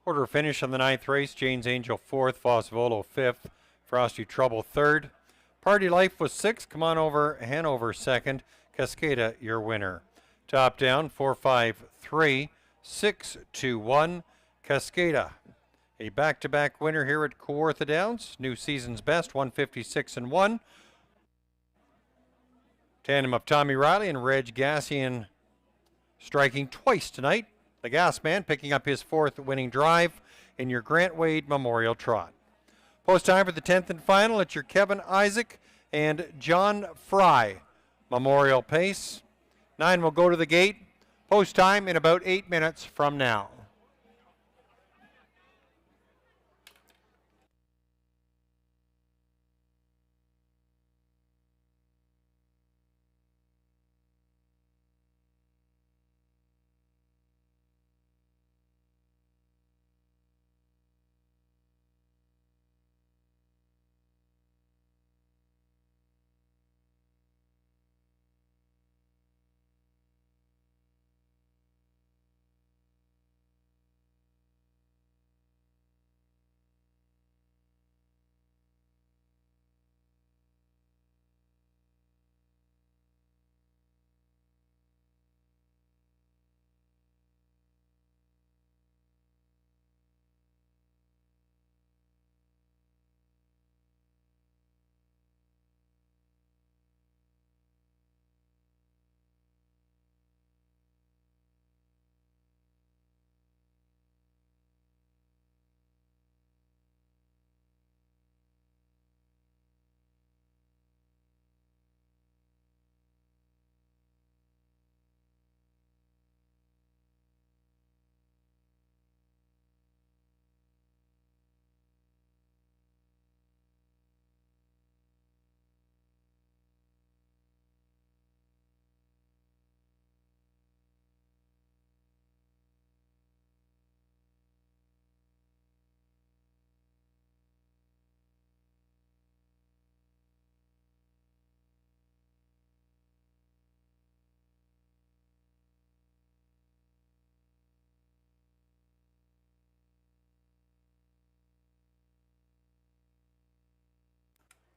Quarter finish on the 9th race. Jane's Angel 4th, Fosvolo 5th, Frosty Trouble 3rd. Party Life was 6th. Come on over, Hanover 2nd. Cascada, your winner. Top down, 4-5-3, 6-2-1. Cascada, a back-to-back winner here at Kawartha Downs. New season's best, 156-1. Tandem of Tommy Riley and Reg Gassi striking twice tonight. the Gas Man, picking up his 4th winning drive in your Grant Wade Memorial Trot. Post time for the 10th and final at your Kevin Isaac and John Fry Memorial Pace. 9 will go to the gate. Post time in about 8 minutes from now.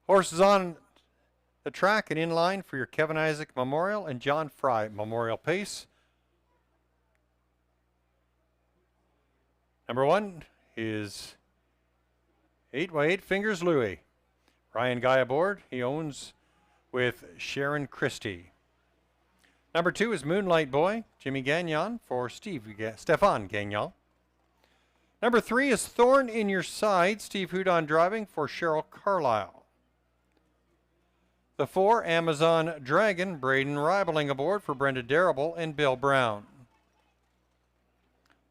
Horses on the track and in line for your Kevin Isaac Memorial and John Fry Memorial Pace. Number 1 is 8x8 Fingers Louie. Ryan Guy aboard. He owns with Sharon Christie. Number 2 is Moonlight Boy, Jimmy Gagnon for Stefan Gagnon. Number 3 is Thorn in Your Side, Steve Houdon driving for Cheryl Carlisle. The 4, Amazon Dragon, Braden Ribeling aboard for Brenda Darrable and Bill Brown.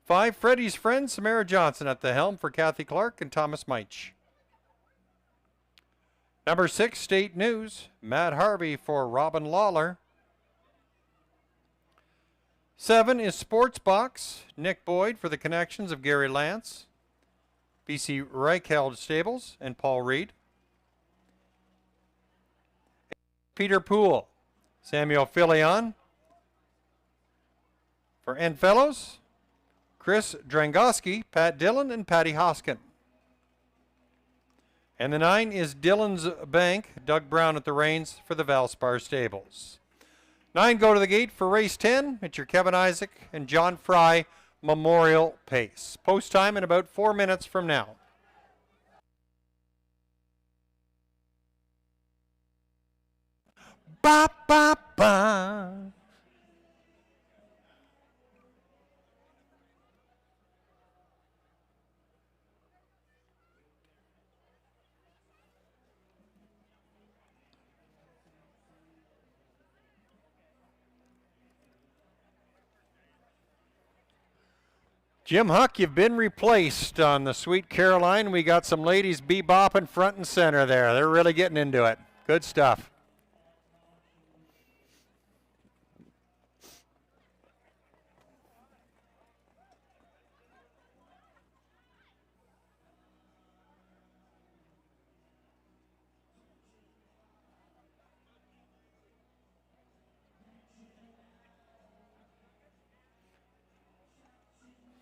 5, Freddie's Friend, Samara Johnson at the helm for Kathy Clark and Thomas Meich. Number 6, State News, Matt Harvey for Robin Lawler. 7 is Sports Box, Nick Boyd for the Connections of Gary Lance, BC Reichheld Stables, and Paul Reed. Peter Poole, Samuel Filion for Enfellows, Chris Drangoski, Pat Dillon, and Patty Hoskin. And the 9 is Dillon's Bank, Doug Brown at the reins for the Valspar Stables. 9 go to the gate for race 10. It's your Kevin Isaac and John Fry Memorial Pace. Post time in about 4 minutes from now. Ba ba ba. Jim Huck, you've been replaced on the Sweet Caroline. We got some ladies bebopping front and center there. They're really getting into it. Good stuff.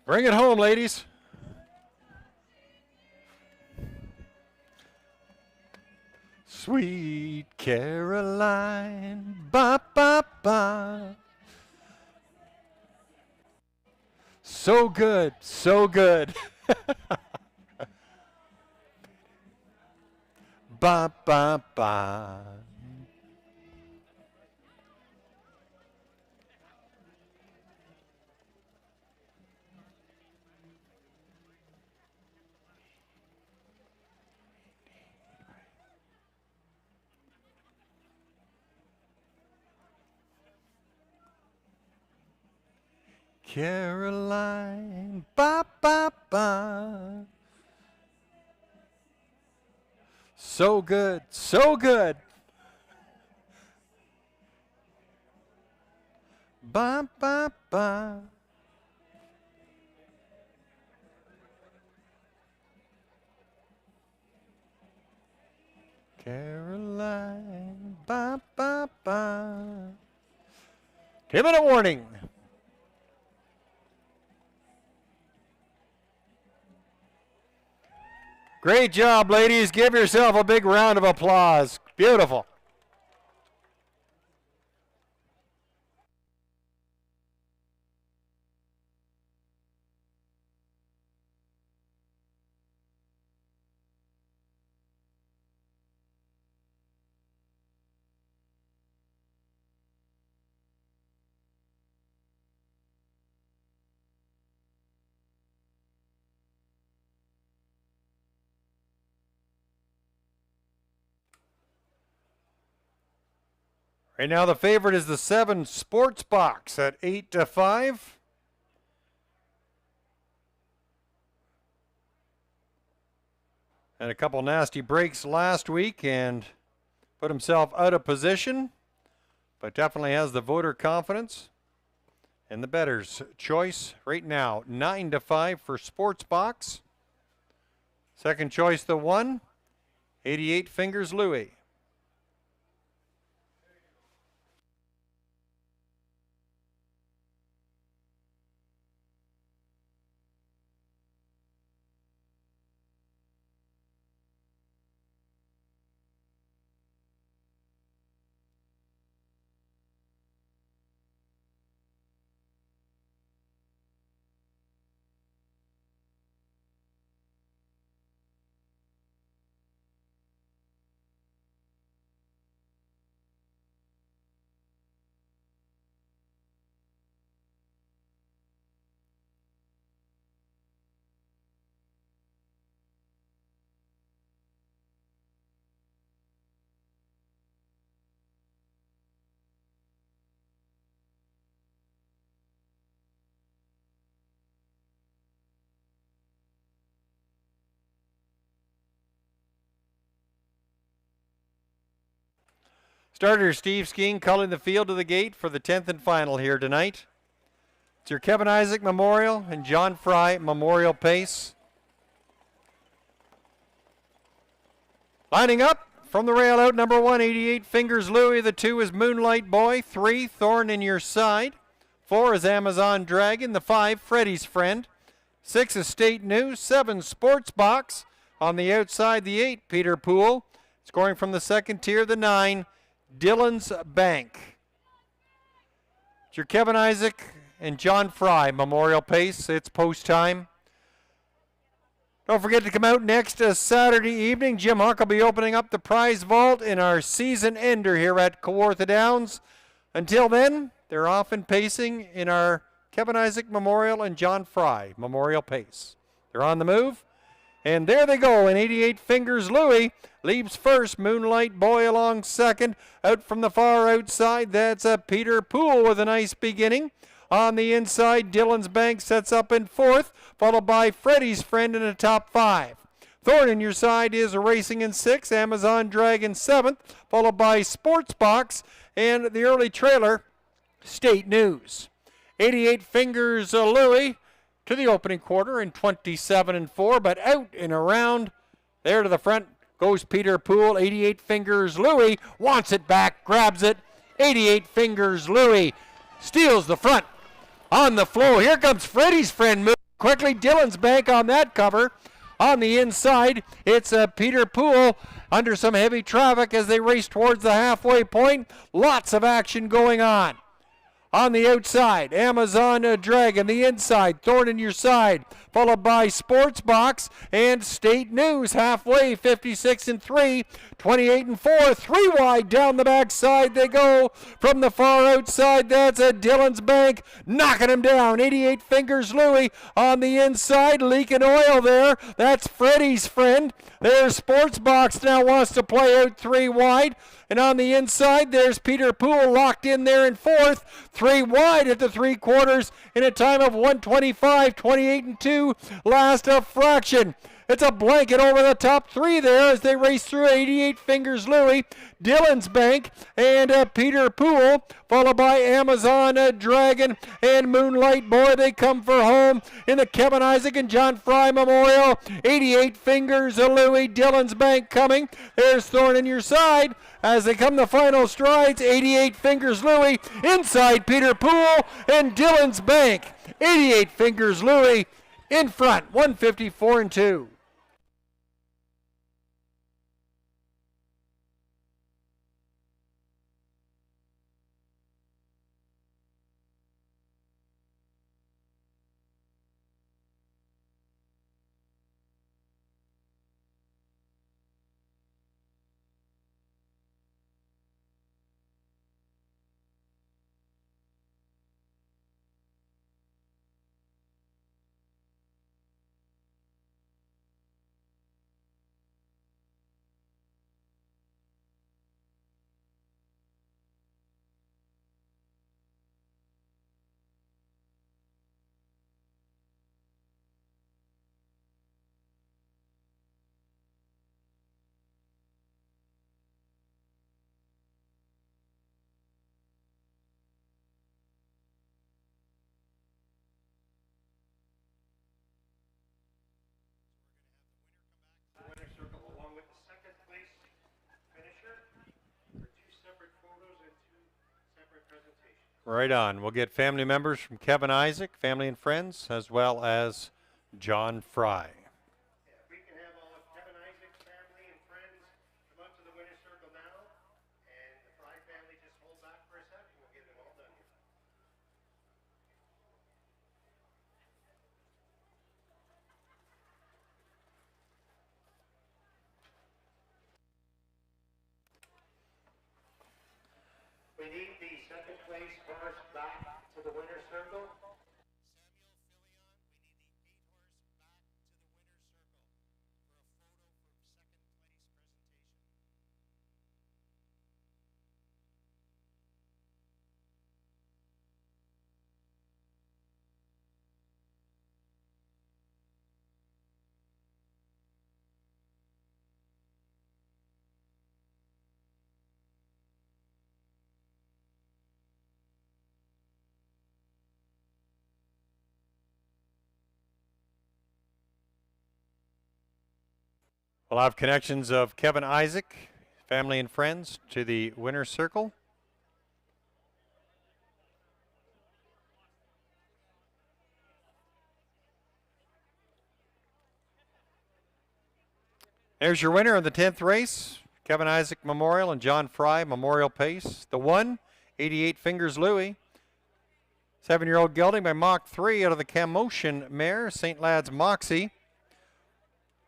Bring it home, ladies. Sweet Caroline, ba ba ba. So good, so good. Ba ba ba. Caroline, ba ba ba. So good, so good. Ba ba ba. Caroline, ba ba ba. 10-minute warning. Great job, ladies. Give yourself a big round of applause. Beautiful. Right now, the favorite is the 7 Sports Box at 8-5. And a couple nasty breaks last week and put himself out of position, but definitely has the voter confidence. And the bettor's choice right now, 9-5 for Sports Box. Second choice, the 1, 88 Fingers Louie. Starter Steve Skeen calling the field to the gate for the 10th and final here tonight. It's your Kevin Isaac Memorial and John Fry Memorial Pace. Lining up from the rail out, number 1, 88 Fingers Louie. The 2 is Moonlight Boy. 3, Thorn in Your Side. 4 is Amazon Dragon. The 5, Freddy's Friend. 6 is State News. 7, Sports Box. On the outside, the 8, Peter Poole. Scoring from the second tier, the 9, Dylan's Bank. It's your Kevin Isaac and John Fry Memorial Pace. It's post time. Don't forget to come out next Saturday evening. Jim Huck will be opening up the prize vault in our season ender here at Kawartha Downs. Until then, they're off and pacing in our Kevin Isaac Memorial and John Fry Memorial Pace. They're on the move. And there they go, and 88 Fingers Louie leaves first. Moonlight Boy along second. Out from the far outside, that's Peter Poole with a nice beginning. On the inside, Dylan's Bank sets up in fourth, followed by Freddy's Friend in the top 5. Thorn in Your Side is racing in 6th. Amazon Dragon 7th, followed by Sports Box and the early trailer, State News. 88 Fingers Louie to the opening quarter in 27-4, but out and around there to the front goes Peter Poole. 88 Fingers Louie wants it back, grabs it. 88 Fingers Louie steals the front on the flow. Here comes Freddy's Friend moving quickly. Dylan's Bank on that cover. On the inside, it's Peter Poole under some heavy traffic as they race towards the halfway point. Lots of action going on. On the outside, Amazon Dragon. The inside, Thorn in Your Side, followed by Sports Box and State News. Halfway, 56-3, 28-4. 3 wide down the backside they go. From the far outside, that's Dylan's Bank knocking him down. 88 Fingers Louie on the inside, leaking oil there. That's Freddy's Friend. There's Sports Box now wants to play out 3 wide. And on the inside, there's Peter Poole locked in there in fourth. 3 wide at the 3/4 in a time of 1:25, 28 and 2. Last a fraction. It's a blanket over the top 3 there as they race through 88 Fingers Louie, Dylan's Bank, and Peter Poole, followed by Amazon Dragon and Moonlight Boy. They come for home in the Kevin Isaac and John Fry Memorial. 88 Fingers Louie, Dylan's Bank coming. There's Thorne in your side as they come the final strides. 88 Fingers Louie inside Peter Poole and Dylan's Bank. 88 Fingers Louie in front, 154 and 2. Right on. We'll get family members from Kevin Isaac, family and friends, as well as John Fry. Yeah, we can have all of Kevin Isaac's family and friends come up to the winner's circle now, and the Fry family just hold back for a second. We'll get them all done here. We need the second place horse back to the winner's circle. We'll have connections of Kevin Isaac, family and friends, to the winner's circle. There's your winner of the 10th race, Kevin Isaac Memorial and John Fry Memorial Pace. The 1, 88 Fingers Louie. 7-year-old gelding by Mach 3 out of the Camotion mare, St. Lad's Moxie.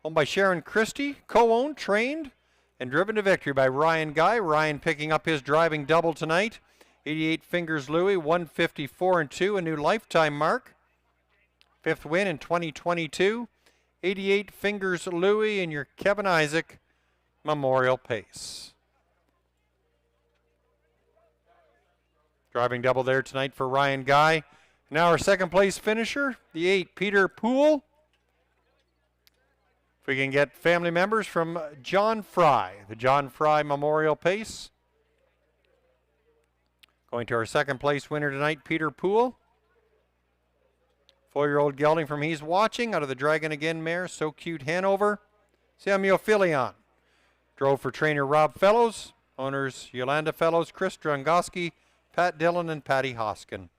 Owned by Sharon Christie, co-owned, trained, and driven to victory by Ryan Guy. Ryan picking up his driving double tonight. 88 Fingers Louie, 154 and 2, a new lifetime mark. 5th win in 2022. 88 Fingers Louie in your Kevin Isaac Memorial Pace. Driving double there tonight for Ryan Guy. Now our second place finisher, the 8 Peter Poole. If we can get family members from John Fry, the John Fry Memorial Pace. Going to our second place winner tonight, Peter Poole. 4-year-old gelding from He's Watching out of the Dragon Again mare, So Cute Hanover. Samuel Filion. Drove for trainer Rob Fellows, owners Yolanda Fellows, Chris Drongoski, Pat Dillon, and Patty Hoskin.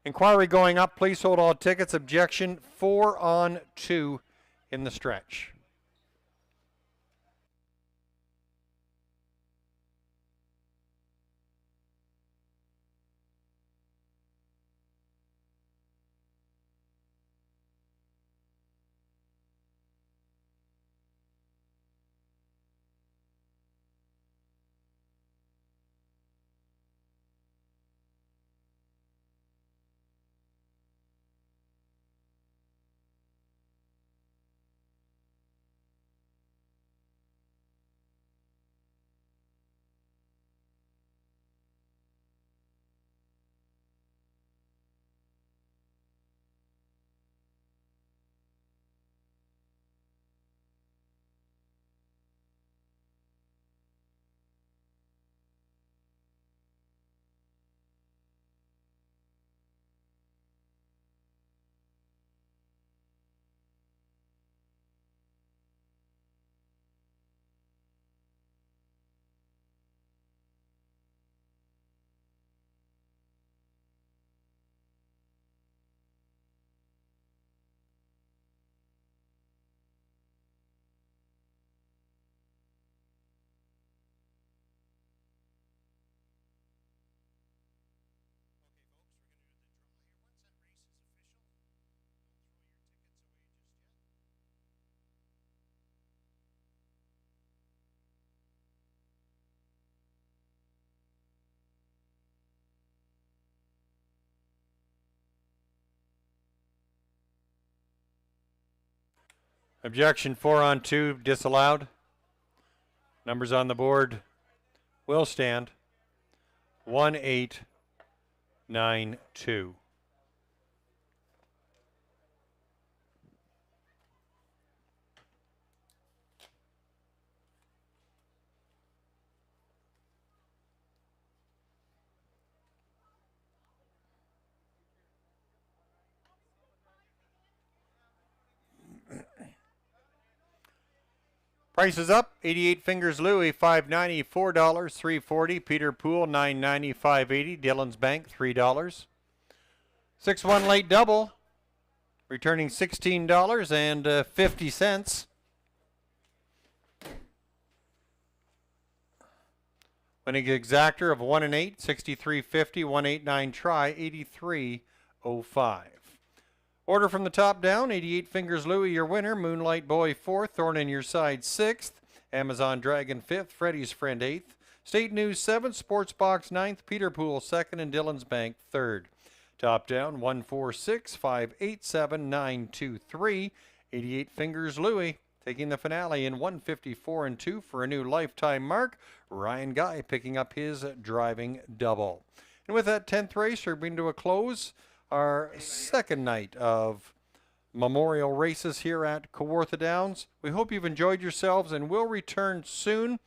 Inquiry going up. Please hold all tickets. Objection 4 on 2 in the stretch. Objection 4 on 2 disallowed. Numbers on the board will stand. 1892. Price is up. 88 Fingers Louie, $5.90, $4, $3.40. Peter Pool, $9.90, $5.80. Dillon's Bank, $3. 6-1 late double, returning $16.50. Winning exactor of 1 and 8, 63.50, 189 try, 83.05. Order from the top down, 88 Fingers Louie, your winner. Moonlight Boy, 4th. Thorn in Your Side, 6th. Amazon Dragon, 5th. Freddy's Friend, 8th. State News, 7th. Sports Box, 9th. Peter Pool, 2nd. And Dillon's Bank, 3rd. Top down, 146, 587, 923. 88 Fingers Louie, taking the finale in 154 and 2 for a new lifetime mark. Ryan Guy picking up his driving double. And with that 10th race, we're bringing to a close our second night of memorial races here at Kawartha Downs. We hope you've enjoyed yourselves, and we'll return soon,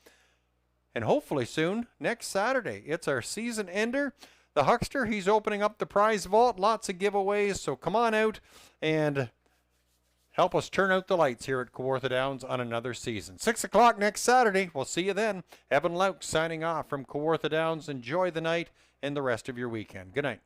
and hopefully soon, next Saturday. It's our season ender. The Huckster, he's opening up the prize vault. Lots of giveaways, so come on out and help us turn out the lights here at Kawartha Downs on another season. 6 o'clock next Saturday. We'll see you then. Evan Lauk signing off from Kawartha Downs. Enjoy the night and the rest of your weekend. Good night.